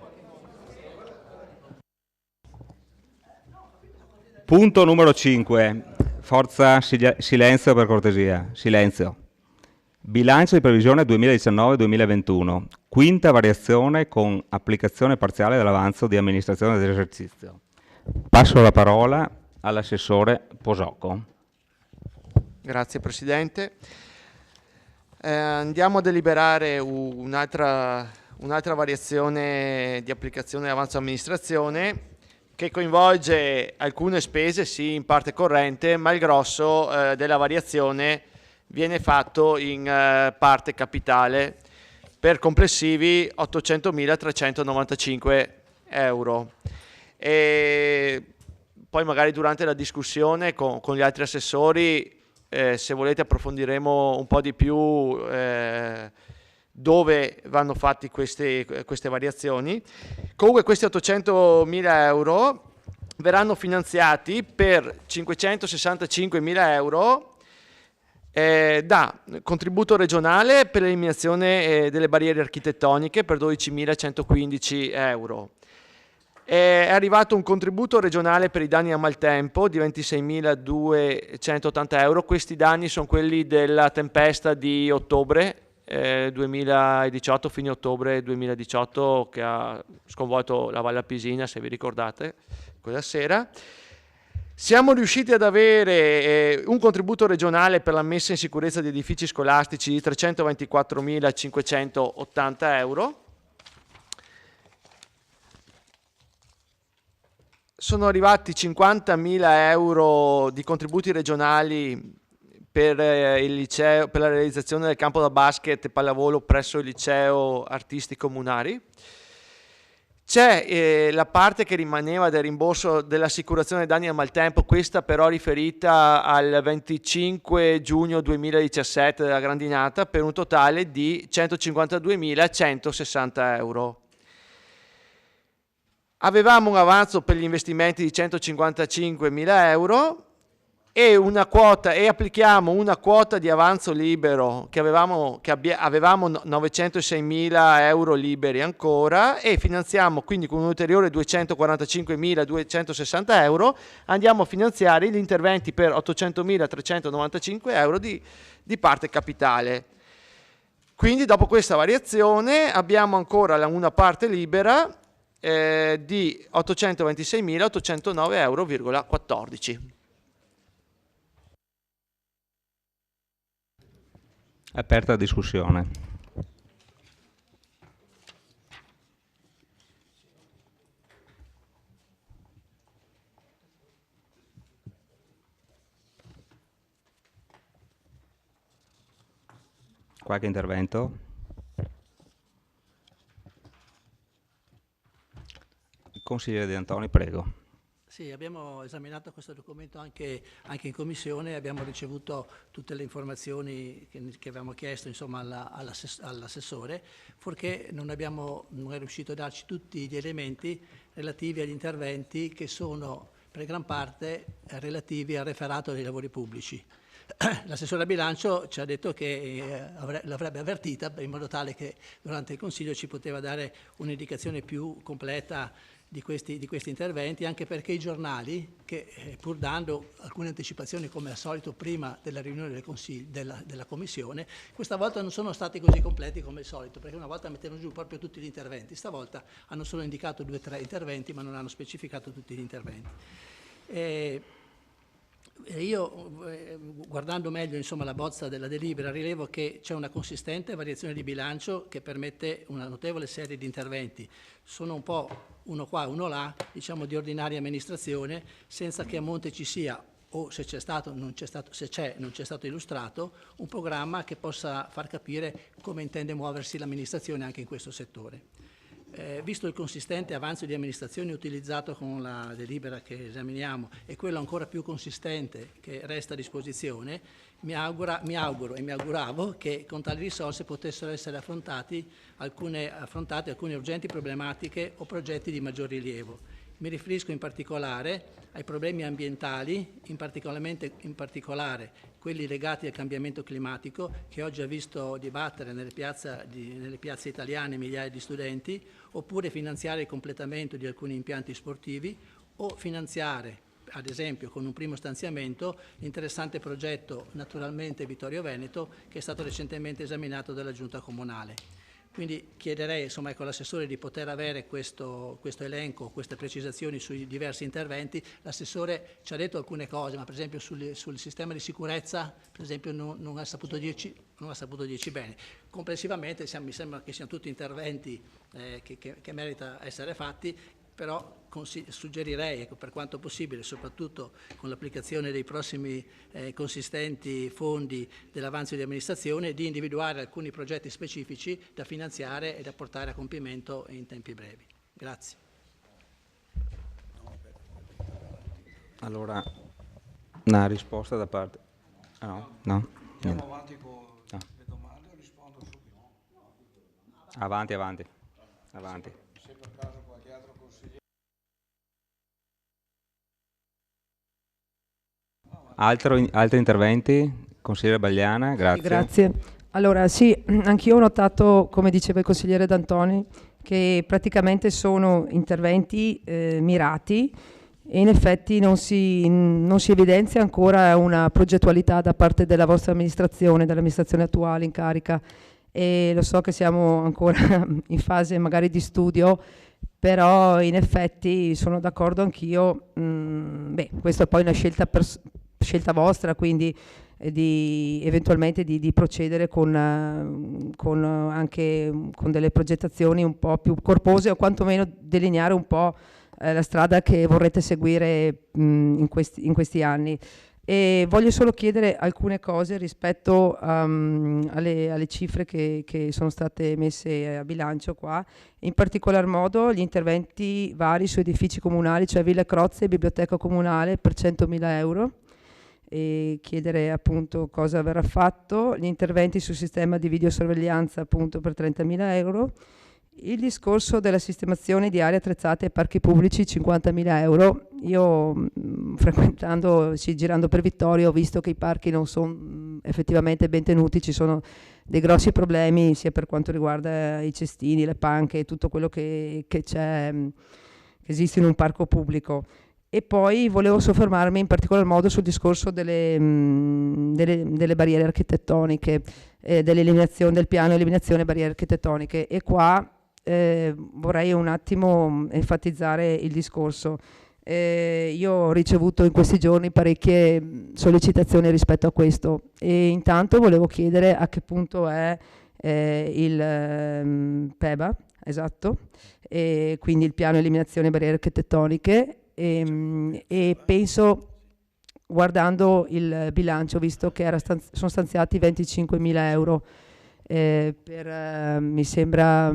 Punto numero 5. Forza, silenzio per cortesia. Silenzio. Bilancio di previsione 2019-2021. Quinta variazione con applicazione parziale dell'avanzo di amministrazione dell'esercizio. Passo la parola all'assessore Posocco. Grazie Presidente. Andiamo a deliberare un'altra variazione di applicazione dell'avanzo amministrazione che coinvolge alcune spese, sì, in parte corrente, ma il grosso della variazione viene fatto in parte capitale per complessivi 800.395 euro. E poi magari durante la discussione con gli altri assessori, se volete approfondiremo un po' di più dove vanno fatti queste variazioni. Comunque questi 800.000 euro verranno finanziati per 565.000 euro da contributo regionale per l'eliminazione delle barriere architettoniche per 12.115 euro. È arrivato un contributo regionale per i danni a maltempo di 26.280 euro. Questi danni sono quelli della tempesta di ottobre 2018, fine ottobre 2018, che ha sconvolto la Valle Appisina, se vi ricordate, quella sera. Siamo riusciti ad avere un contributo regionale per la messa in sicurezza di edifici scolastici di 324.580 euro. Sono arrivati 50.000 euro di contributi regionali per il liceo, per la realizzazione del campo da basket e pallavolo presso il liceo artistico Munari. C'è la parte che rimaneva del rimborso dell'assicurazione danni a maltempo, questa però riferita al 25 giugno 2017 della grandinata, per un totale di 152.160 euro. Avevamo un avanzo per gli investimenti di 155.000 euro e applichiamo una quota di avanzo libero che avevamo 906.000 euro liberi ancora, e finanziamo quindi con un ulteriore 245.260 euro, andiamo a finanziare gli interventi per 800.395 euro di parte capitale. Quindi dopo questa variazione abbiamo ancora una parte libera di 826.809,14 euro. Aperta la discussione. Qualche intervento? Consigliere De Antoni, prego. Sì, abbiamo esaminato questo documento anche in commissione, abbiamo ricevuto tutte le informazioni che avevamo chiesto, insomma, all'assessore, fuorché non è riuscito a darci tutti gli elementi relativi agli interventi che sono per gran parte relativi al referato dei lavori pubblici. L'assessore al bilancio ci ha detto che l'avrebbe avvertita in modo tale che durante il Consiglio ci poteva dare un'indicazione più completa di questi interventi, anche perché i giornali, che pur dando alcune anticipazioni come al solito prima della riunione della Commissione, questa volta non sono stati così completi come al solito, perché una volta mettevano giù proprio tutti gli interventi, stavolta hanno solo indicato 2 o 3 interventi ma non hanno specificato tutti gli interventi. Io, guardando meglio, insomma, la bozza della delibera, rilevo che c'è una consistente variazione di bilancio che permette una notevole serie di interventi. Sono un po' uno qua, uno là, diciamo di ordinaria amministrazione, senza che a monte ci sia, o se c'è stato, se c'è, non c'è stato illustrato, un programma che possa far capire come intende muoversi l'amministrazione anche in questo settore. Visto il consistente avanzo di amministrazione utilizzato con la delibera che esaminiamo e quello ancora più consistente che resta a disposizione, mi auguro e mi auguravo che con tali risorse potessero essere affrontate alcune urgenti problematiche o progetti di maggior rilievo. Mi riferisco in particolare ai problemi ambientali, in particolare quelli legati al cambiamento climatico, che oggi ha visto dibattere nelle piazze italiane migliaia di studenti, oppure finanziare il completamento di alcuni impianti sportivi o finanziare, ad esempio con un primo stanziamento, l'interessante progetto Naturalmente Vittorio Veneto, che è stato recentemente esaminato dalla Giunta Comunale. Quindi chiederei, insomma, all'assessore di poter avere questo elenco, queste precisazioni sui diversi interventi. L'assessore ci ha detto alcune cose, ma per esempio sul sistema di sicurezza, per esempio, non ha saputo dirci bene. Complessivamente mi sembra che siano tutti interventi che merita essere fatti, però suggerirei, per quanto possibile, soprattutto con l'applicazione dei prossimi consistenti fondi dell'avanzo di amministrazione, di individuare alcuni progetti specifici da finanziare e da portare a compimento in tempi brevi. Grazie. Allora, una risposta da parte... No? Andiamo avanti con le domande o rispondo subito? Avanti. Se per caso qualche altro consigliere... Altri interventi? Consigliere Bagliana, grazie. Grazie. Allora sì, anch'io ho notato, come diceva il consigliere D'Antoni, che praticamente sono interventi mirati e in effetti non si evidenzia ancora una progettualità da parte della vostra amministrazione, dell'amministrazione attuale in carica, e lo so che siamo ancora in fase magari di studio, però in effetti sono d'accordo anch'io. Questa è poi una scelta vostra, quindi eventualmente di procedere con delle progettazioni un po' più corpose, o quantomeno delineare un po' la strada che vorrete seguire in questi anni. E voglio solo chiedere alcune cose rispetto alle cifre che sono state messe a bilancio qua, in particolar modo gli interventi vari su edifici comunali, cioè Ville Crozze e Biblioteca Comunale per 100.000 euro, e chiedere appunto cosa verrà fatto, gli interventi sul sistema di videosorveglianza appunto per 30.000 euro, il discorso della sistemazione di aree attrezzate e parchi pubblici 50.000 euro. Io girando per Vittorio ho visto che i parchi non sono effettivamente ben tenuti, ci sono dei grossi problemi sia per quanto riguarda i cestini, le panche e tutto quello che c'è, che esiste in un parco pubblico. E poi volevo soffermarmi in particolar modo sul discorso delle barriere architettoniche, dell'eliminazione del piano eliminazione barriere architettoniche, e qua vorrei un attimo enfatizzare il discorso. Io ho ricevuto in questi giorni parecchie sollecitazioni rispetto a questo, e intanto volevo chiedere a che punto è il PEBA, esatto, e quindi il piano eliminazione barriere architettoniche. E penso, guardando il bilancio, visto che sono stanziati 25.000 euro mi sembra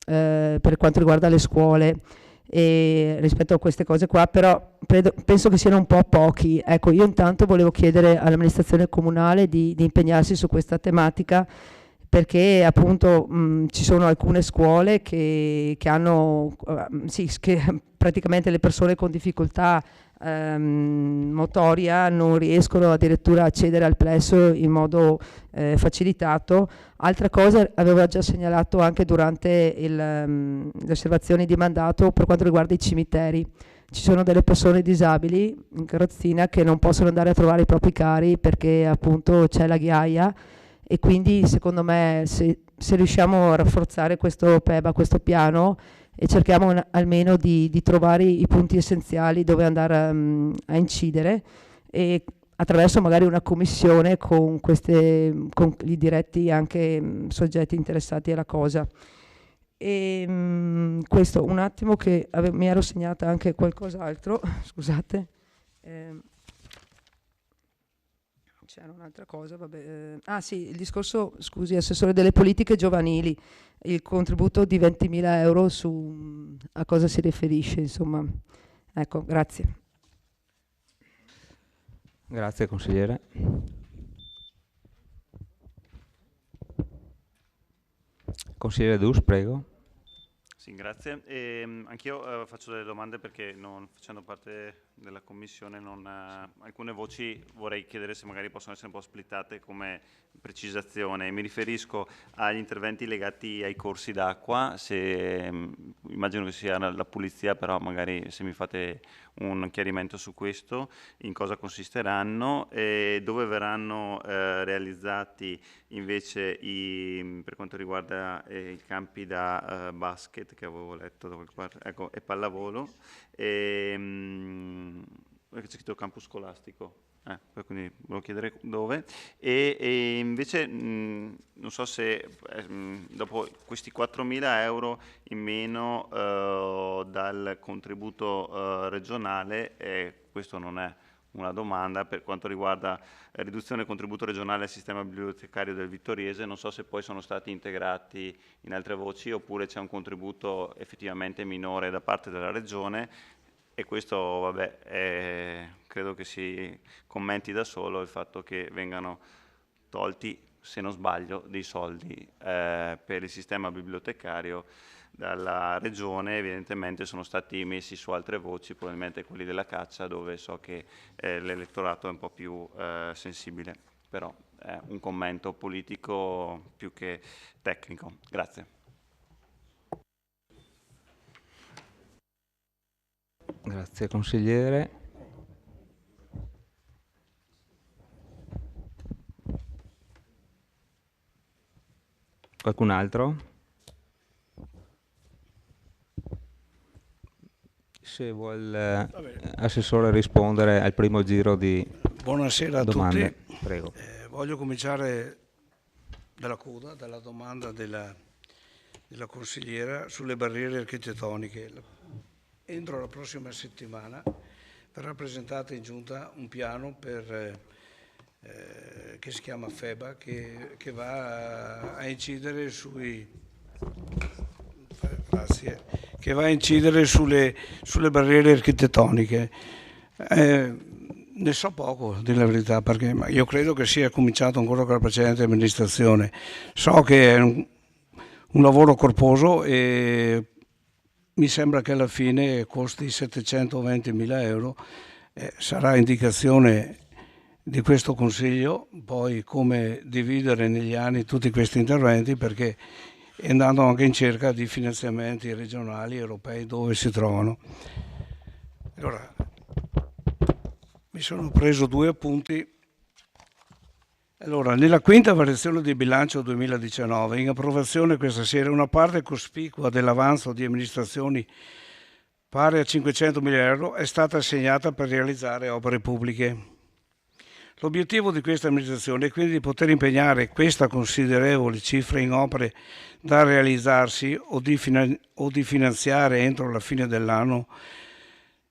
per quanto riguarda le scuole, rispetto a queste cose qua, però penso che siano un po' pochi. Ecco, io intanto volevo chiedere all'amministrazione comunale di impegnarsi su questa tematica, perché appunto ci sono alcune scuole che hanno, che praticamente le persone con difficoltà motoria non riescono addirittura a accedere al plesso in modo facilitato. Altra cosa aveva già segnalato anche durante le osservazioni di mandato per quanto riguarda i cimiteri. Ci sono delle persone disabili in carrozzina che non possono andare a trovare i propri cari perché appunto c'è la ghiaia, e quindi secondo me se riusciamo a rafforzare questo PEBA, questo piano, e cerchiamo almeno di trovare i punti essenziali dove andare a incidere, e attraverso magari una commissione con i diretti anche soggetti interessati alla cosa. E questo un attimo che mi ero segnata anche qualcos'altro, scusate. C'era un'altra cosa, vabbè. Sì, il discorso, scusi, assessore delle politiche giovanili, il contributo di 20.000 euro a cosa si riferisce, insomma. Ecco, grazie. Grazie consigliere. Consigliere Dus, prego. Sì, grazie. Anch'io faccio delle domande perché non facendo parte della commissione alcune voci vorrei chiedere se magari possono essere un po' splittate come precisazione. Mi riferisco agli interventi legati ai corsi d'acqua, immagino che sia la pulizia, però magari se mi fate un chiarimento su questo, in cosa consisteranno e dove verranno realizzati invece per quanto riguarda i campi da basket che avevo letto da qualche parte, ecco, e pallavolo, perché c'è scritto campus scolastico, quindi volevo chiedere dove, e invece non so se dopo questi 4.000 euro in meno dal contributo regionale, questo non è una domanda per quanto riguarda la riduzione del contributo regionale al sistema bibliotecario del Vittoriese, non so se poi sono stati integrati in altre voci oppure c'è un contributo effettivamente minore da parte della regione, e questo vabbè, credo che si commenti da solo il fatto che vengano tolti, se non sbaglio, dei soldi per il sistema bibliotecario dalla regione. Evidentemente sono stati messi su altre voci, probabilmente quelli della caccia, dove so che l'elettorato è un po' più sensibile, però è un commento politico più che tecnico. Grazie. Grazie consigliere. Qualcun altro? Se vuole assessore rispondere al primo giro di Buonasera domande. A tutti. Prego. Voglio cominciare dalla coda, dalla domanda della consigliera sulle barriere architettoniche. Entro la prossima settimana verrà presentato in giunta un piano che si chiama FEBA, che va a incidere sulle barriere architettoniche. Ne so poco, a dire la verità, perché io credo che sia cominciato ancora con la precedente amministrazione. So che è un lavoro corposo e mi sembra che alla fine costi 720.000 euro. Sarà indicazione di questo Consiglio poi come dividere negli anni tutti questi interventi, perché andando anche in cerca di finanziamenti regionali, europei, dove si trovano. Allora, mi sono preso 2 appunti. Allora, nella quinta variazione di bilancio 2019, in approvazione questa sera, una parte cospicua dell'avanzo di amministrazioni pari a 500.000 euro è stata assegnata per realizzare opere pubbliche. L'obiettivo di questa amministrazione è quindi di poter impegnare questa considerevole cifra in opere da realizzarsi o di finanziare entro la fine dell'anno,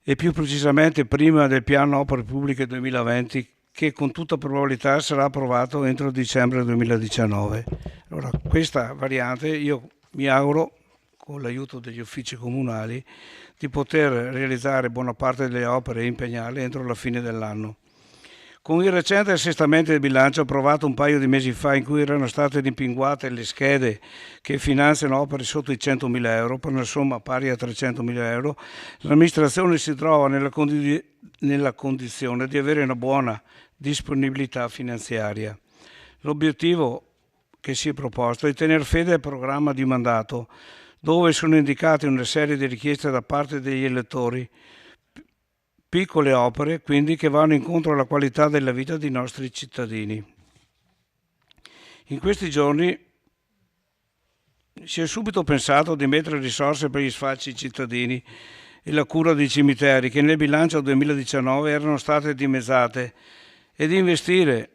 e più precisamente prima del piano opere pubbliche 2020, che con tutta probabilità sarà approvato entro dicembre 2019. Allora, questa variante io mi auguro, con l'aiuto degli uffici comunali, di poter realizzare buona parte delle opere e impegnarle entro la fine dell'anno. Con il recente assestamento del bilancio approvato un paio di mesi fa, in cui erano state rimpinguate le schede che finanziano opere sotto i 100.000 euro per una somma pari a 300.000 euro, l'amministrazione si trova nella condizione di avere una buona disponibilità finanziaria. L'obiettivo che si è proposto è tenere fede al programma di mandato, dove sono indicate una serie di richieste da parte degli elettori, piccole opere quindi che vanno incontro alla qualità della vita dei nostri cittadini. In questi giorni si è subito pensato di mettere risorse per gli sfalci cittadini e la cura dei cimiteri, che nel bilancio 2019 erano state dimezzate, e di investire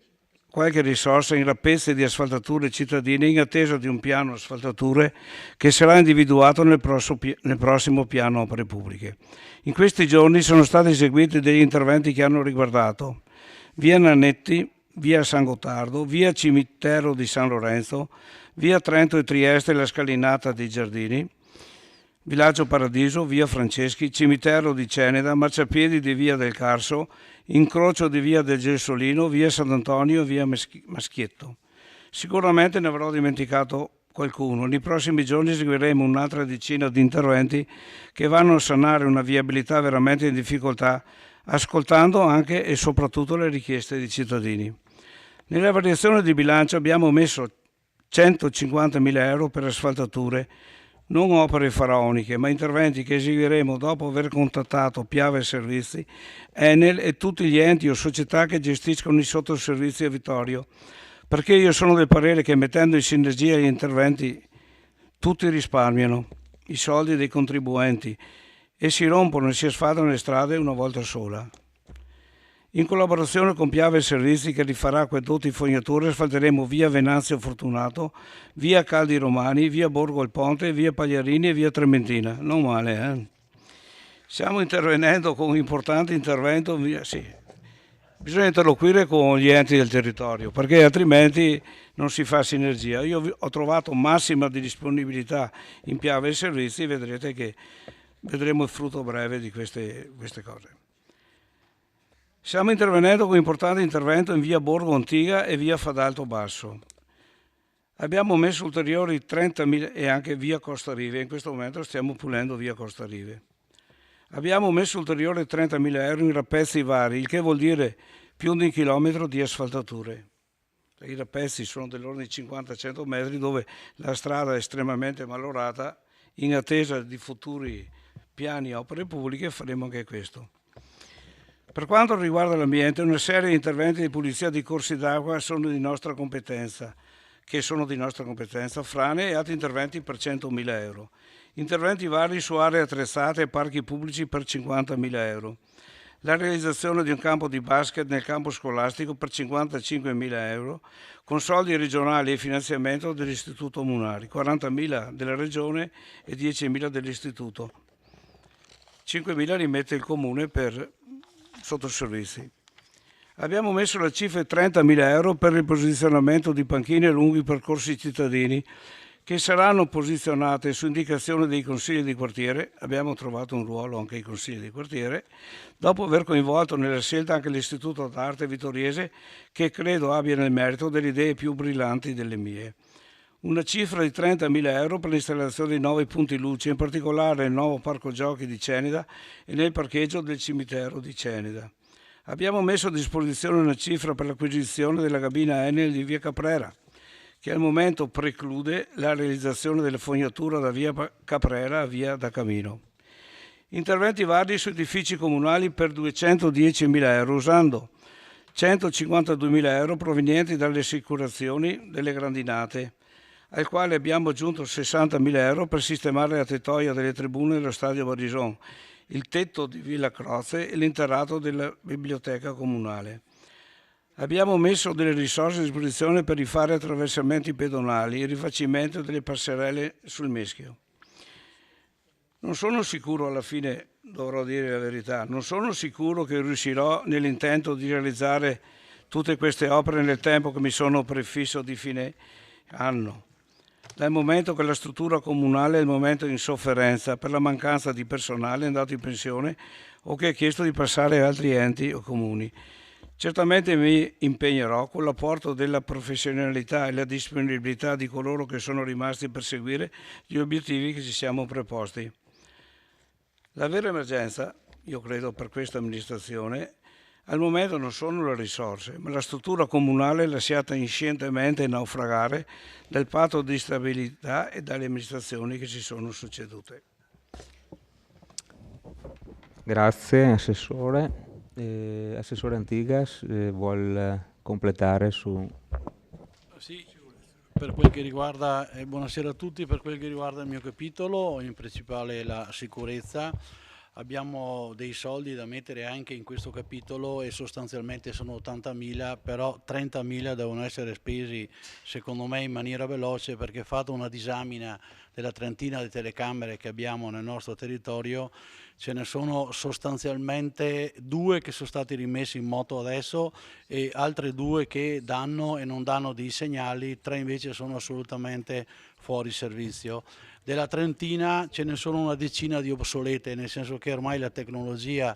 qualche risorsa in rappezzi di asfaltature cittadine in attesa di un piano asfaltature che sarà individuato nel prossimo piano opere pubbliche. In questi giorni sono stati eseguiti degli interventi che hanno riguardato via Nannetti, via San Gottardo, via Cimitero di San Lorenzo, via Trento e Trieste, la scalinata dei Giardini, Villaggio Paradiso, via Franceschi, Cimitero di Ceneda, marciapiedi di via del Carso, incrocio di via del Gelsolino, via Sant'Antonio, via Maschietto. Sicuramente ne avrò dimenticato qualcuno. Nei prossimi giorni eseguiremo un'altra decina di interventi che vanno a sanare una viabilità veramente in difficoltà, ascoltando anche e soprattutto le richieste dei cittadini. Nella variazione di bilancio abbiamo messo 150.000 euro per asfaltature, non opere faraoniche, ma interventi che eseguiremo dopo aver contattato Piave Servizi, Enel e tutti gli enti o società che gestiscono i sottoservizi a Vittorio, perché io sono del parere che mettendo in sinergia gli interventi tutti risparmiano i soldi dei contribuenti e si rompono e si asfaltano le strade una volta sola. In collaborazione con Piave Servizi, che rifarà acquedotti e fognature, asfalteremo via Venanzio Fortunato, via Caldi Romani, via Borgo il Ponte, via Pagliarini e via Trementina. Non male, eh? Stiamo intervenendo con un importante intervento, sì. Bisogna interloquire con gli enti del territorio, perché altrimenti non si fa sinergia. Io ho trovato massima di disponibilità in Piave Servizi, vedrete che vedremo il frutto breve di queste cose. Stiamo intervenendo con un importante intervento in via Borgo Antiga e via Fadalto Basso. Abbiamo messo ulteriori 30.000 e anche via Costa Rive, in questo momento stiamo pulendo via Costa Rive. Abbiamo messo ulteriori 30.000 euro in rappezzi vari, il che vuol dire più di 1 chilometro di asfaltature. I rappezzi sono dell'ordine di 50-100 metri dove la strada è estremamente malorata, in attesa di futuri piani e opere pubbliche faremo anche questo. Per quanto riguarda l'ambiente, una serie di interventi di pulizia di corsi d'acqua sono di nostra competenza, frane e altri interventi per 100.000 euro. Interventi vari su aree attrezzate e parchi pubblici per 50.000 euro. La realizzazione di un campo di basket nel campo scolastico per 55.000 euro, con soldi regionali e finanziamento dell'Istituto Munari, 40.000 della Regione e 10.000 dell'Istituto. 5.000 li mette il Comune per sottoservizi. Abbiamo messo la cifra di 30.000 euro per il posizionamento di panchine lungo i percorsi cittadini che saranno posizionate su indicazione dei consigli di quartiere. Abbiamo trovato un ruolo anche ai consigli di quartiere, dopo aver coinvolto nella scelta anche l'Istituto d'Arte Vittoriese, che credo abbia nel merito delle idee più brillanti delle mie. Una cifra di 30.000 euro per l'installazione di 9 punti luce, in particolare nel nuovo parco giochi di Ceneda e nel parcheggio del cimitero di Ceneda. Abbiamo messo a disposizione una cifra per l'acquisizione della cabina Enel di via Caprera, che al momento preclude la realizzazione della fognatura da via Caprera a via da Camino. Interventi vari su edifici comunali per 210.000 euro, usando 152.000 euro provenienti dalle assicurazioni delle grandinate, al quale abbiamo aggiunto 60.000 euro per sistemare la tettoia delle tribune dello stadio Barison, il tetto di Villa Croce e l'interrato della biblioteca comunale. Abbiamo messo delle risorse a disposizione per rifare attraversamenti pedonali e il rifacimento delle passerelle sul Meschio. Non sono sicuro, alla fine dovrò dire la verità, non sono sicuro che riuscirò nell'intento di realizzare tutte queste opere nel tempo che mi sono prefisso di fine anno. dal momento che la struttura comunale è il momento in sofferenza per la mancanza di personale andato in pensione o che ha chiesto di passare a altri enti o comuni. Certamente mi impegnerò con l'apporto della professionalità e la disponibilità di coloro che sono rimasti per seguire gli obiettivi che ci siamo preposti. La vera emergenza, io credo, per questa amministrazione, al momento non sono le risorse, ma la struttura comunale lasciata inscientemente naufragare dal patto di stabilità e dalle amministrazioni che si sono succedute. Grazie Assessore. Assessore Antigas vuol completare su... Sì, per quel che riguarda, buonasera a tutti, per quel che riguarda il mio capitolo, in principale la sicurezza, abbiamo dei soldi da mettere anche in questo capitolo e sostanzialmente sono 80.000, però 30.000 devono essere spesi secondo me in maniera veloce, perché fatto una disamina della trentina di telecamere che abbiamo nel nostro territorio, ce ne sono sostanzialmente 2 che sono stati rimessi in moto adesso e altre 2 che danno e non danno dei segnali, 3 invece sono assolutamente fuori servizio. Della trentina ce ne sono una decina di obsolete, nel senso che ormai la tecnologia,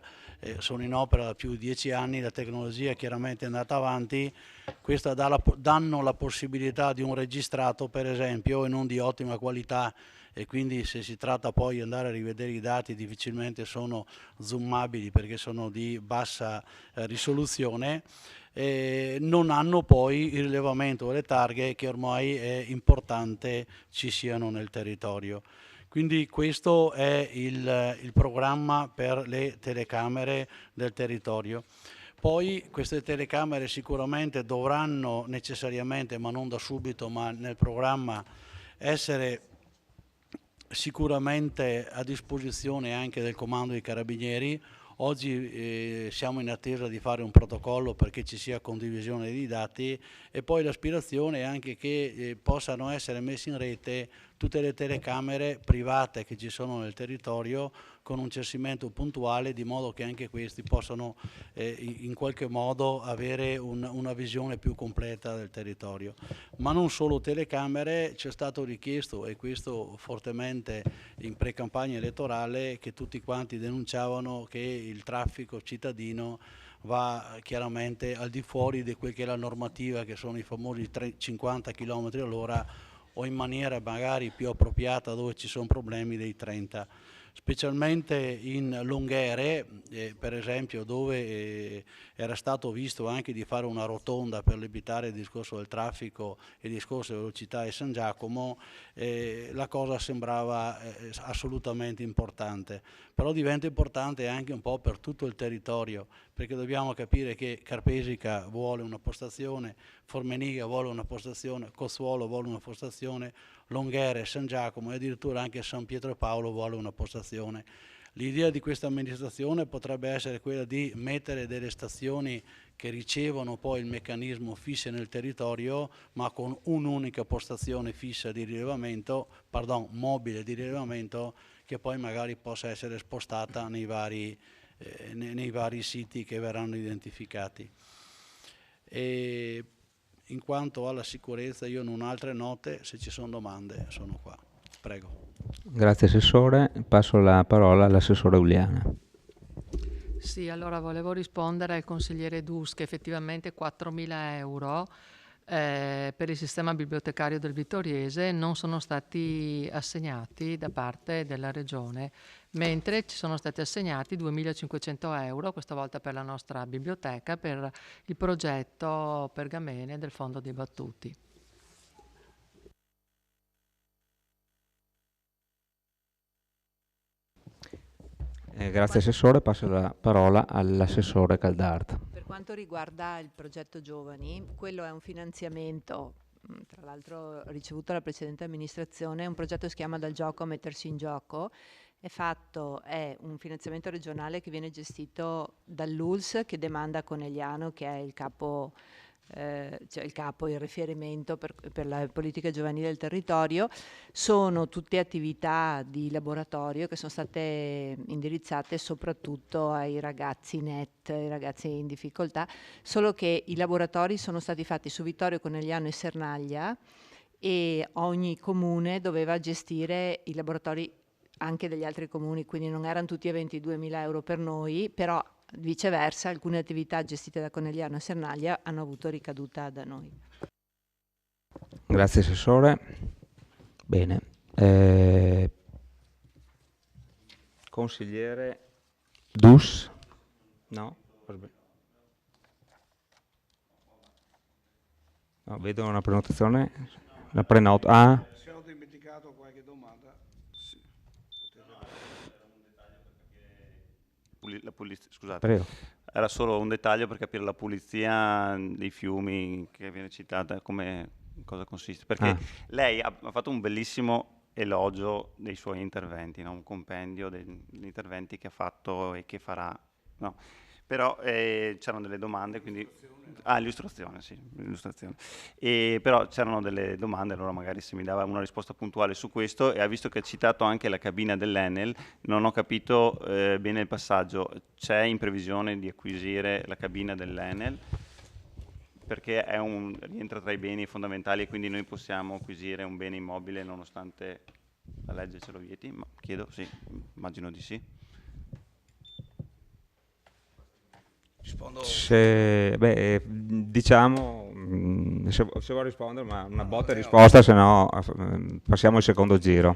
sono in opera da più di 10 anni, la tecnologia chiaramente è andata avanti, questa danno la possibilità di un registrato per esempio e non di ottima qualità, e quindi se si tratta poi di andare a rivedere i dati difficilmente sono zoomabili perché sono di bassa risoluzione. Non hanno poi il rilevamento delle targhe che ormai è importante ci siano nel territorio. Quindi questo è il programma per le telecamere del territorio. Poi queste telecamere sicuramente dovranno necessariamente, ma non da subito, ma nel programma, essere sicuramente a disposizione anche del comando dei carabinieri. Oggi siamo in attesa di fare un protocollo perché ci sia condivisione di dati, e poi l'aspirazione è anche che possano essere messe in rete tutte le telecamere private che ci sono nel territorio con un censimento puntuale, di modo che anche questi possano in qualche modo avere una visione più completa del territorio. Ma non solo telecamere, c'è stato richiesto, e questo fortemente in pre-campagna elettorale, che tutti quanti denunciavano che il traffico cittadino va chiaramente al di fuori di quel che è la normativa, che sono i famosi 50 km all'ora, o in maniera magari più appropriata dove ci sono problemi dei 30. Specialmente in lunghere, per esempio, dove era stato visto anche di fare una rotonda per evitare il discorso del traffico e il discorso di velocità a San Giacomo, la cosa sembrava assolutamente importante. Però diventa importante anche un po' per tutto il territorio, perché dobbiamo capire che Carpesica vuole una postazione, Formeniga vuole una postazione, Cozzuolo vuole una postazione, Longhere, San Giacomo e addirittura anche San Pietro e Paolo vuole una postazione. L'idea di questa amministrazione potrebbe essere quella di mettere delle stazioni che ricevono poi il meccanismo fisse nel territorio, ma con un'unica postazione fissa di rilevamento, mobile di rilevamento, che poi magari possa essere spostata nei vari siti che verranno identificati. E in quanto alla sicurezza io non ho altre note, se ci sono domande sono qua. Prego. Grazie Assessore, passo la parola all'Assessore Uliana. Sì, allora volevo rispondere al consigliere Dus che effettivamente 4.000 euro per il sistema bibliotecario del Vittoriese non sono stati assegnati da parte della Regione, mentre ci sono stati assegnati 2.500 euro, questa volta per la nostra biblioteca, per il progetto Pergamene del Fondo dei Battuti. Grazie Assessore, passo la parola all'Assessore Caldart. Per quanto riguarda il progetto Giovani, quello è un finanziamento, tra l'altro ricevuto dalla precedente amministrazione, è un progetto che si chiama Dal gioco a mettersi in gioco, è un finanziamento regionale che viene gestito dall'ULS, che demanda a Conegliano, che è il capo, il riferimento per la politica giovanile del territorio. Sono tutte attività di laboratorio che sono state indirizzate soprattutto ai ragazzi NEET, ai ragazzi in difficoltà, solo che i laboratori sono stati fatti su Vittorio Conegliano e Sernaglia, e ogni comune doveva gestire i laboratori anche degli altri comuni, quindi non erano tutti a 22.000 euro per noi, però viceversa alcune attività gestite da Conegliano e Sernaglia hanno avuto ricaduta da noi. Grazie Assessore. Bene. Consigliere Dus? No? No, vedo una prenotazione. Una prenota. Ah. Se ho dimenticato qualche domanda. Sì. Scusate, Prego. era solo un dettaglio per capire la pulizia dei fiumi che viene citata, come cosa consiste, perché lei ha fatto un bellissimo elogio dei suoi interventi, no? Un compendio degli interventi che ha fatto e che farà, no? Però c'erano delle domande, quindi illustrazione, sì, illustrazione. Però c'erano delle domande, allora magari se mi dava una risposta puntuale su questo, e ha visto che ha citato anche la cabina dell'Enel, non ho capito bene il passaggio. C'è in previsione di acquisire la cabina dell'Enel? Perché rientra tra i beni fondamentali e quindi noi possiamo acquisire un bene immobile nonostante la legge ce lo vieti? Ma chiedo, sì, immagino di sì. Rispondo. Diciamo, se vuoi rispondere, ma una botta e risposta, se no passiamo al secondo giro.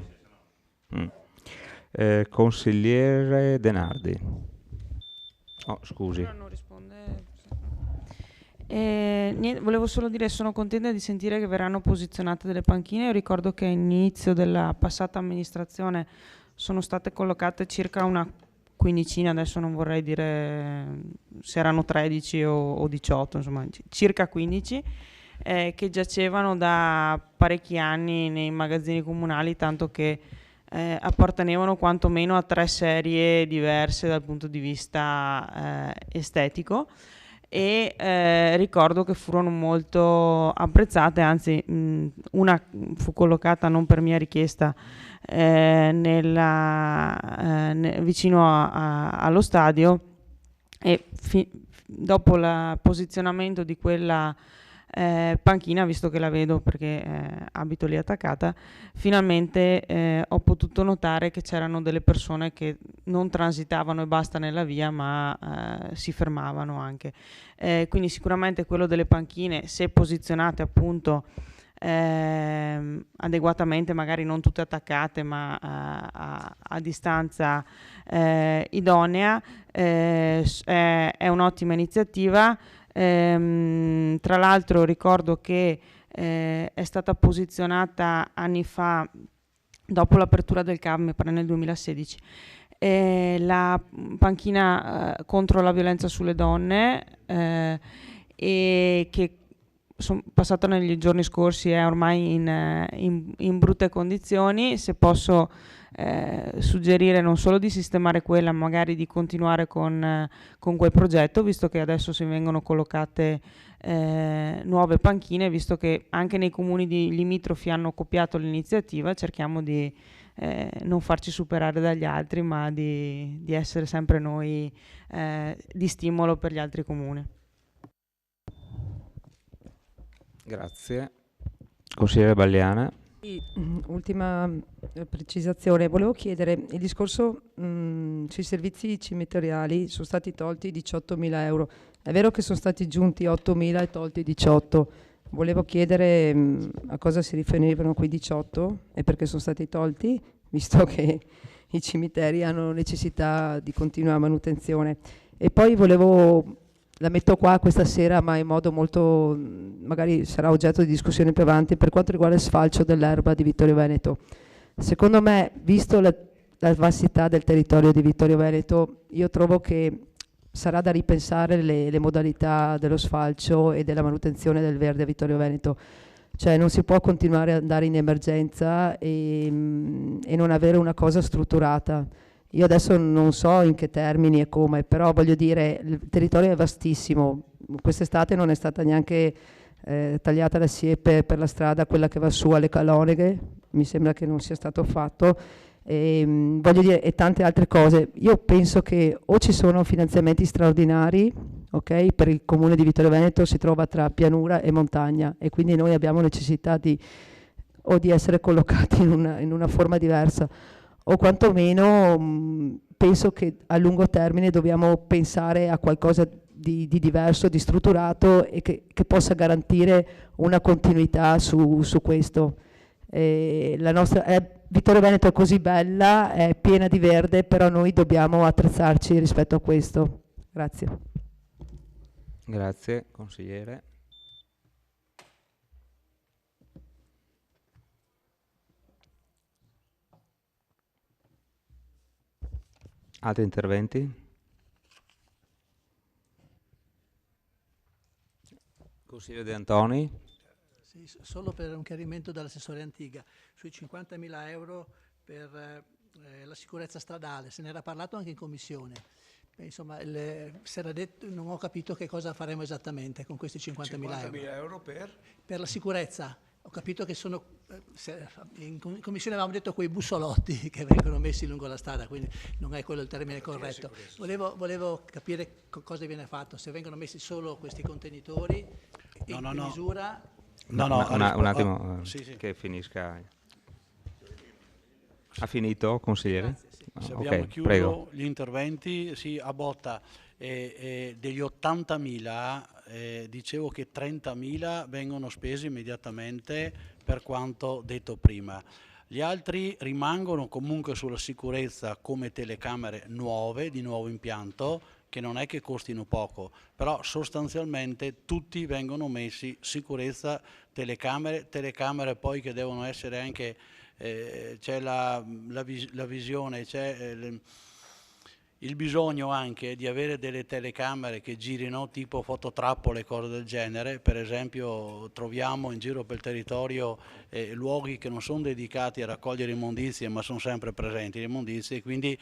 Consigliere Denardi. Oh, scusi. Non risponde. Niente, volevo solo dire, sono contenta di sentire che verranno posizionate delle panchine. Io ricordo che all'inizio della passata amministrazione sono state collocate circa una quindicina, adesso non vorrei dire se erano 13 o 18, insomma circa 15, che giacevano da parecchi anni nei magazzini comunali, tanto che appartenevano quantomeno a 3 serie diverse dal punto di vista estetico, e ricordo che furono molto apprezzate, anzi una fu collocata non per mia richiesta vicino allo stadio, e dopo il posizionamento di quella panchina, visto che la vedo perché abito lì attaccata, finalmente ho potuto notare che c'erano delle persone che non transitavano e basta nella via, ma si fermavano anche. Quindi sicuramente quello delle panchine, se posizionate appunto adeguatamente, magari non tutte attaccate ma a distanza idonea, è un'ottima iniziativa. Tra l'altro ricordo che è stata posizionata anni fa, dopo l'apertura del CAV, mi pare nel 2016, la panchina contro la violenza sulle donne, e che sono passata negli giorni scorsi, è ormai in brutte condizioni. Se posso suggerire non solo di sistemare quella, magari di continuare con quel progetto, visto che adesso si vengono collocate nuove panchine, visto che anche nei comuni limitrofi hanno copiato l'iniziativa, cerchiamo di non farci superare dagli altri, ma di essere sempre noi di stimolo per gli altri comuni. Grazie. Consigliere Balliana. Ultima precisazione, volevo chiedere, il discorso sui servizi cimiteriali sono stati tolti 18.000 euro, è vero che sono stati giunti 8.000 e tolti 18, volevo chiedere a cosa si riferivano quei 18 e perché sono stati tolti, visto che i cimiteri hanno necessità di continua manutenzione. E poi la metto qua questa sera, ma in modo molto, magari sarà oggetto di discussione più avanti, per quanto riguarda il sfalcio dell'erba di Vittorio Veneto. Secondo me, visto la vastità del territorio di Vittorio Veneto, io trovo che sarà da ripensare le modalità dello sfalcio e della manutenzione del verde a Vittorio Veneto. Cioè non si può continuare ad andare in emergenza e non avere una cosa strutturata. Io adesso non so in che termini e come, però voglio dire, il territorio è vastissimo. Quest'estate non è stata neanche tagliata la siepe per la strada, quella che va su alle Caloneghe, mi sembra che non sia stato fatto. Voglio dire, e tante altre cose. Io penso che o ci sono finanziamenti straordinari, ok? Per il comune di Vittorio Veneto si trova tra pianura e montagna, e quindi noi abbiamo necessità di o di essere collocati in una forma diversa, o quantomeno penso che a lungo termine dobbiamo pensare a qualcosa di diverso, di strutturato e che possa garantire una continuità su questo. La nostra Vittorio Veneto è così bella, è piena di verde, però noi dobbiamo attrezzarci rispetto a questo. Grazie. Grazie, consigliere. Altri interventi? Consigliere De Antoni. Sì, solo per un chiarimento dall'assessore Antiga, sui 50.000 euro per la sicurezza stradale, se ne era parlato anche in commissione. Insomma, si era detto, non ho capito che cosa faremo esattamente con questi 50.000 euro. Per la sicurezza. Ho capito che sono, in commissione avevamo detto quei bussolotti che vengono messi lungo la strada, quindi non è quello il termine corretto. Volevo capire cosa viene fatto, se vengono messi solo questi contenitori, in che misura... Un attimo, sì. che finisca. Ha finito, consigliere? Se abbiamo chiuso prego. gli interventi, sì, a botta degli 80.000, dicevo che 30.000 vengono spesi immediatamente per quanto detto prima. Gli altri rimangono comunque sulla sicurezza come telecamere nuove, di nuovo impianto, che non è che costino poco, però sostanzialmente tutti vengono messi sicurezza, telecamere poi che devono essere anche, c'è la visione, c'è il bisogno anche di avere delle telecamere che girino tipo fototrappole, cose del genere. Per esempio troviamo in giro per il territorio luoghi che non sono dedicati a raccogliere immondizie ma sono sempre presenti le immondizie, quindi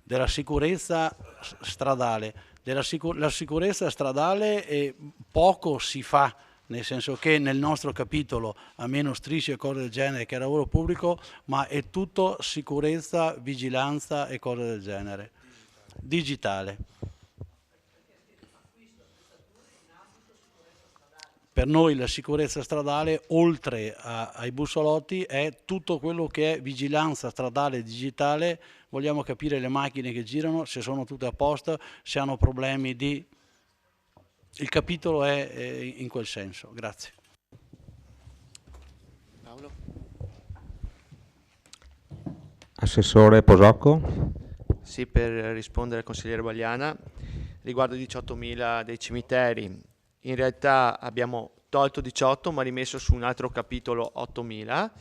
della sicurezza stradale. La sicurezza stradale poco si fa, nel senso che nel nostro capitolo, a meno strisce e cose del genere che è lavoro pubblico, ma è tutto sicurezza, vigilanza e cose del genere. Digitale. Per noi la sicurezza stradale, oltre ai bussolotti, è tutto quello che è vigilanza stradale digitale. Vogliamo capire le macchine che girano, se sono tutte a posto, se hanno problemi di... Il capitolo è in quel senso. Grazie. Paolo? Assessore Posocco. Sì, per rispondere al consigliere Bagliana, riguardo i 18.000 dei cimiteri, in realtà abbiamo tolto 18 ma rimesso su un altro capitolo 8.000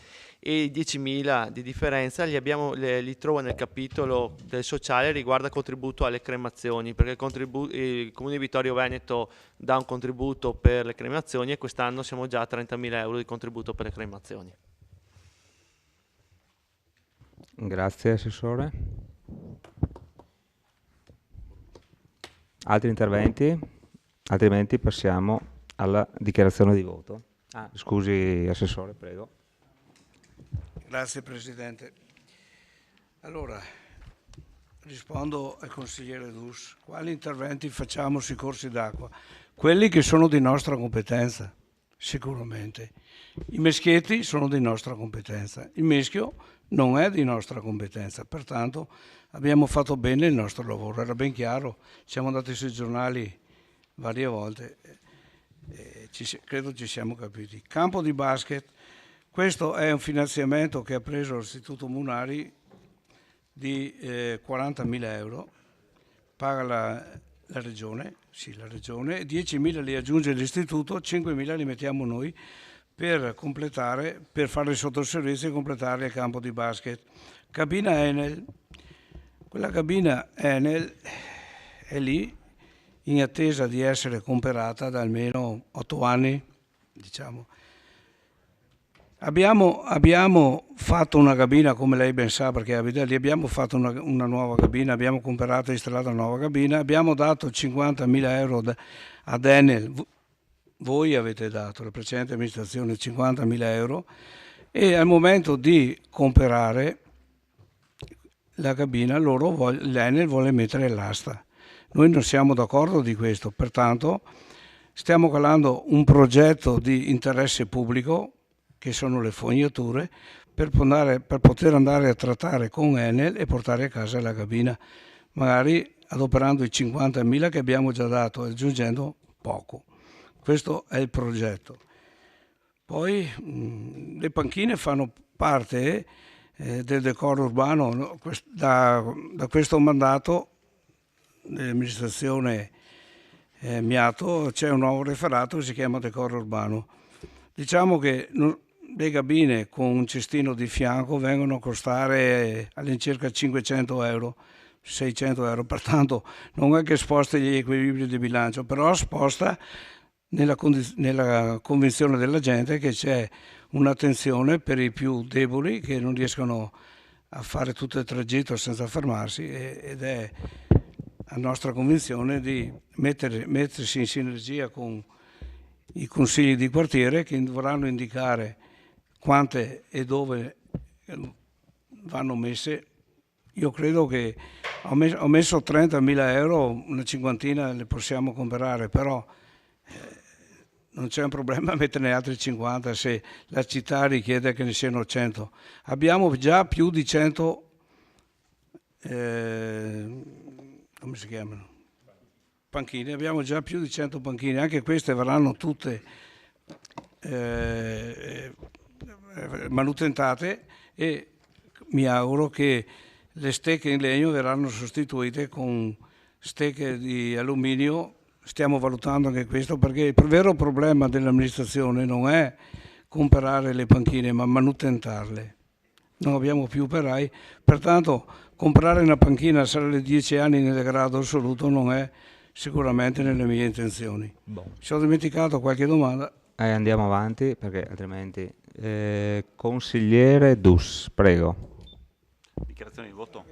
e i 10.000 di differenza li trovo nel capitolo del sociale, riguarda contributo alle cremazioni, perché il Comune di Vittorio Veneto dà un contributo per le cremazioni e quest'anno siamo già a 30.000 euro di contributo per le cremazioni. Grazie Assessore. Altri interventi? Altrimenti passiamo alla dichiarazione di voto. Scusi Assessore, prego. Grazie Presidente. Allora, rispondo al consigliere Dus. Quali interventi facciamo sui corsi d'acqua? Quelli che sono di nostra competenza, sicuramente. I meschietti sono di nostra competenza. Il meschio non è di nostra competenza, pertanto abbiamo fatto bene il nostro lavoro, era ben chiaro, siamo andati sui giornali varie volte, credo ci siamo capiti. Campo di basket, questo è un finanziamento che ha preso l'Istituto Munari di 40.000 euro, paga la regione, sì la regione, 10.000 li aggiunge l'Istituto, 5.000 li mettiamo noi per completare, per fare il sottoservizio e completare il campo di basket. Cabina Enel, quella cabina Enel è lì in attesa di essere comprata da almeno 8 anni, diciamo. Abbiamo fatto una cabina, come lei ben sa, perché abita lì, abbiamo fatto una nuova cabina, abbiamo comprato e installato una nuova cabina, abbiamo dato 50.000 euro ad Enel, voi avete dato, la precedente amministrazione, 50.000 euro, e al momento di comprare la cabina l'Enel vuole mettere l'asta. Noi non siamo d'accordo di questo, pertanto stiamo calando un progetto di interesse pubblico che sono le fognature, per poter andare a trattare con Enel e portare a casa la cabina, magari adoperando i 50.000 che abbiamo già dato e aggiungendo poco. Questo è il progetto. Poi le panchine fanno parte del decoro urbano, no? Da questo mandato dell'amministrazione Miato c'è un nuovo referato che si chiama decoro urbano. Diciamo che le cabine con un cestino di fianco vengono a costare all'incirca 500 euro, 600 euro, pertanto non è che sposta gli equilibri di bilancio, però sposta nella convinzione della gente che c'è un'attenzione per i più deboli che non riescono a fare tutto il tragitto senza fermarsi, ed è la nostra convinzione di mettersi in sinergia con i consigli di quartiere che dovranno indicare quante e dove vanno messe. Io credo che ho messo 30.000 euro, una cinquantina le possiamo comprare, però non c'è un problema a metterne altri 50 se la città richiede che ne siano 100. Abbiamo già più di 100, come si chiamano? Panchine, abbiamo già più di 100 panchine, anche queste verranno tutte manutentate e mi auguro che le stecche in legno verranno sostituite con stecche di alluminio. Stiamo valutando anche questo, perché il vero problema dell'amministrazione non è comprare le panchine ma manutentarle. Non abbiamo più operai, pertanto comprare una panchina sarà 10 anni nel degrado assoluto non è sicuramente nelle mie intenzioni. Se ho dimenticato qualche domanda. Andiamo avanti perché altrimenti... consigliere Dus, prego. Dichiarazione di voto?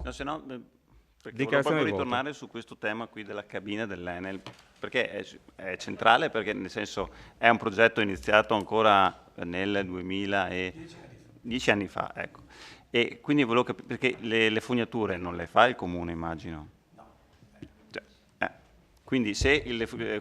No, se no, perché volevo Dichiarazione proprio di voto. ritornare su questo tema qui della cabina dell'Enel, perché è centrale, perché nel senso è un progetto iniziato ancora nel 10 anni fa, ecco. E quindi volevo capire, perché le fognature non le fa il comune, immagino? Quindi se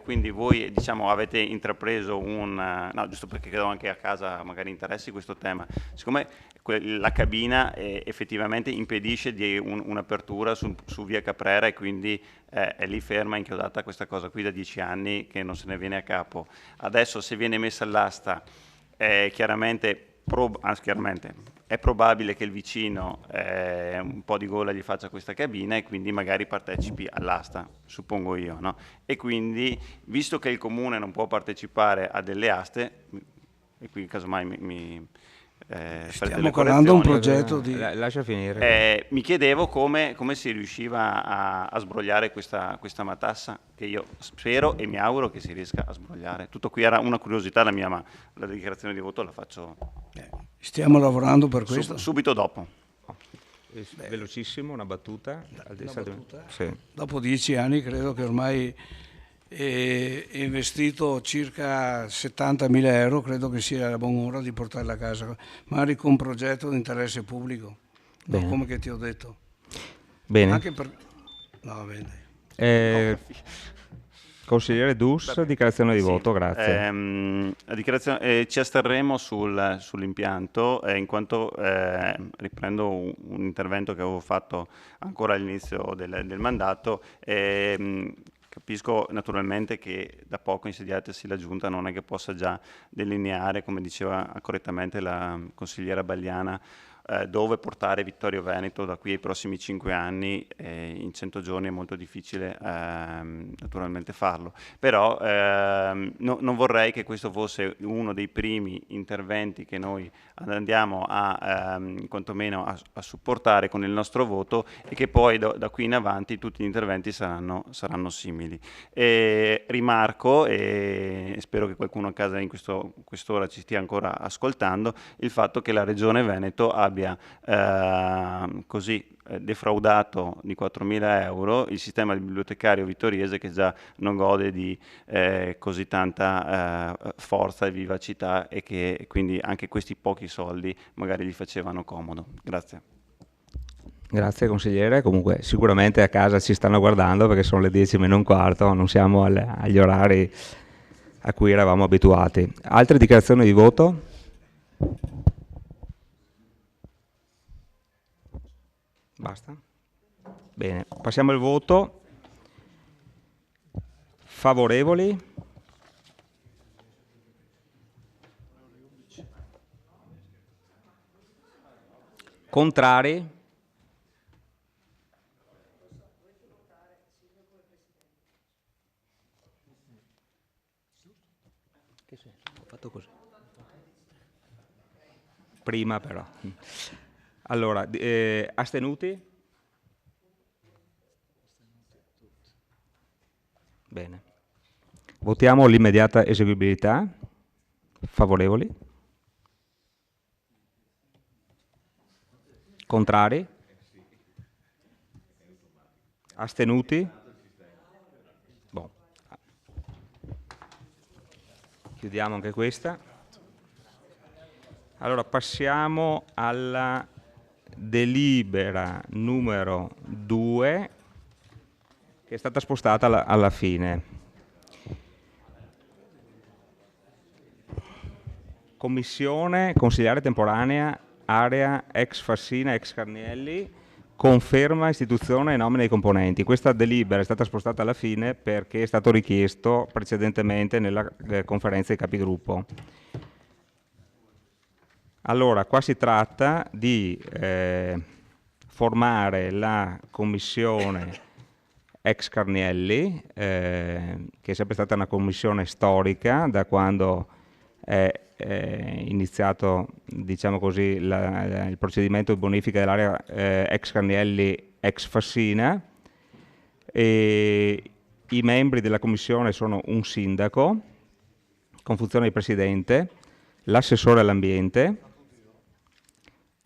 quindi voi diciamo avete intrapreso no, giusto perché credo anche a casa magari interessi questo tema, siccome la cabina effettivamente impedisce di un'apertura su via Caprera e quindi è lì ferma, inchiodata questa cosa qui da 10 anni che non se ne viene a capo. Adesso se viene messa all'asta chiaramente è probabile che il vicino un po' di gola gli faccia questa cabina e quindi magari partecipi all'asta, suppongo io, no? E quindi, visto che il comune non può partecipare a delle aste, e qui casomai stiamo guardando un progetto di... Lascia finire. Mi chiedevo come si riusciva a sbrogliare questa matassa, che io spero e mi auguro che si riesca a sbrogliare. Tutto qui era una curiosità la mia, ma la dichiarazione di voto la faccio... Stiamo lavorando per questo. Subito dopo. Velocissimo, una battuta. Sì. Dopo 10 anni credo che ormai è investito circa 70.000 euro, credo che sia la buona ora di portarla a casa, magari con un progetto di interesse pubblico, no, come che ti ho detto. Bene. Anche per... No, va bene. Consigliere Dus, dichiarazione di voto, grazie. Ci asterremo sull'impianto in quanto riprendo un intervento che avevo fatto ancora all'inizio del mandato. Capisco naturalmente che da poco insediatesi la Giunta non è che possa già delineare, come diceva correttamente la consigliera Bagliana, dove portare Vittorio Veneto da qui ai prossimi 5 anni. In 100 giorni è molto difficile naturalmente farlo, però non vorrei che questo fosse uno dei primi interventi che noi andiamo quantomeno a supportare con il nostro voto e che poi da qui in avanti tutti gli interventi saranno simili. Rimarco, e spero che qualcuno a casa in quest'ora ci stia ancora ascoltando, il fatto che la Regione Veneto abbia così defraudato di 4.000 euro il sistema bibliotecario vittoriese, che già non gode di così tanta forza e vivacità, e che quindi anche questi pochi soldi magari gli facevano comodo. Grazie. Grazie consigliere, comunque sicuramente a casa ci stanno guardando perché sono le 10 meno un quarto, non siamo agli orari a cui eravamo abituati. Altre dichiarazioni di voto? Basta? Bene, passiamo al voto. Favorevoli? Contrari? Che senso? Ho fatto così. Prima però. Allora, astenuti? Bene. Votiamo l'immediata eseguibilità. Favorevoli? Contrari? Astenuti? Boh. Chiudiamo anche questa. Allora passiamo alla delibera numero 2 che è stata spostata alla fine. Commissione consigliare temporanea area ex Fassina ex Carnielli, conferma istituzione e nomina dei componenti. Questa delibera è stata spostata alla fine perché è stato richiesto precedentemente nella conferenza dei capigruppo. Allora, qua si tratta di formare la commissione ex Carnielli, che è sempre stata una commissione storica da quando è iniziato, diciamo così, il procedimento di bonifica dell'area ex Carnielli ex Fassina, e i membri della commissione sono un sindaco con funzione di presidente, l'assessore all'ambiente,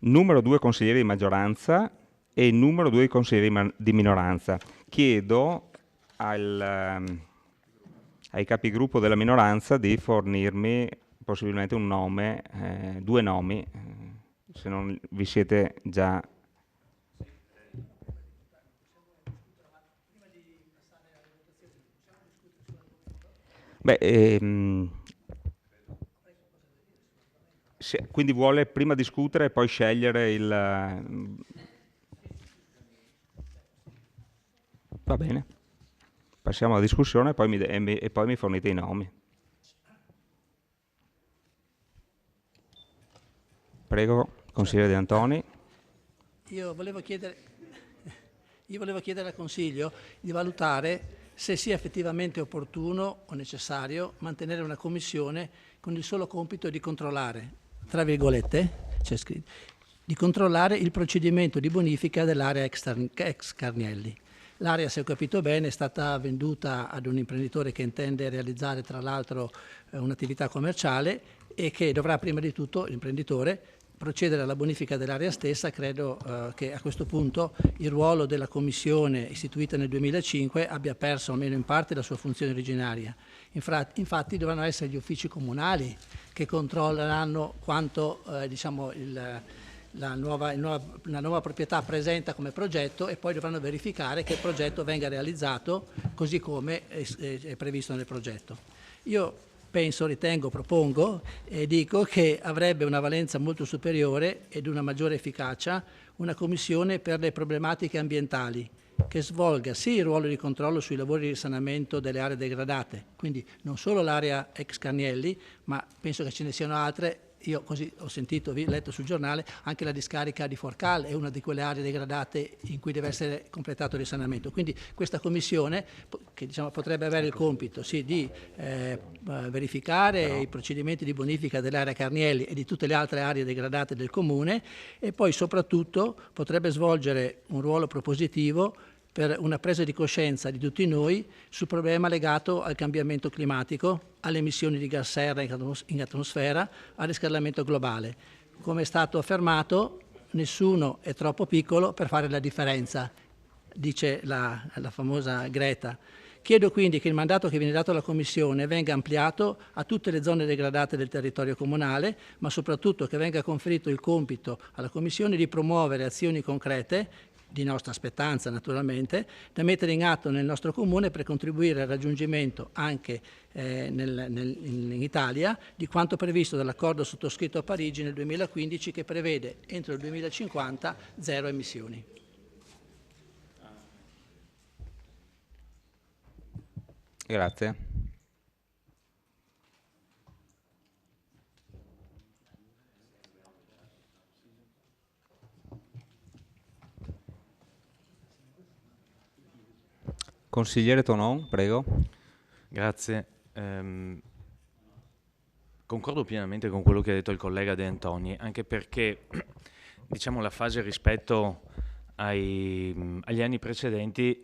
numero 2 consiglieri di maggioranza e numero 2 consiglieri di minoranza. Chiedo ai capigruppo della minoranza di fornirmi possibilmente un nome, 2 nomi, se non vi siete già... quindi vuole prima discutere e poi scegliere il... Va bene, passiamo alla discussione e poi mi fornite i nomi. Prego, consigliere De Antoni. Io volevo chiedere al Consiglio di valutare se sia effettivamente opportuno o necessario mantenere una commissione con il solo compito di controllare, tra virgolette, c'è scritto, di controllare il procedimento di bonifica dell'area ex Carnielli. L'area, se ho capito bene, è stata venduta ad un imprenditore che intende realizzare tra l'altro un'attività commerciale e che dovrà prima di tutto l'imprenditore procedere alla bonifica dell'area stessa. Credo che a questo punto il ruolo della commissione istituita nel 2005 abbia perso almeno in parte la sua funzione originaria. Infatti dovranno essere gli uffici comunali che controlleranno quanto diciamo la nuova proprietà presenta come progetto, e poi dovranno verificare che il progetto venga realizzato così come è previsto nel progetto. Io propongo e dico che avrebbe una valenza molto superiore ed una maggiore efficacia una commissione per le problematiche ambientali che svolga sì il ruolo di controllo sui lavori di risanamento delle aree degradate, quindi non solo l'area ex Carnielli, ma penso che ce ne siano altre. Io così ho sentito, letto sul giornale, anche la discarica di Forcal è una di quelle aree degradate in cui deve essere completato il risanamento. Quindi questa commissione, che diciamo, potrebbe avere il compito sì, di verificare i procedimenti di bonifica dell'area Carnielli e di tutte le altre aree degradate del Comune, e poi soprattutto potrebbe svolgere un ruolo propositivo per una presa di coscienza di tutti noi sul problema legato al cambiamento climatico, alle emissioni di gas serra in atmosfera, al riscaldamento globale. Come è stato affermato, nessuno è troppo piccolo per fare la differenza, dice la famosa Greta. Chiedo quindi che il mandato che viene dato alla Commissione venga ampliato a tutte le zone degradate del territorio comunale, ma soprattutto che venga conferito il compito alla Commissione di promuovere azioni concrete di nostra spettanza naturalmente, da mettere in atto nel nostro comune per contribuire al raggiungimento anche in Italia di quanto previsto dall'accordo sottoscritto a Parigi nel 2015, che prevede entro il 2050 zero emissioni. Grazie. Consigliere Tonon, prego. Grazie. Concordo pienamente con quello che ha detto il collega De Antoni, anche perché diciamo la fase rispetto agli anni precedenti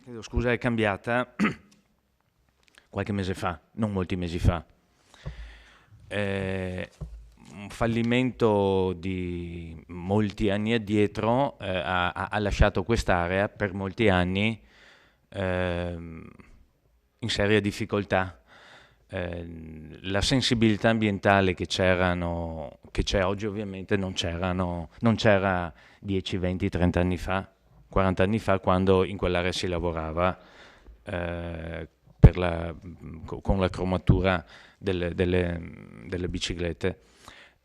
chiedo scusa, è cambiata qualche mese fa, non molti mesi fa. Un fallimento di molti anni addietro ha lasciato quest'area per molti anni in seria difficoltà. La sensibilità ambientale che c'è oggi ovviamente non c'era 10, 20, 30 anni fa, 40 anni fa, quando in quell'area si lavorava con la cromatura delle biciclette.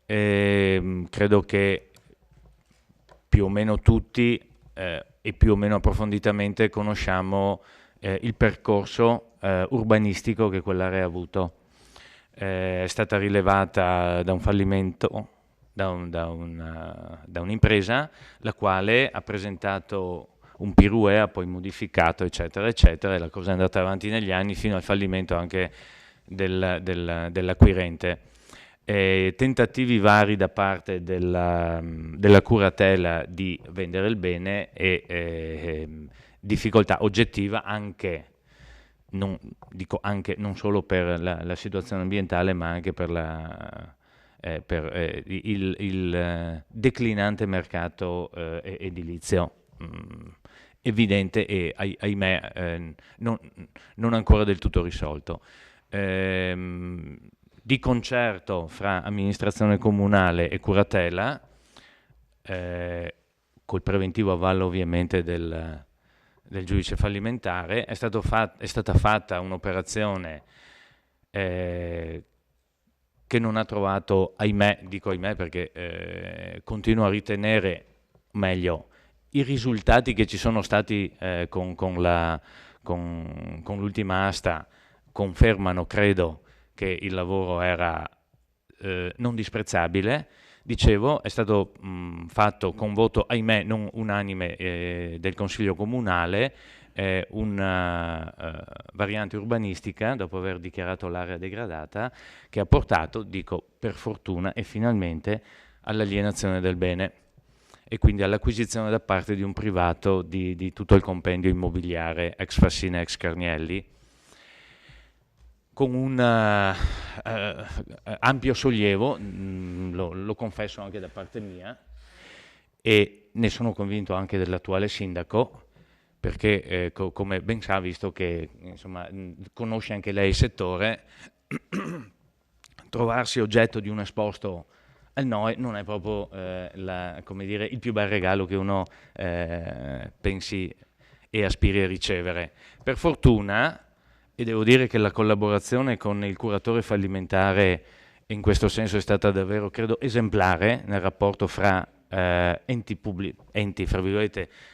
Credo che più o meno tutti e più o meno approfonditamente conosciamo il percorso urbanistico che quell'area ha avuto. È stata rilevata da un fallimento, da un'impresa, la quale ha presentato un PIRUE, ha poi modificato, eccetera, eccetera, e la cosa è andata avanti negli anni fino al fallimento anche dell'acquirente. Tentativi vari da parte della curatela di vendere il bene e difficoltà oggettiva anche non solo per la situazione ambientale, ma anche per il declinante mercato edilizio evidente e ahimè non ancora del tutto risolto. Di concerto fra amministrazione comunale e curatela, col preventivo avallo ovviamente del giudice fallimentare, è stata fatta un'operazione che non ha trovato, ahimè, dico ahimè perché continuo a ritenere, meglio, i risultati che ci sono stati con l'ultima asta confermano, credo, che il lavoro era non disprezzabile. Dicevo, è stato fatto con voto, ahimè, non unanime del Consiglio Comunale, una variante urbanistica, dopo aver dichiarato l'area degradata, che ha portato, dico per fortuna, e finalmente all'alienazione del bene e quindi all'acquisizione da parte di un privato di tutto il compendio immobiliare ex Fassina, ex Carnielli, con un ampio sollievo, lo confesso anche da parte mia, e ne sono convinto anche dell'attuale sindaco, perché come ben sa, visto che insomma, conosce anche lei il settore, trovarsi oggetto di un esposto al NOE non è proprio come dire, il più bel regalo che uno pensi e aspiri a ricevere. Per fortuna, e devo dire che la collaborazione con il curatore fallimentare in questo senso è stata davvero, credo, esemplare nel rapporto fra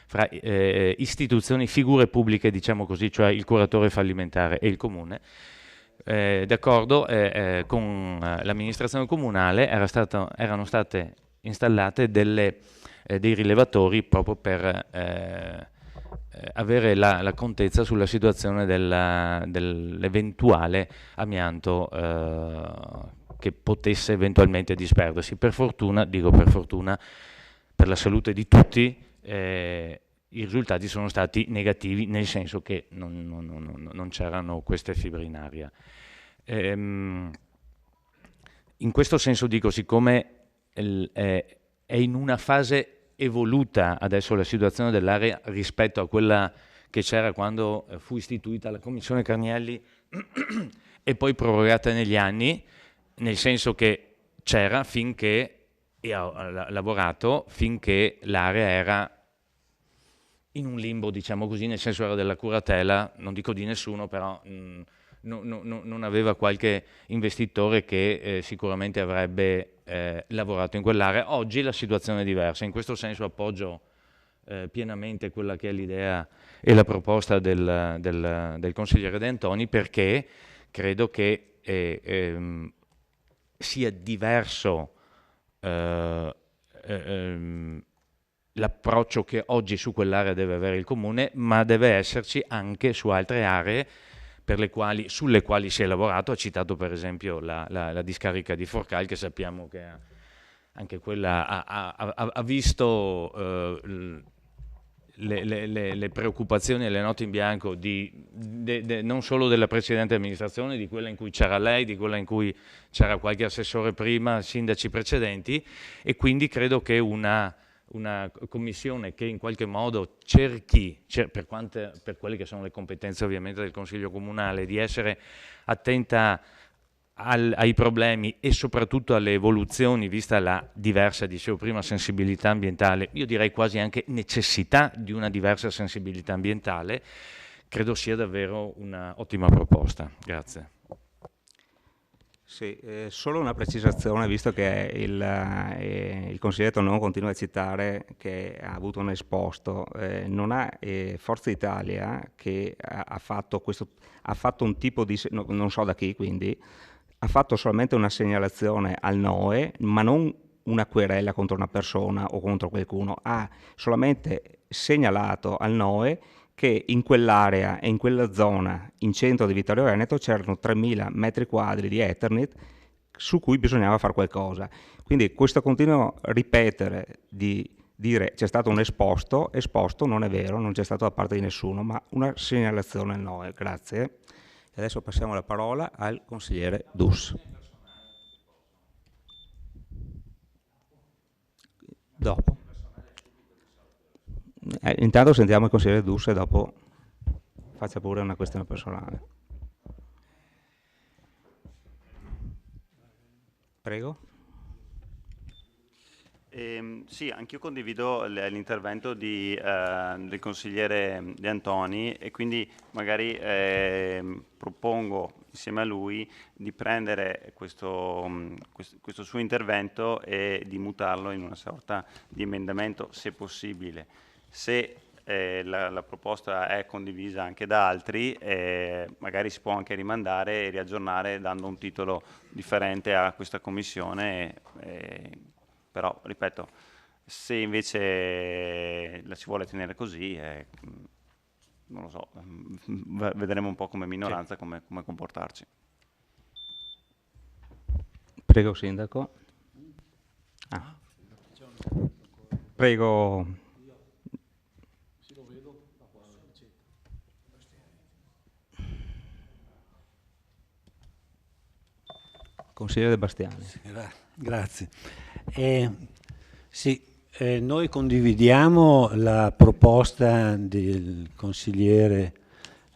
fra istituzioni, figure pubbliche, diciamo così, cioè il curatore fallimentare e il comune. D'accordo, con l'amministrazione comunale erano state installate dei rilevatori proprio per avere la contezza sulla situazione dell'eventuale amianto che potesse eventualmente disperdersi. Per fortuna, dico per fortuna, per la salute di tutti, i risultati sono stati negativi, nel senso che non c'erano queste fibre in aria. In questo senso dico, siccome è in una fase evoluta adesso la situazione dell'area rispetto a quella che c'era quando fu istituita la Commissione Carnielli e poi prorogata negli anni, nel senso che c'era finché e ha lavorato finché l'area era in un limbo, diciamo così, nel senso era della curatela, non dico di nessuno, però non aveva qualche investitore che sicuramente avrebbe lavorato in quell'area. Oggi la situazione è diversa, in questo senso appoggio pienamente quella che è l'idea e la proposta del consigliere De Antoni, perché credo che sia diverso l'approccio che oggi su quell'area deve avere il comune, ma deve esserci anche su altre aree sulle quali si è lavorato. Ha citato per esempio la discarica di Forcal, che sappiamo che anche quella ha visto le preoccupazioni e le note in bianco non solo della precedente amministrazione, di quella in cui c'era lei, di quella in cui c'era qualche assessore prima, sindaci precedenti, e quindi credo che una commissione che in qualche modo cerchi, per quelle che sono le competenze ovviamente del Consiglio Comunale, di essere attenta ai problemi e soprattutto alle evoluzioni, vista la diversa, dicevo prima, sensibilità ambientale, io direi quasi anche necessità di una diversa sensibilità ambientale, credo sia davvero un'ottima proposta. Grazie. Sì, solo una precisazione, visto che il consigliere Tonno continua a citare che ha avuto un esposto, non ha Forza Italia che ha fatto un tipo di, non so da chi, quindi ha fatto solamente una segnalazione al NOE, ma non una querela contro una persona o contro qualcuno, ha solamente segnalato al NOE che in quell'area e in quella zona in centro di Vittorio Veneto c'erano 3.000 metri quadri di Eternit su cui bisognava fare qualcosa. Quindi questo continuo ripetere di dire c'è stato un esposto non è vero, non c'è stato da parte di nessuno, ma una segnalazione al NOE. Grazie. E adesso passiamo la parola al consigliere Dus. Dopo. Intanto sentiamo il consigliere Dus e dopo faccia pure una questione personale. Prego. Sì, anch'io condivido l'intervento del consigliere De Antoni e quindi magari propongo insieme a lui di prendere questo suo intervento e di mutarlo in una sorta di emendamento, se possibile. Se la proposta è condivisa anche da altri, magari si può anche rimandare e riaggiornare dando un titolo differente a questa commissione, però ripeto, se invece la si vuole tenere così, non lo so, vedremo un po' come minoranza come comportarci. Prego Sindaco. Prego. Consigliere De Bastiani. Grazie. Sì, noi condividiamo la proposta del consigliere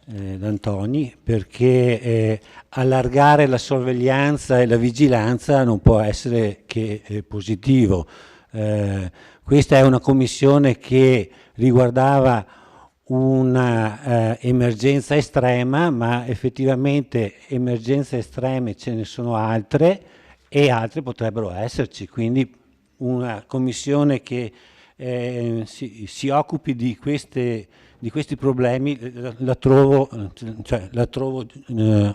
D'Antoni, perché allargare la sorveglianza e la vigilanza non può essere che positivo. Questa è una commissione che riguardava una emergenza estrema, ma effettivamente emergenze estreme ce ne sono altre e altre potrebbero esserci, quindi una commissione che si occupi di questi problemi la trovo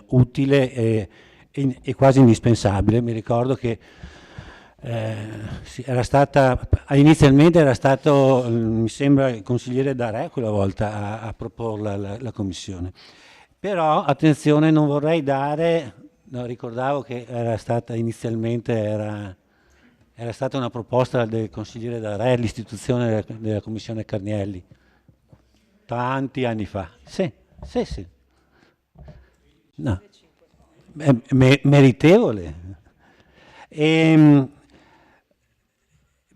utile e quasi indispensabile. Mi ricordo che inizialmente era stato, mi sembra, il consigliere D'Arè quella volta a proporla la commissione. Però attenzione, non vorrei dare, ricordavo che era stata inizialmente era stata una proposta del consigliere D'Arè l'istituzione della commissione Carnielli tanti anni fa. Sì. No. Meritevole.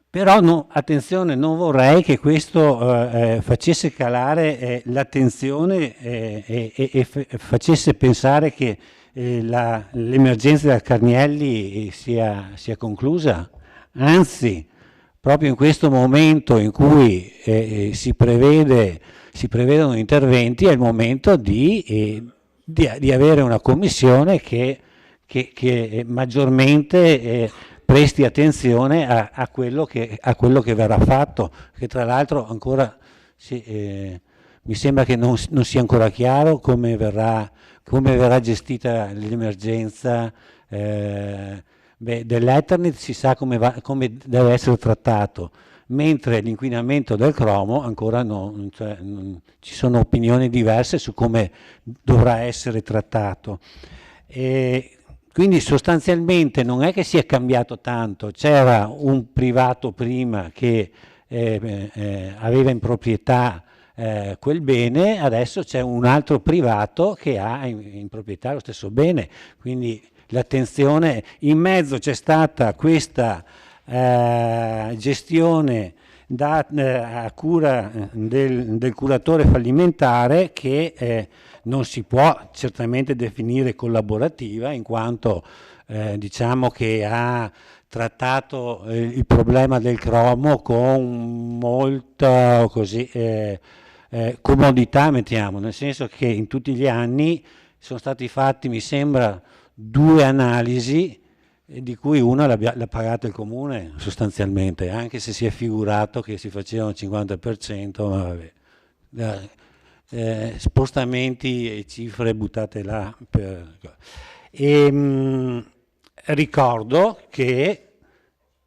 Però no, attenzione, non vorrei che questo facesse calare l'attenzione e facesse pensare che l'emergenza del Carnielli sia conclusa. anzi proprio in questo momento in cui si prevedono interventi è il momento di avere una commissione che maggiormente presti attenzione a quello che verrà fatto, che tra l'altro ancora mi sembra che non sia ancora chiaro come verrà gestita l'emergenza dell'Eternit. Si sa come deve essere trattato, mentre l'inquinamento del cromo ancora non ci sono opinioni diverse su come dovrà essere trattato. Quindi sostanzialmente non è che sia cambiato tanto, c'era un privato prima che aveva in proprietà quel bene, adesso c'è un altro privato che ha in proprietà lo stesso bene, quindi l'attenzione, in mezzo c'è stata questa gestione a cura del curatore fallimentare che non si può certamente definire collaborativa, in quanto diciamo che ha trattato il problema del cromo con molta comodità, mettiamo, nel senso che in tutti gli anni sono stati fatti, mi sembra, 2 analisi, di cui una l'ha pagata il comune sostanzialmente, anche se si è figurato che si faceva un 50%, ma vabbè. Spostamenti e cifre buttate là. Ricordo che,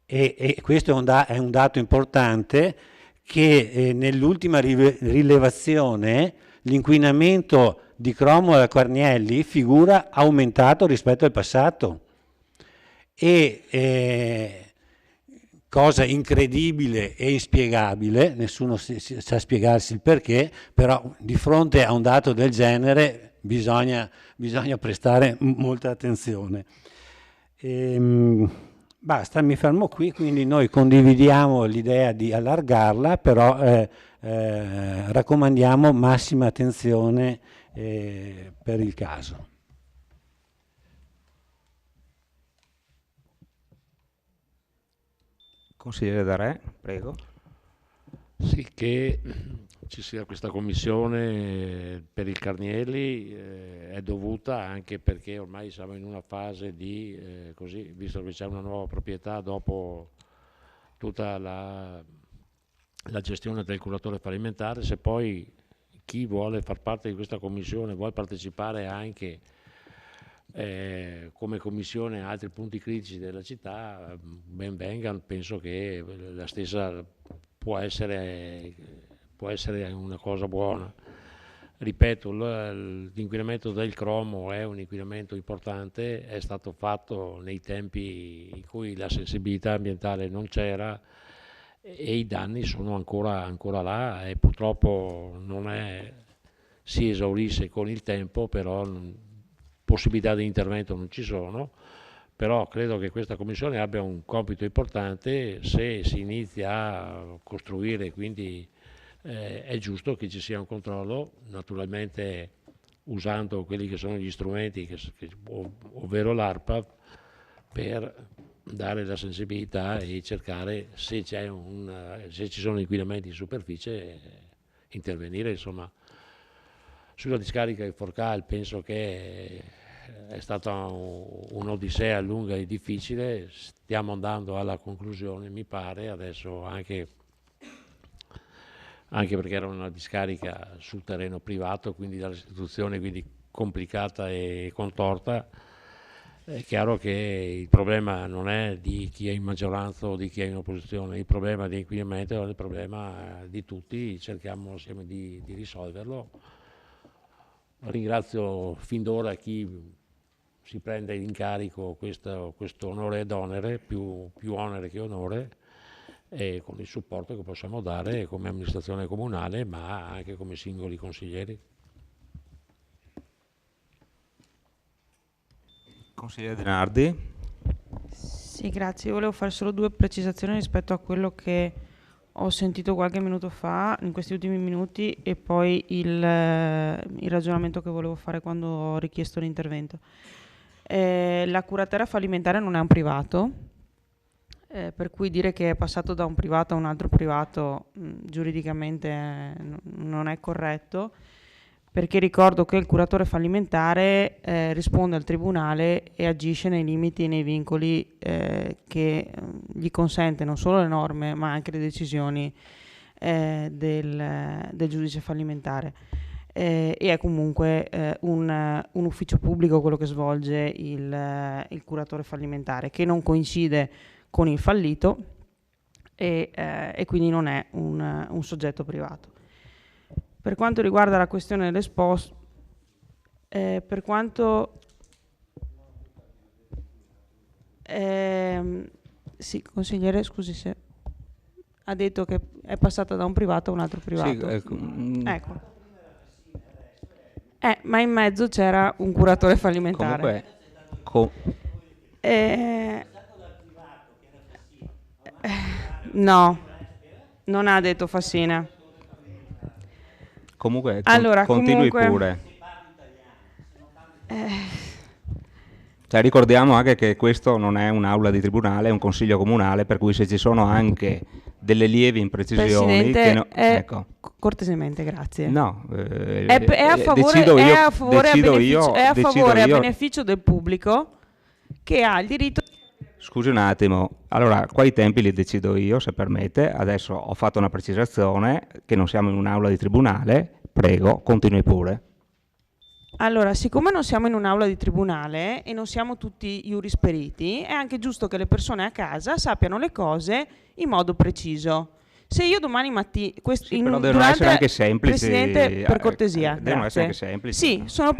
e questo è un dato importante, che nell'ultima rilevazione l'inquinamento di cromo da Quarnielli figura aumentato rispetto al passato. Cosa incredibile e inspiegabile, nessuno sa spiegarsi il perché, però di fronte a un dato del genere bisogna prestare molta attenzione. Basta, mi fermo qui, quindi noi condividiamo l'idea di allargarla, però raccomandiamo massima attenzione per il caso. Consigliere Darè, prego. Sì, che ci sia questa commissione per il Carnielli è dovuta anche perché ormai siamo in una fase di, così, visto che c'è una nuova proprietà dopo tutta la gestione del curatore fallimentare, se poi chi vuole far parte di questa commissione vuole partecipare anche come commissione a altri punti critici della città, ben vengano. Penso che la stessa può essere una cosa buona. Ripeto, l'inquinamento del cromo è un inquinamento importante, è stato fatto nei tempi in cui la sensibilità ambientale non c'era e i danni sono ancora là e purtroppo si esaurisce con il tempo, però possibilità di intervento non ci sono. Però credo che questa commissione abbia un compito importante se si inizia a costruire, quindi è giusto che ci sia un controllo, naturalmente usando quelli che sono gli strumenti, ovvero l'ARPA, per dare la sensibilità e cercare, se ci sono inquinamenti in superficie, intervenire. Insomma, sulla discarica di Forcal penso che è stata un'odissea lunga e difficile, stiamo andando alla conclusione, mi pare, adesso anche perché era una discarica sul terreno privato, quindi dalla istituzione, quindi complicata e contorta. È chiaro che il problema non è di chi è in maggioranza o di chi è in opposizione, il problema di inquinamento è il problema di tutti, cerchiamo insieme di risolverlo. Ringrazio fin d'ora chi si prende in carico questo onore ed onere, più onere che onore, e con il supporto che possiamo dare come amministrazione comunale, ma anche come singoli consiglieri. Consigliere De Nardi. Sì, grazie. Io volevo fare solo 2 precisazioni rispetto a quello che ho sentito qualche minuto fa, in questi ultimi minuti, e poi il ragionamento che volevo fare quando ho richiesto l'intervento. La curatela fallimentare non è un privato, per cui dire che è passato da un privato a un altro privato giuridicamente non è corretto, perché ricordo che il curatore fallimentare risponde al tribunale e agisce nei limiti e nei vincoli che gli consente non solo le norme ma anche le decisioni del giudice fallimentare. E è comunque un ufficio pubblico quello che svolge il curatore fallimentare, che non coincide con il fallito e quindi non è un soggetto privato. Per quanto riguarda la questione dell'esposto, per quanto sì, consigliere, scusi se ha detto che è passata da un privato a un altro privato. Sì, ecco. Ma in mezzo c'era un curatore fallimentare. No, non ha detto Fassina. Comunque, allora, continui pure. Cioè, ricordiamo anche che questo non è un'aula di tribunale, è un consiglio comunale, per cui se ci sono anche delle lievi imprecisioni... Presidente, ecco. Cortesemente, grazie. No, è a favore, a beneficio del pubblico che ha il diritto... Scusi un attimo, allora qua i tempi li decido io, se permette. Adesso ho fatto una precisazione, che non siamo in un'aula di tribunale, prego, continui pure. Allora, siccome non siamo in un'aula di tribunale e non siamo tutti iurisperiti, è anche giusto che le persone a casa sappiano le cose in modo preciso. Se io domani mattina... Sì, però devono essere anche semplici. Presidente, per cortesia. Devono essere grazie. anche semplici. Sì, sono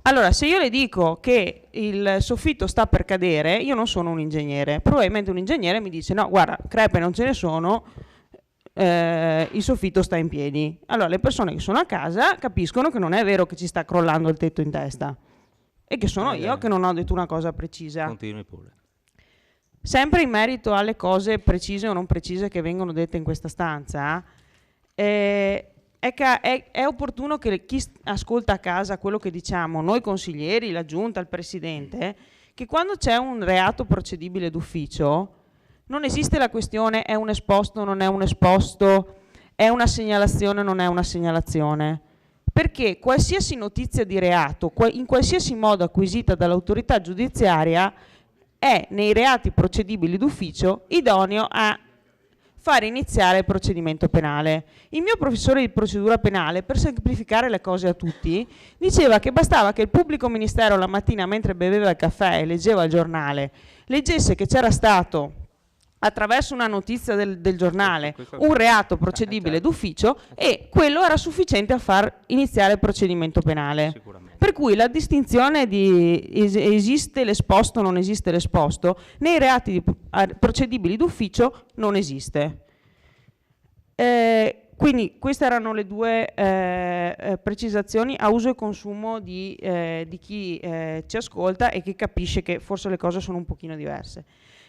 Allora, se io le dico che il soffitto sta per cadere, io non sono un ingegnere. Probabilmente un ingegnere mi dice, no, guarda, crepe non ce ne sono, il soffitto sta in piedi. Allora le persone che sono a casa capiscono che non è vero che ci sta crollando il tetto in testa e che sono io che non ho detto una cosa precisa. Continui pure. Sempre in merito alle cose precise o non precise che vengono dette in questa stanza, è opportuno che chi ascolta a casa quello che diciamo noi consiglieri, la giunta, il presidente, che quando c'è un reato procedibile d'ufficio non esiste la questione è un esposto, non è un esposto, è una segnalazione, non è una segnalazione, perché qualsiasi notizia di reato, in qualsiasi modo acquisita dall'autorità giudiziaria, è nei reati procedibili d'ufficio idoneo a fare iniziare il procedimento penale. Il mio professore di procedura penale, per semplificare le cose a tutti, diceva che bastava che il pubblico ministero la mattina mentre beveva il caffè e leggeva il giornale, leggesse che c'era stato attraverso una notizia del giornale un reato procedibile d'ufficio e quello era sufficiente a far iniziare il procedimento penale. Per cui la distinzione di esiste l'esposto o non esiste l'esposto nei reati procedibili d'ufficio non esiste. Quindi queste erano le due precisazioni a uso e consumo di chi ci ascolta e che capisce che forse le cose sono un pochino diverse.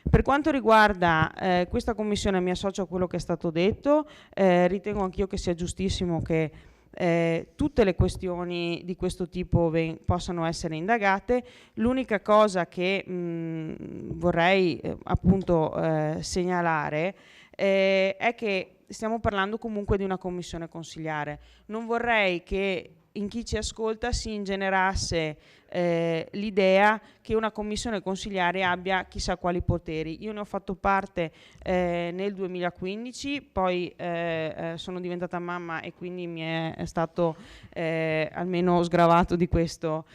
Per quanto riguarda questa commissione, mi associo a quello che è stato detto, ritengo anch'io che sia giustissimo che tutte le questioni di questo tipo possano essere indagate. L'unica cosa che vorrei appunto segnalare è che stiamo parlando comunque di una commissione consiliare. Non vorrei che in chi ci ascolta si ingenerasse l'idea che una commissione consiliare abbia chissà quali poteri. Io ne ho fatto parte nel 2015, poi sono diventata mamma e quindi mi è stato almeno sgravato di questo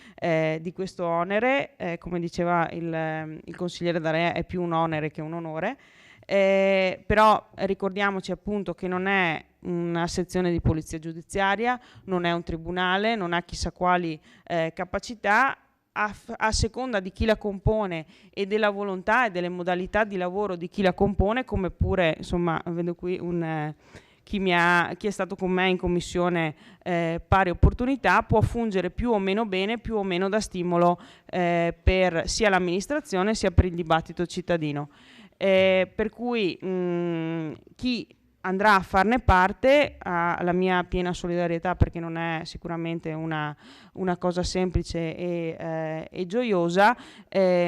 onere. Come diceva il consigliere D'Area, è più un onere che un onore. Però ricordiamoci appunto che non è una sezione di polizia giudiziaria, non è un tribunale, non ha chissà quali capacità, a seconda di chi la compone e della volontà e delle modalità di lavoro di chi la compone, come pure, insomma, vedo qui chi è stato con me in commissione pari opportunità, può fungere più o meno bene, più o meno da stimolo per sia l'amministrazione sia per il dibattito cittadino. Per cui chi andrà a farne parte, ha la mia piena solidarietà, perché non è sicuramente una cosa semplice e gioiosa,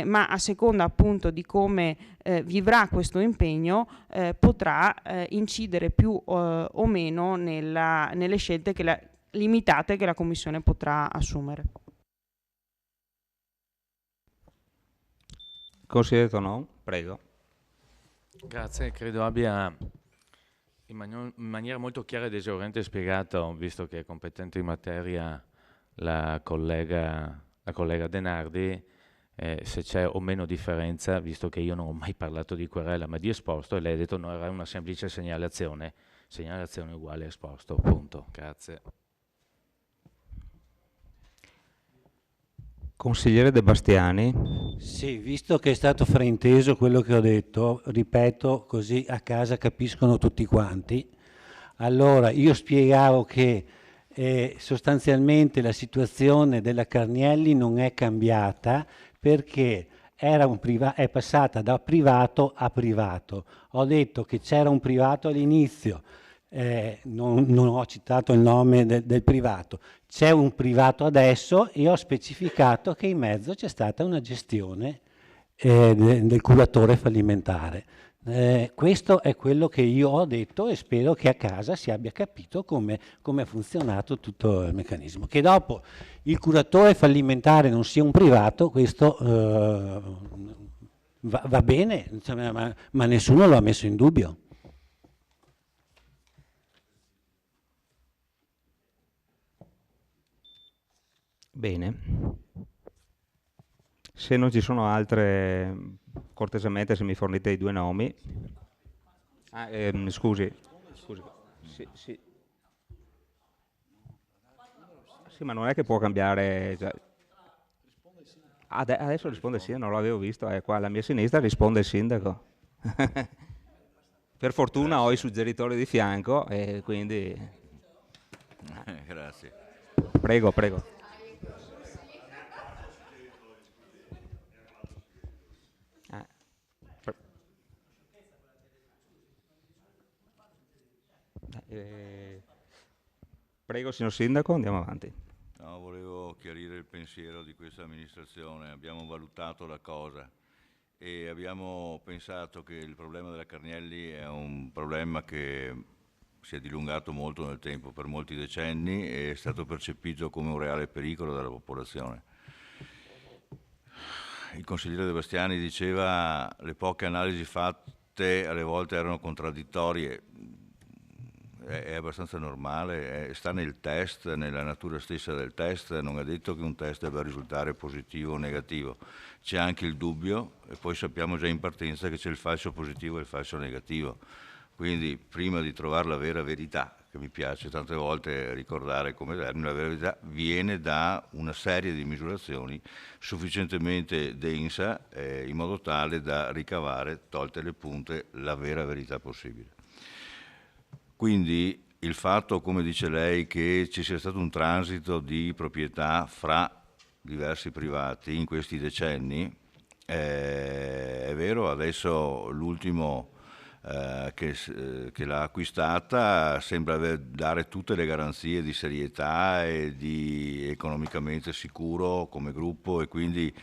ma a seconda appunto di come vivrà questo impegno potrà incidere più o meno nelle scelte limitate che la Commissione potrà assumere. Consigliere Tonon, prego. Grazie, credo abbia in maniera molto chiara ed esauriente spiegato, visto che è competente in materia la collega Denardi, se c'è o meno differenza, visto che io non ho mai parlato di querela ma di esposto, e lei ha detto no, era una semplice segnalazione uguale a esposto, punto. Grazie. Consigliere De Bastiani. Sì, visto che è stato frainteso quello che ho detto, ripeto così a casa capiscono tutti quanti. Allora, io spiegavo che sostanzialmente la situazione della Carnielli non è cambiata perché è passata da privato a privato. Ho detto che c'era un privato all'inizio, non ho citato il nome del privato, c'è un privato adesso e ho specificato che in mezzo c'è stata una gestione del curatore fallimentare. Questo è quello che io ho detto e spero che a casa si abbia capito come ha funzionato tutto il meccanismo. Che dopo il curatore fallimentare non sia un privato, questo va bene, ma nessuno lo ha messo in dubbio. Bene. Se non ci sono altre, cortesemente se mi fornite i 2 nomi. Scusi. Sì, ma non è che può cambiare. Adesso risponde il sindaco, non l'avevo visto, qua alla mia sinistra risponde il sindaco. Per fortuna ho i suggeritori di fianco e quindi... Grazie. Prego. Prego, signor Sindaco, andiamo avanti. No, volevo chiarire il pensiero di questa amministrazione. Abbiamo valutato la cosa e abbiamo pensato che il problema della Carnielli è un problema che si è dilungato molto nel tempo, per molti decenni, e è stato percepito come un reale pericolo dalla popolazione. Il consigliere De Bastiani diceva le poche analisi fatte alle volte erano contraddittorie. È abbastanza normale, sta nel test, nella natura stessa del test, non è detto che un test debba risultare positivo o negativo, c'è anche il dubbio e poi sappiamo già in partenza che c'è il falso positivo e il falso negativo, quindi prima di trovare la vera verità, che mi piace tante volte ricordare come termine, la vera verità viene da una serie di misurazioni sufficientemente densa in modo tale da ricavare, tolte le punte, la vera verità possibile. Quindi il fatto, come dice lei, che ci sia stato un transito di proprietà fra diversi privati in questi decenni, è vero, adesso l'ultimo che l'ha acquistata sembra dare tutte le garanzie di serietà e di economicamente sicuro come gruppo e quindi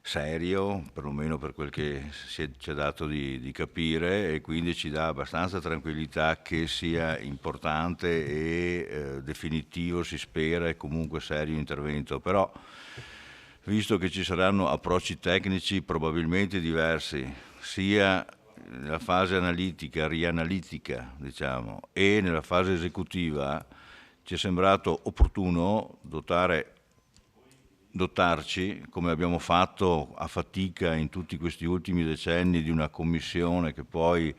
serio, perlomeno per quel che ci è dato di capire, e quindi ci dà abbastanza tranquillità che sia importante e definitivo, si spera, e comunque serio intervento. Però, visto che ci saranno approcci tecnici probabilmente diversi, sia nella fase analitica, rianalitica, diciamo, e nella fase esecutiva, ci è sembrato opportuno dotarci, come abbiamo fatto a fatica in tutti questi ultimi decenni, di una commissione che poi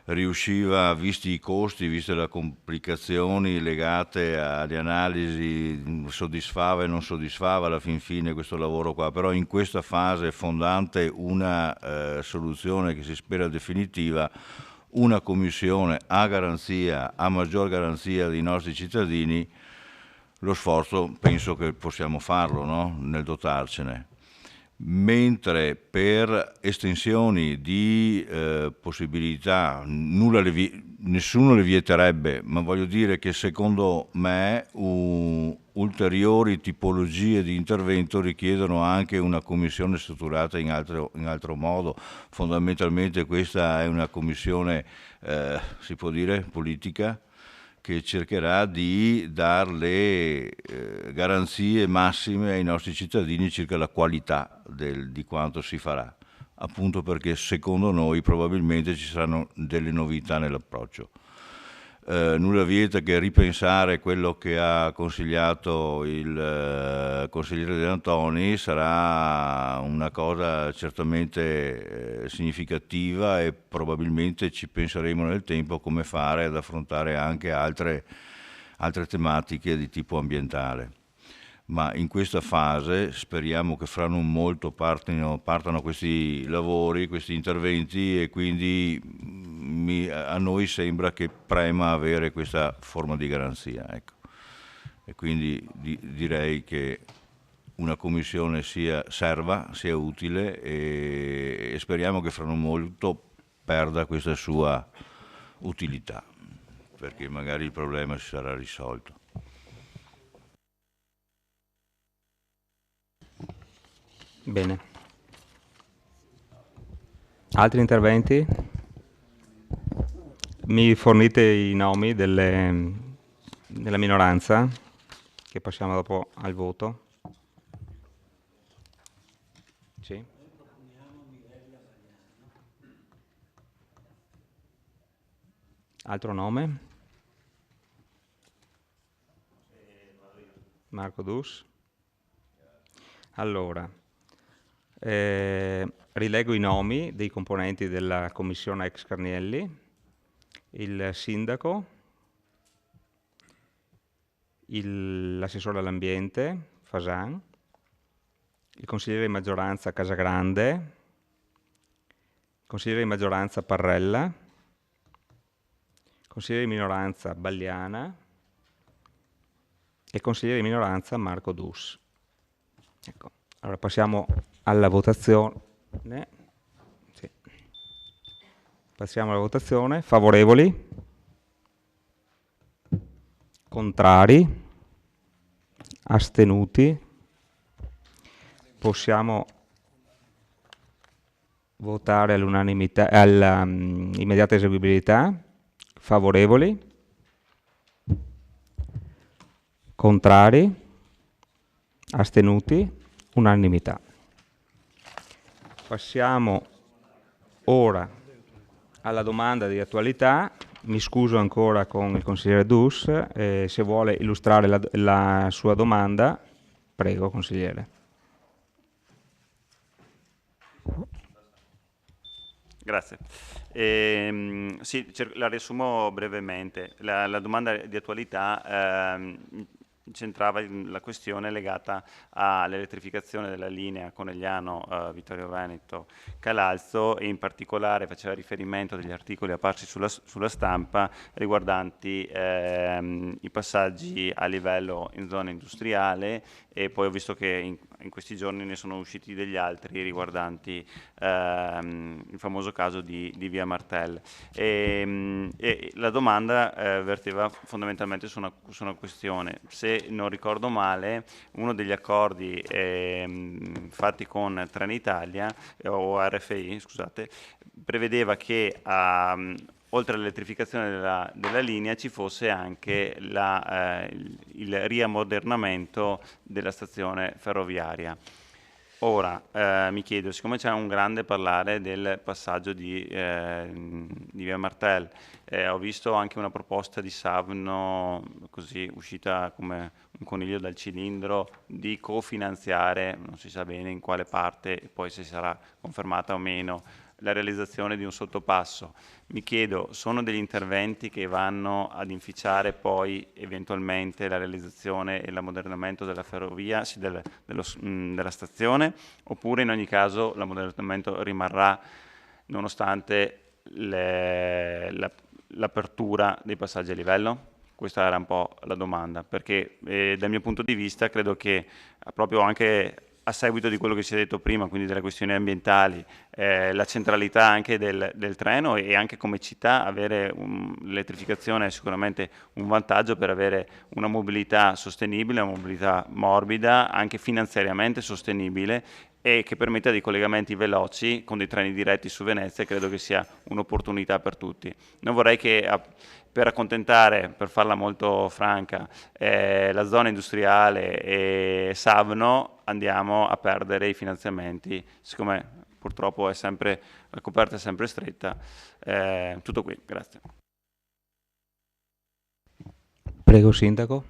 riusciva, visti i costi, viste le complicazioni legate alle analisi, soddisfava e non soddisfava alla fin fine questo lavoro qua, però in questa fase fondante una soluzione che si spera definitiva, una commissione a maggior garanzia dei nostri cittadini. Lo sforzo penso che possiamo farlo, no? Nel dotarcene. mentre per estensioni di possibilità nessuno le vieterebbe, ma voglio dire che secondo me ulteriori tipologie di intervento richiedono anche una commissione strutturata in altro modo. Fondamentalmente questa è una commissione, si può dire, politica, che cercherà di dare le garanzie massime ai nostri cittadini circa la qualità di quanto si farà, appunto perché secondo noi probabilmente ci saranno delle novità nell'approccio. Nulla vieta che ripensare quello che ha consigliato il consigliere De Antoni sarà una cosa certamente significativa, e probabilmente ci penseremo nel tempo come fare ad affrontare anche altre tematiche di tipo ambientale. Ma in questa fase speriamo che fra non molto partano questi lavori, questi interventi, e quindi a noi sembra che prema avere questa forma di garanzia. Ecco. E quindi direi che una commissione sia utile, e speriamo che fra non molto perda questa sua utilità, perché magari il problema si sarà risolto. Bene. Altri interventi? Mi fornite i nomi della minoranza, che passiamo dopo al voto. Sì. Altro nome? Marco Dus. Allora, rilego i nomi dei componenti della commissione ex Carnielli: il sindaco, l'assessore all'ambiente Fasan, il consigliere di maggioranza Casagrande, il consigliere di maggioranza Parrella, il consigliere di minoranza Balliana e il consigliere di minoranza Marco Dus. Ecco. Allora passiamo alla votazione. Sì. Passiamo alla votazione. Favorevoli? Contrari? Astenuti? Possiamo votare all'unanimità, all'immediata eseguibilità. Favorevoli? Contrari? Astenuti? Unanimità. Passiamo ora alla domanda di attualità. Mi scuso ancora con il consigliere Dus, se vuole illustrare la sua domanda, prego consigliere. Grazie. Sì, la riassumo brevemente. La domanda di attualità centrava la questione legata all'elettrificazione della linea Conegliano Vittorio Veneto Calalzo, e in particolare faceva riferimento degli articoli apparsi sulla stampa riguardanti i passaggi a livello in zona industriale, e poi ho visto che in questi giorni ne sono usciti degli altri riguardanti il famoso caso di Via Martel. E la domanda verteva fondamentalmente su una questione: se non ricordo male, uno degli accordi fatti con Trenitalia o RFI, scusate, prevedeva che oltre all'elettrificazione della linea ci fosse anche il riammodernamento della stazione ferroviaria. Ora mi chiedo, siccome c'è un grande parlare del passaggio di Via Martel, ho visto anche una proposta di Savno, così uscita come un coniglio dal cilindro, di cofinanziare, non si sa bene in quale parte e poi se sarà confermata o meno, la realizzazione di un sottopasso. Mi chiedo, sono degli interventi che vanno ad inficiare poi eventualmente la realizzazione e l'ammodernamento della ferrovia, sì, della stazione, oppure in ogni caso l'ammodernamento rimarrà nonostante l'apertura dei passaggi a livello? Questa era un po' la domanda, perché dal mio punto di vista credo che proprio anche a seguito di quello che si è detto prima, quindi delle questioni ambientali, la centralità anche del treno, e anche come città avere l'elettrificazione è sicuramente un vantaggio per avere una mobilità sostenibile, una mobilità morbida, anche finanziariamente sostenibile, e che permetta dei collegamenti veloci con dei treni diretti su Venezia. Credo che sia un'opportunità per tutti. Non vorrei che per accontentare, per farla molto franca, la zona industriale e Savno andiamo a perdere i finanziamenti, siccome purtroppo la coperta è sempre stretta. Tutto qui, grazie. Prego, Sindaco.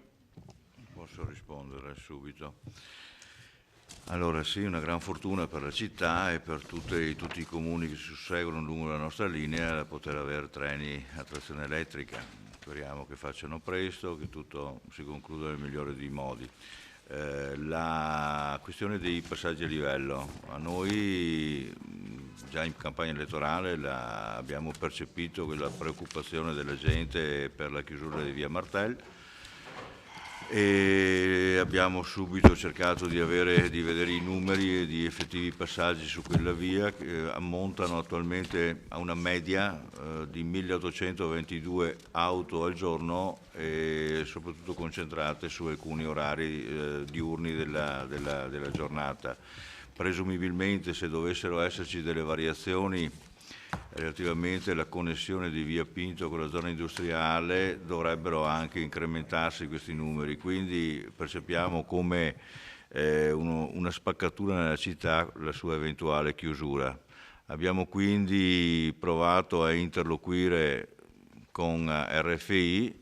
Posso rispondere subito? Allora sì, una gran fortuna per la città e per tutti i comuni che si susseguono lungo la nostra linea poter avere treni a trazione elettrica. Speriamo che facciano presto, che tutto si concluda nel migliore dei modi. La questione dei passaggi a livello, a noi già in campagna elettorale abbiamo percepito quella preoccupazione della gente per la chiusura di via Martel, e abbiamo subito cercato di vedere i numeri e di effettivi passaggi su quella via, che ammontano attualmente a una media di 1822 auto al giorno, e soprattutto concentrate su alcuni orari diurni della giornata. Presumibilmente, se dovessero esserci delle variazioni relativamente alla connessione di via Pinto con la zona industriale, dovrebbero anche incrementarsi questi numeri, quindi percepiamo come una spaccatura nella città la sua eventuale chiusura. Abbiamo quindi provato a interloquire con RFI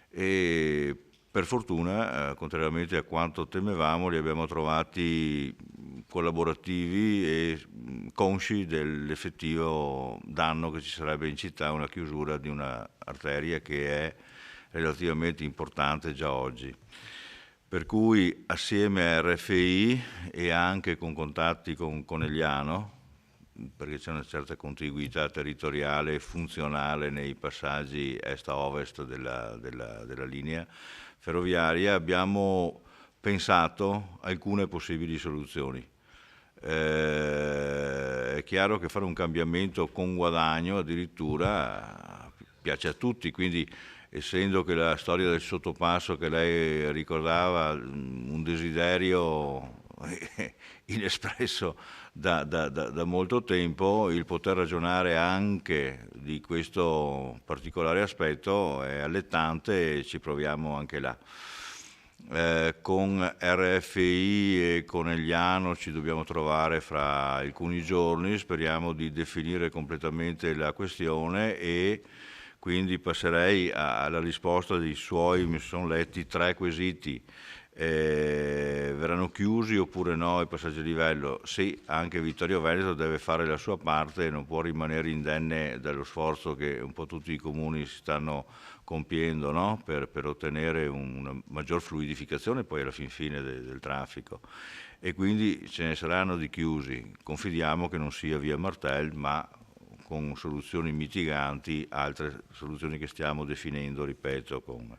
e per fortuna, contrariamente a quanto temevamo, li abbiamo trovati collaborativi e consci dell'effettivo danno che ci sarebbe in città una chiusura di una arteria che è relativamente importante già oggi. Per cui assieme a RFI e anche con contatti con Conegliano, perché c'è una certa contiguità territoriale e funzionale nei passaggi est a ovest della linea ferroviaria, abbiamo pensato a alcune possibili soluzioni. È chiaro che fare un cambiamento con guadagno addirittura piace a tutti, quindi essendo che la storia del sottopasso che lei ricordava, un desiderio inespresso da molto tempo, il poter ragionare anche di questo particolare aspetto è allettante e ci proviamo anche là. Con RFI e Conegliano ci dobbiamo trovare fra alcuni giorni, speriamo di definire completamente la questione e quindi passerei alla risposta dei suoi, mi sono letti 3 quesiti. Verranno chiusi oppure no i passaggi a livello? Sì, anche Vittorio Veneto deve fare la sua parte e non può rimanere indenne dallo sforzo che un po' tutti i comuni si stanno compiendo, no? per ottenere una maggior fluidificazione poi alla fin fine del traffico, e quindi ce ne saranno di chiusi. Confidiamo che non sia via Martel, ma con soluzioni mitiganti, altre soluzioni che stiamo definendo, ripeto, con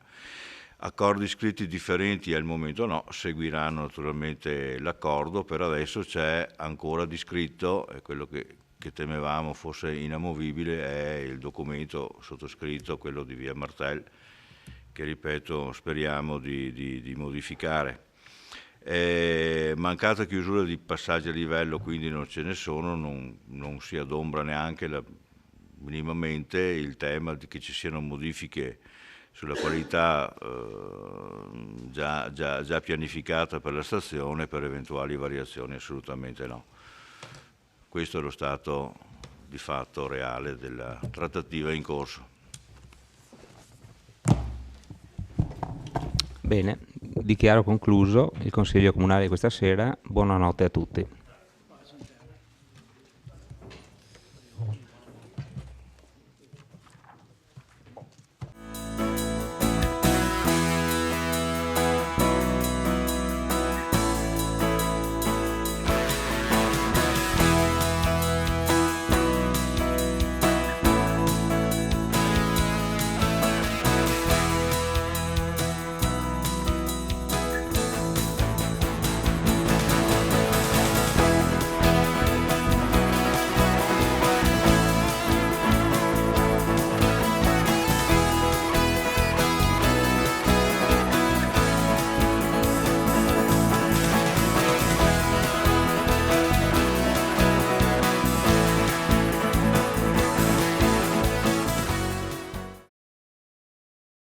accordi scritti differenti al momento no, seguiranno naturalmente l'accordo. Per adesso c'è ancora di scritto, e quello che temevamo fosse inamovibile è il documento sottoscritto, quello di via Martel, che ripeto speriamo di modificare. Mancata chiusura di passaggi a livello, quindi non ce ne sono, non si adombra neanche minimamente il tema di che ci siano modifiche sulla qualità già pianificata per la stazione, per eventuali variazioni assolutamente no. Questo è lo stato di fatto reale della trattativa in corso. Bene, dichiaro concluso il Consiglio Comunale di questa sera. Buonanotte a tutti.